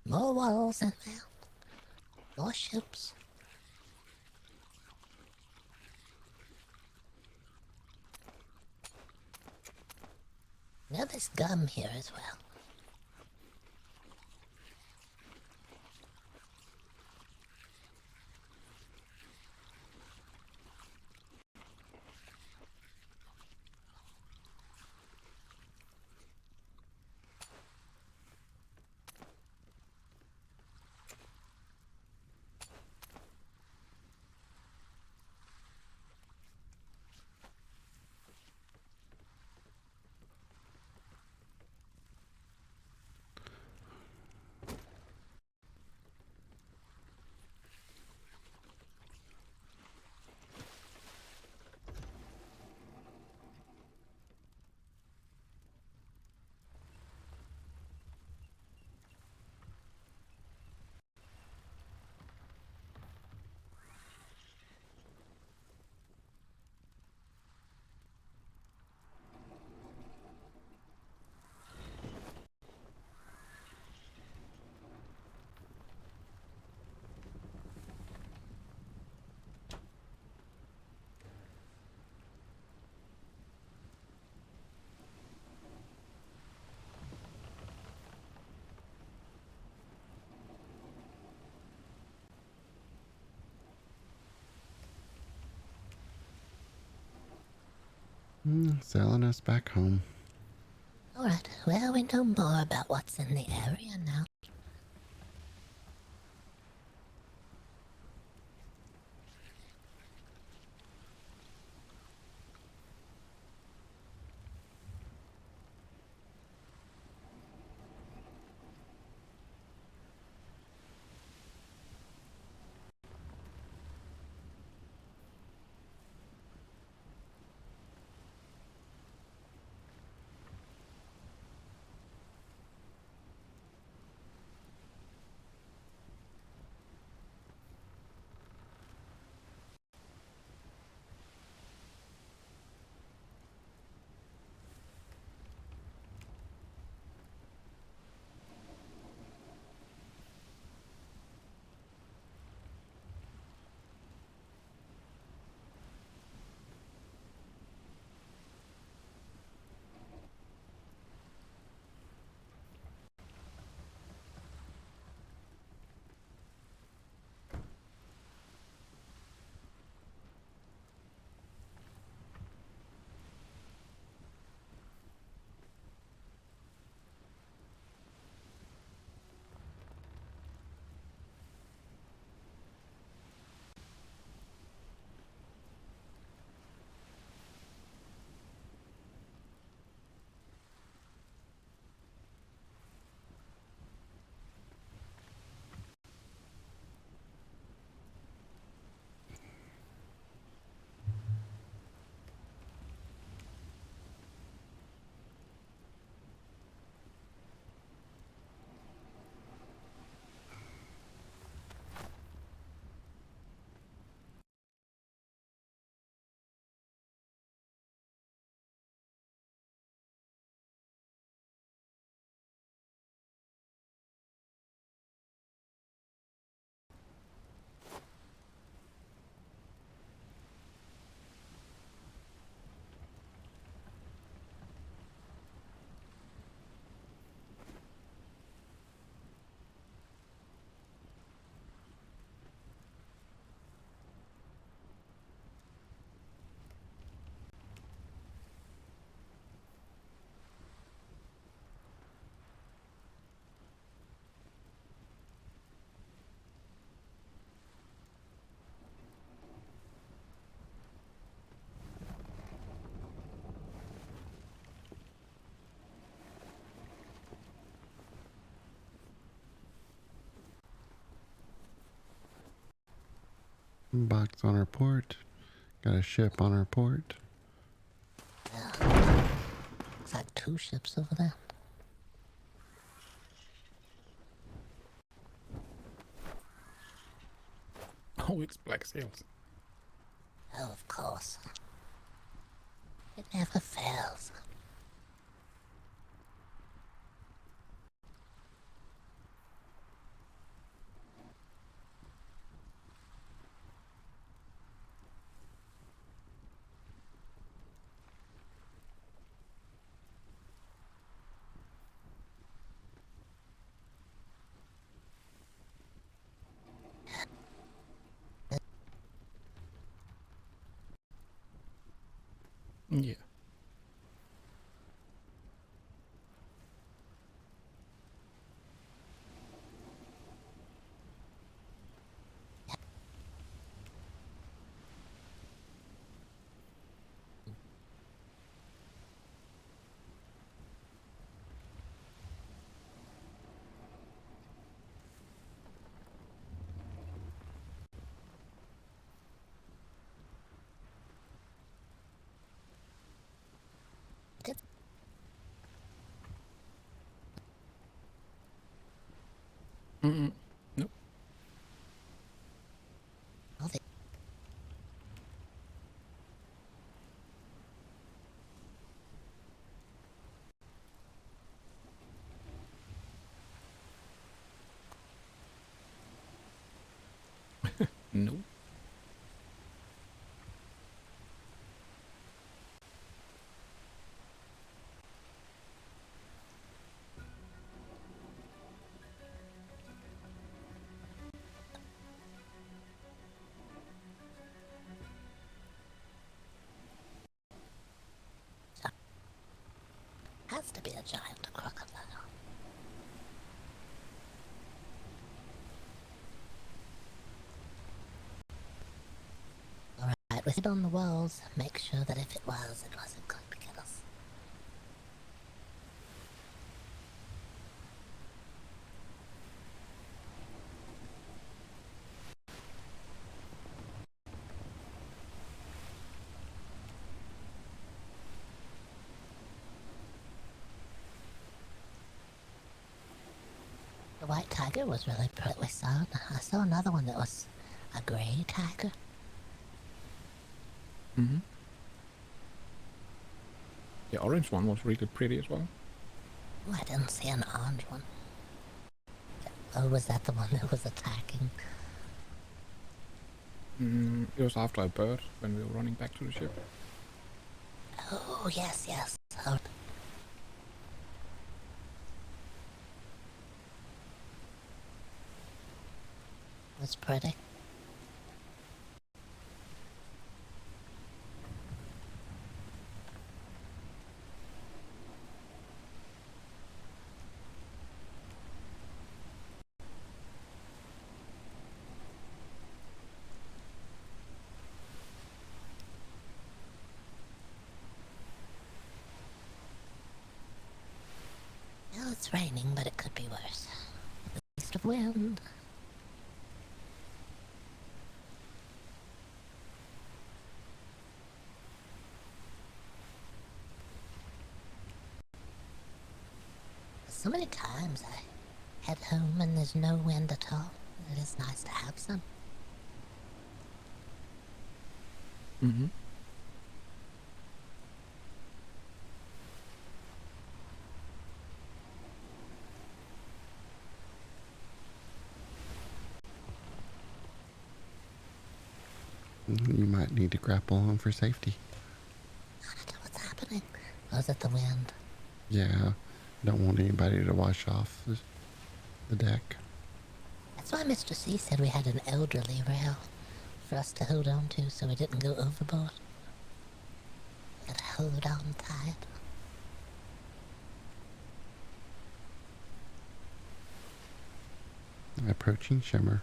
More walls in there. More ships. Now there's gum here as well. Selling us back home. Alright, well, we know more about what's in the area now. Box on our port. Got a ship on our port. It's like 2 ships over there. Oh, it's black sails. Oh, of course. It never fails. Yeah. Did Mm-mm. Nope. all the Nope. has to be a giant crocodile. Alright, with it on the walls, make sure that if it wasn't going to get us. The white tiger was really pretty. We saw. I saw another one that was a grey tiger. Mm-hmm. The orange one was really pretty as well. Oh, I didn't see an orange one. Oh, was that the one that was attacking? It was after a bird when we were running back to the ship. Oh, yes, yes. Oh, was pretty. Well, it's raining, but it could be worse. East of wind. So many times I head home and there's no wind at all. It is nice to have some. Mm-hmm. You might need to grapple on for safety. I don't know what's happening. Was it the wind? Yeah, don't want anybody to wash off the deck. That's why Mr. C said we had an elderly rail for us to hold on to so we didn't go overboard. We gotta hold on tight. Approaching shimmer.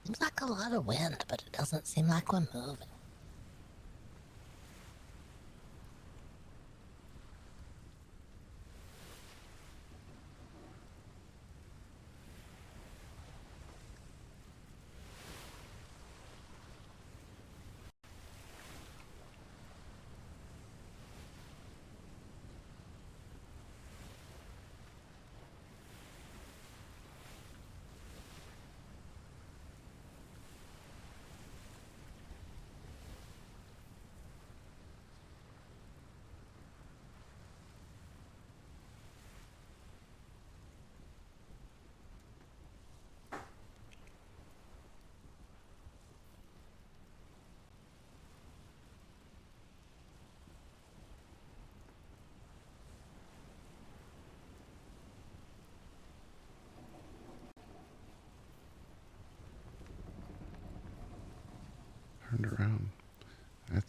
Seems like a lot of wind, but it doesn't seem like we're moving.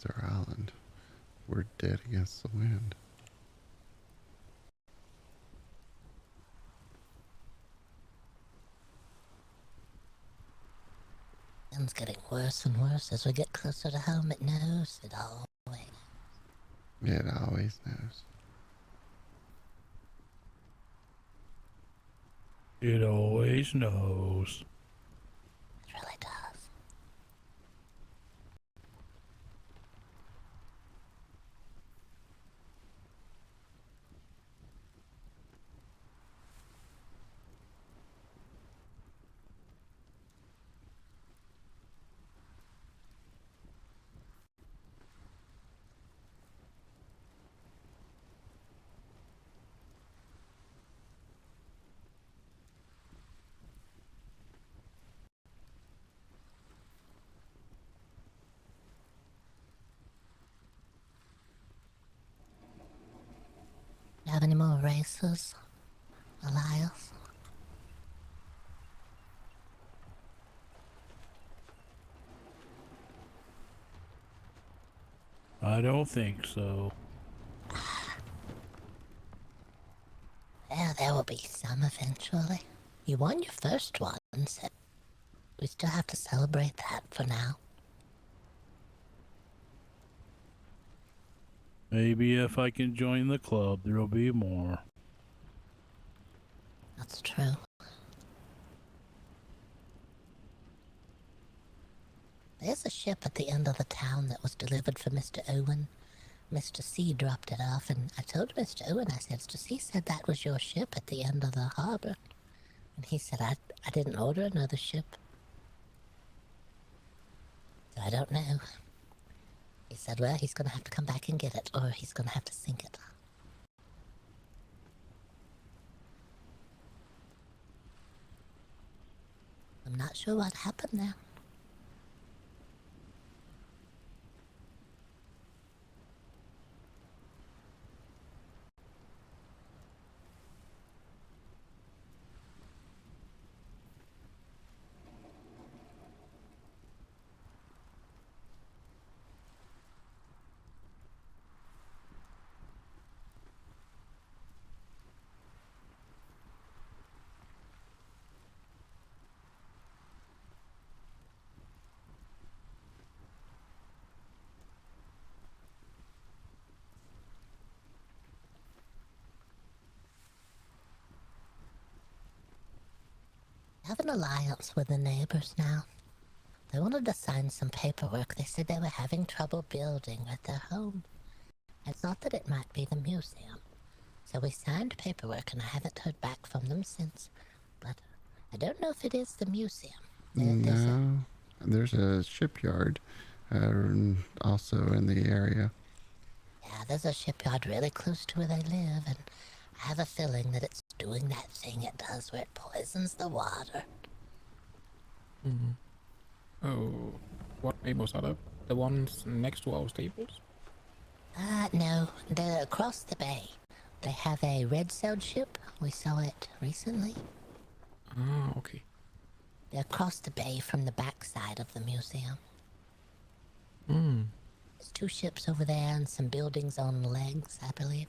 It's our island. We're dead against the wind. It's getting worse and worse as we get closer to home. It knows it always. It always knows. It always knows. It really does. You have any more races, Elias? I don't think so. Yeah, there will be some eventually. You won your first one, so we still have to celebrate that for now. Maybe if I can join the club, there'll be more. That's true. There's a ship at the end of the town that was delivered for Mr. Owen. Mr. C dropped it off, and I told Mr. Owen, I said, Mr. C said that was your ship at the end of the harbor. And he said, I didn't order another ship. So I don't know. He said, well, he's going to have to come back and get it, or he's going to have to sink it. I'm not sure what happened there. I have an alliance with the neighbors now. They wanted to sign some paperwork. They said they were having trouble building with their home. I thought that it might be the museum. So we signed paperwork and I haven't heard back from them since. But I don't know if it is the museum. There's a shipyard also in the area. Yeah, there's a shipyard really close to where they live, and I have a feeling that it's doing that thing it does where it poisons the water. Mm-hmm. Oh, what neighbors are the ones next to our stables? No, they're across the bay. They have a red-sailed ship. We saw it recently. Ah, okay. They're across the bay from the backside of the museum. Hmm. There's 2 ships over there and some buildings on legs, I believe.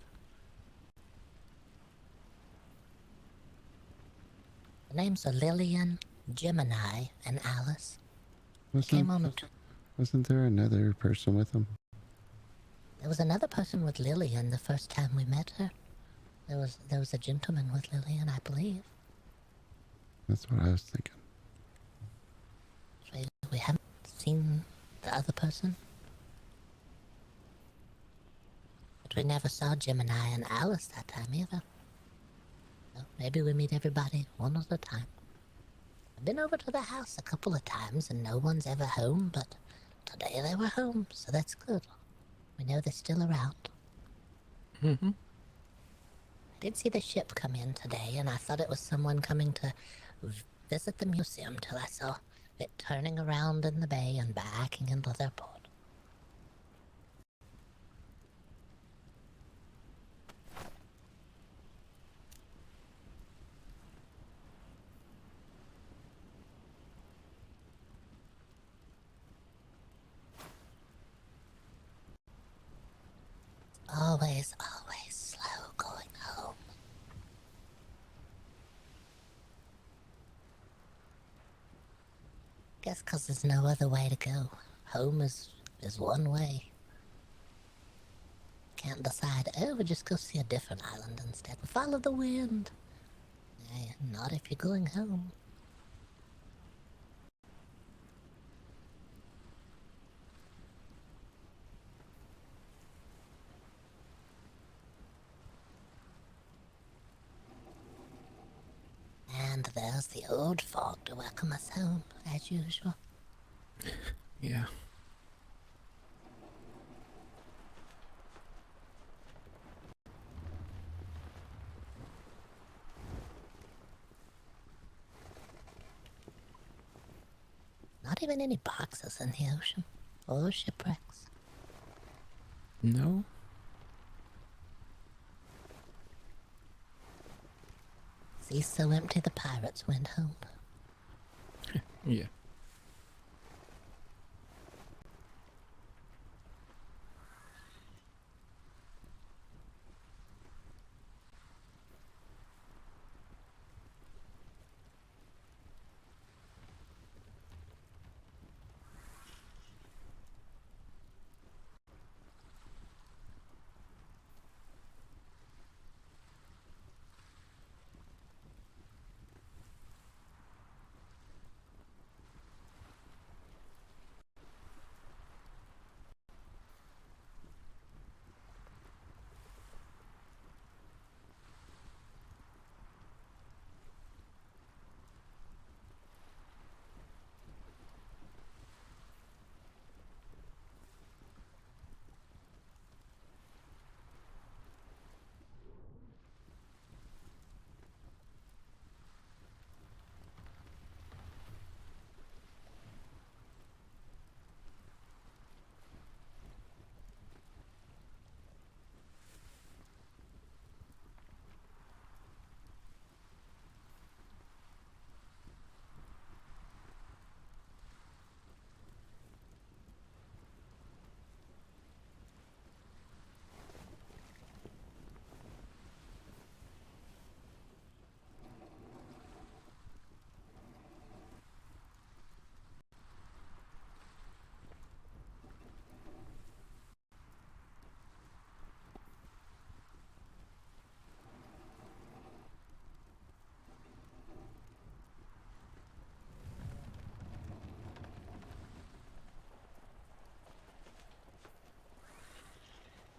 The names are Lillian, Gemini, and Alice. Wasn't there another person with them? There was another person with Lillian the first time we met her. There was a gentleman with Lillian, I believe. That's what I was thinking. We haven't seen the other person. But we never saw Gemini and Alice that time either. So maybe we meet everybody one at a time. I've been over to the house a couple of times and no one's ever home, but today they were home, so that's good. We know they're still around. Mm-hmm. I did see the ship come in today, and I thought it was someone coming to visit the museum till I saw it turning around in the bay and backing into their port. always, always slow going home. Guess 'cause there's no other way to go. Home is one way. Can't decide, oh, we'll just go see a different island instead. Follow the wind. Not if you're going home. And there's the old fog to welcome us home, as usual. Yeah. Not even any boxes in the ocean, or shipwrecks. No? Sea's so empty the pirates went home. Yeah.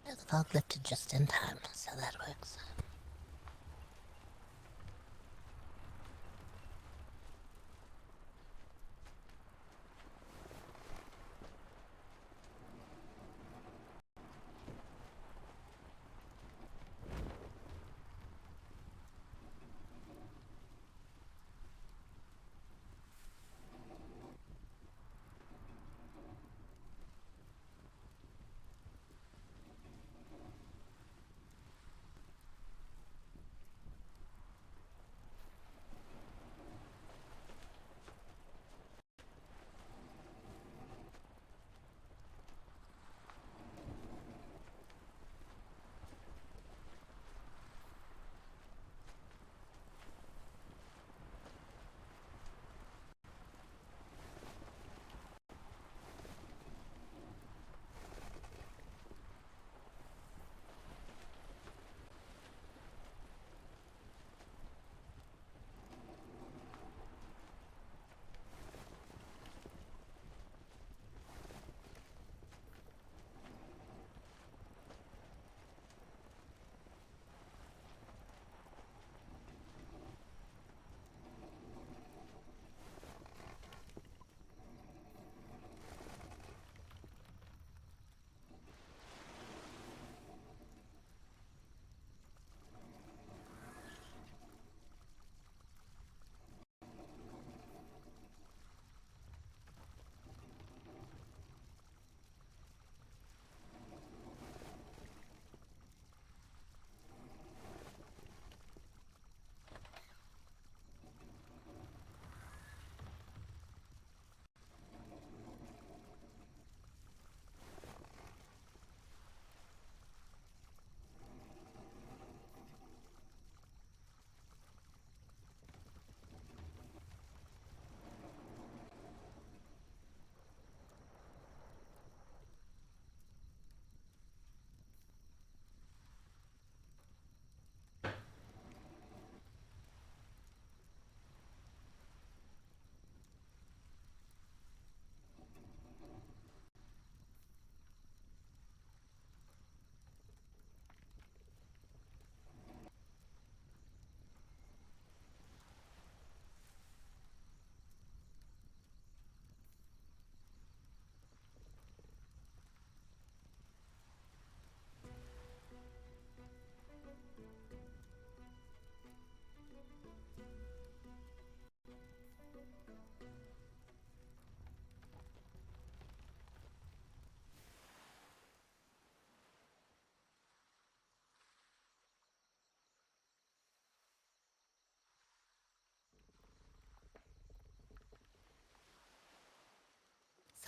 The fog lifted just in time, so that works.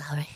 sorry.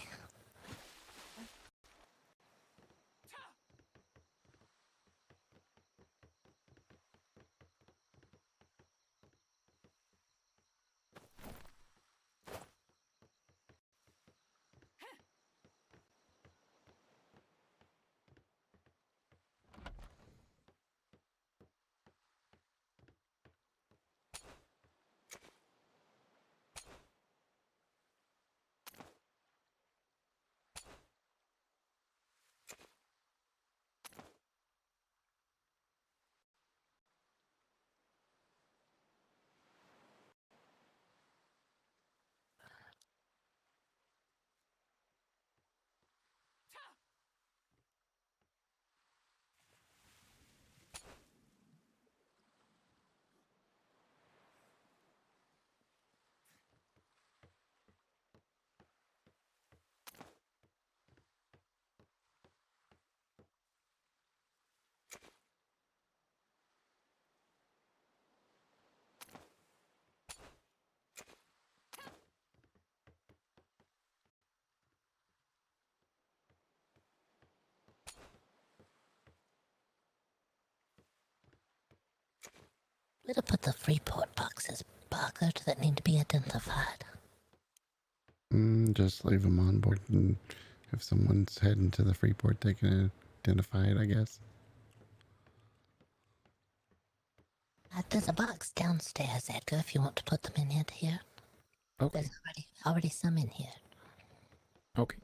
Where to put the Freeport boxes, Boggert, that need to be identified? Just leave them on board, and if someone's heading to the Freeport, they can identify it, I guess. There's a box downstairs, Edgar, if you want to put them in here. Okay. There's already some in here. Okay.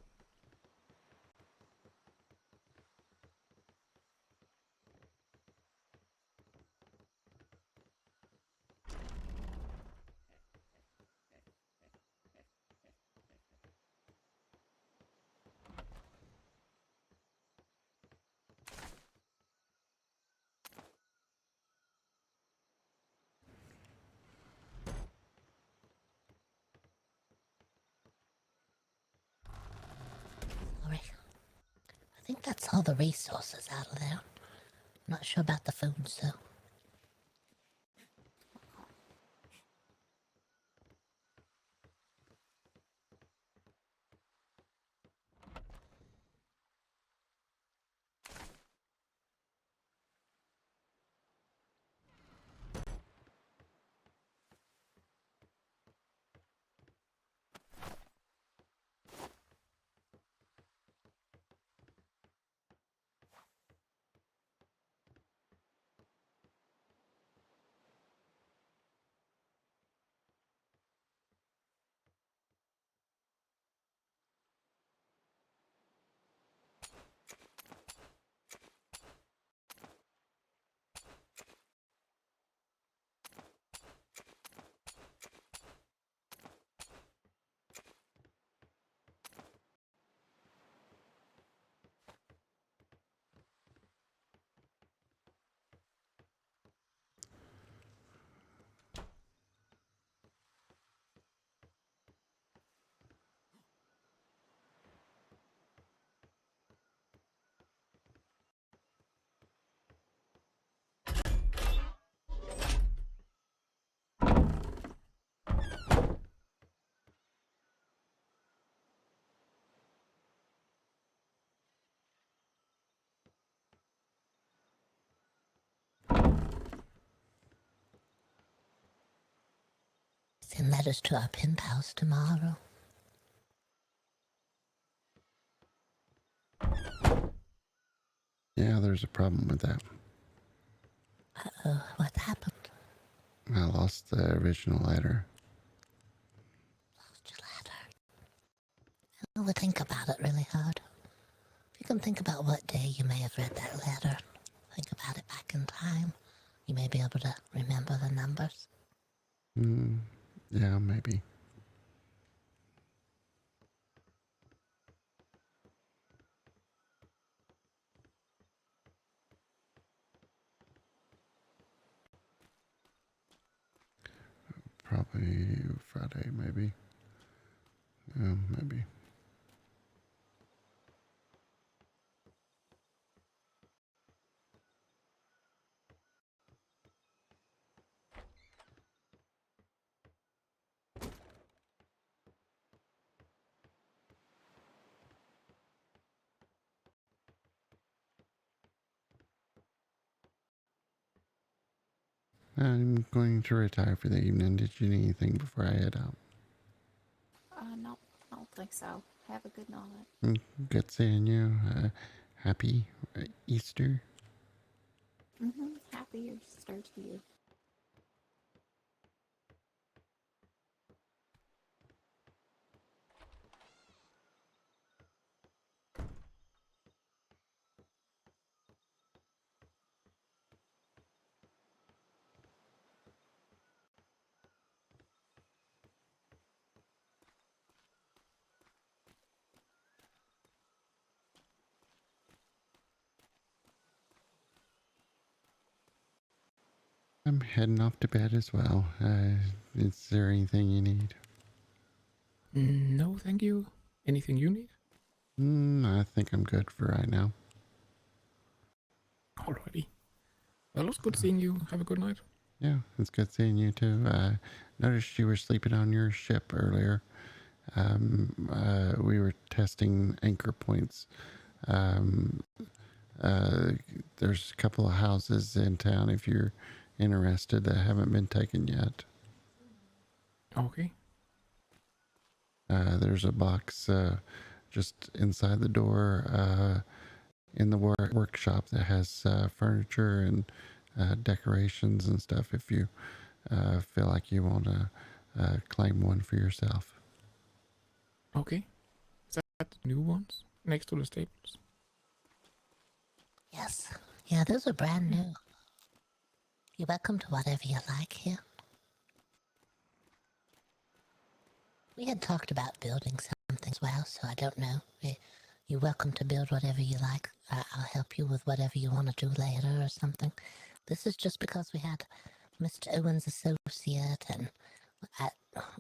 Sorry. I think that's all the resources out of there. Not sure about the foods, though. Send letters to our pen pals tomorrow. Yeah, there's a problem with that. What happened? I lost the original letter. Lost your letter. I'll think about it really hard. If you can think about what day you may have read that letter, think about it back in time, you may be able to remember the numbers. Yeah, maybe. Probably Friday, maybe. Maybe. I'm going to retire for the evening. Did you need anything before I head out? No, I don't think so. Have a good night. Good seeing you. Happy Easter. Happy Easter to you. I'm heading off to bed as well. Is there anything you need? No, thank you. Anything you need? I think I'm good for right now. Alrighty. Well, it was good seeing you. Have a good night. Yeah, it's good seeing you too. Noticed you were sleeping on your ship earlier. We were testing anchor points. Um, there's a couple of houses in town if you're interested that haven't been taken yet. Okay. There's a box just inside the door in the workshop that has furniture and decorations and stuff if you feel like you want to claim one for yourself. Okay. Is that the new ones? Next to the stables? Yes. Yeah, those are brand new. You're welcome to whatever you like here. We had talked about building something as well, so I don't know. You're welcome to build whatever you like. I'll help you with whatever you want to do later or something. This is just because we had Mr. Owen's associate, and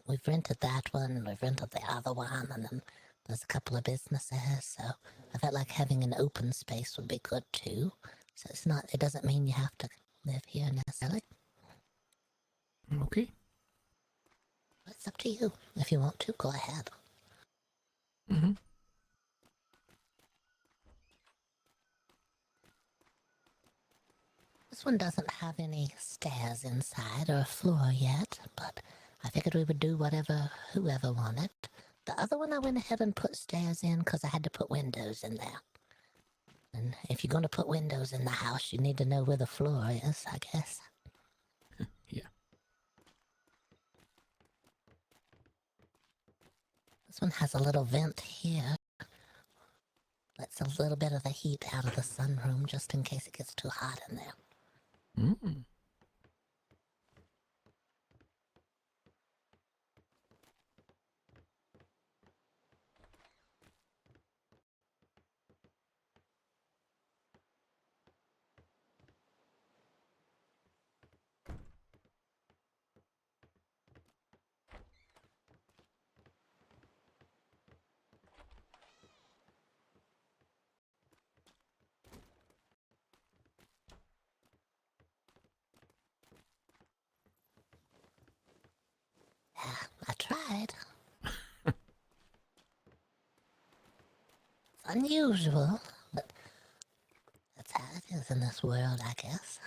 we've rented that one, and we've rented the other one, and then there's a couple of businesses, so I felt like having an open space would be good too. So it doesn't mean you have to live here necessarily. Okay. It's up to you. If you want to, go ahead. Mm-hmm. This one doesn't have any stairs inside or a floor yet, but I figured we would do whoever wanted. The other one I went ahead and put stairs in because I had to put windows in there. And if you're going to put windows in the house, you need to know where the floor is, I guess. Yeah. This one has a little vent here. Lets a little bit of the heat out of the sunroom just in case it gets too hot in there. Mm. I tried. It's unusual, but that's how it is in this world, I guess.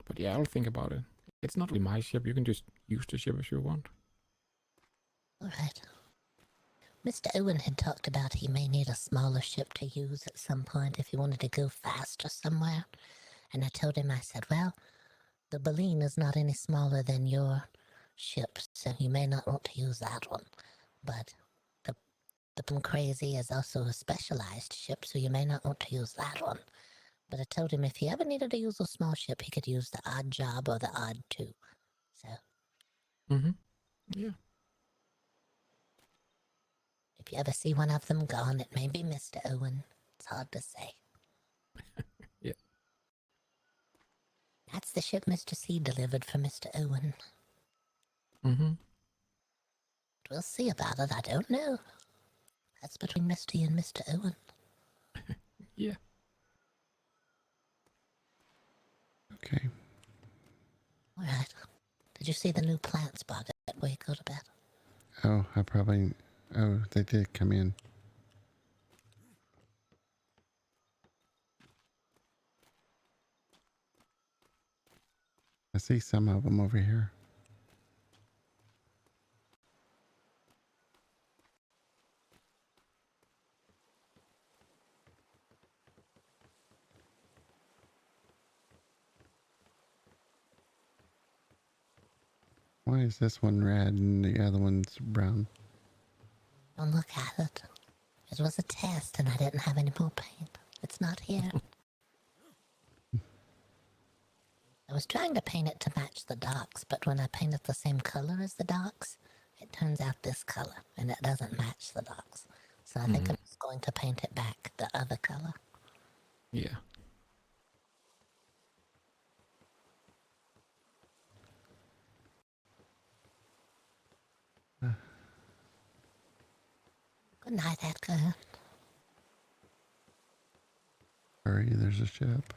But yeah, I'll think about it. It's not really my ship. You can just use the ship if you want. All right. Mr. Owen had talked about he may need a smaller ship to use at some point if he wanted to go faster somewhere. And I told him, I said, well, the Baleen is not any smaller than your ship, so you may not want to use that one. But the Crazy is also a specialized ship, so you may not want to use that one. But I told him if he ever needed to use a small ship, he could use the Odd Job or the Odd Two. So. Mm-hmm. Yeah. If you ever see one of them gone, it may be Mr. Owen. It's hard to say. Yeah. That's the ship Mr. C delivered for Mr. Owen. Mm-hmm. We'll see about it, I don't know. That's between Mr. and Mr. Owen. Yeah. Okay. All right. Did you see the new plants, Boggert, where you go to bed? Oh, I probably. Oh, they did come in. I see some of them over here. Why is this one red and the other one's brown? Don't look at it. It was a test and I didn't have any more paint. It's not here. I was trying to paint it to match the docks, but when I paint it the same color as the docks, it turns out this color and it doesn't match the docks. So I think I'm just going to paint it back the other color. Yeah. Good night, Edgar. Hurry, there's a ship.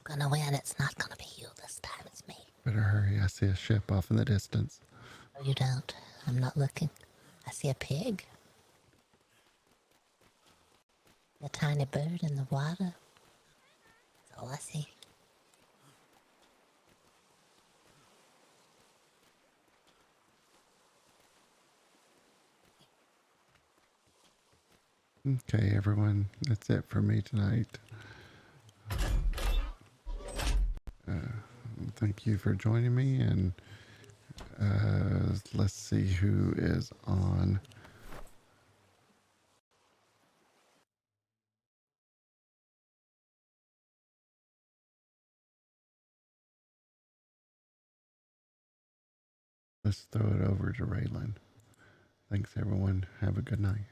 Gonna win. It's not gonna be you this time. It's me. Better hurry, I see a ship off in the distance. No, you don't. I'm not looking. I see a pig. A tiny bird in the water. That's all I see. Okay, everyone, that's it for me tonight. Thank you for joining me, and let's see who is on. Let's throw it over to Raylan. Thanks, everyone. Have a good night.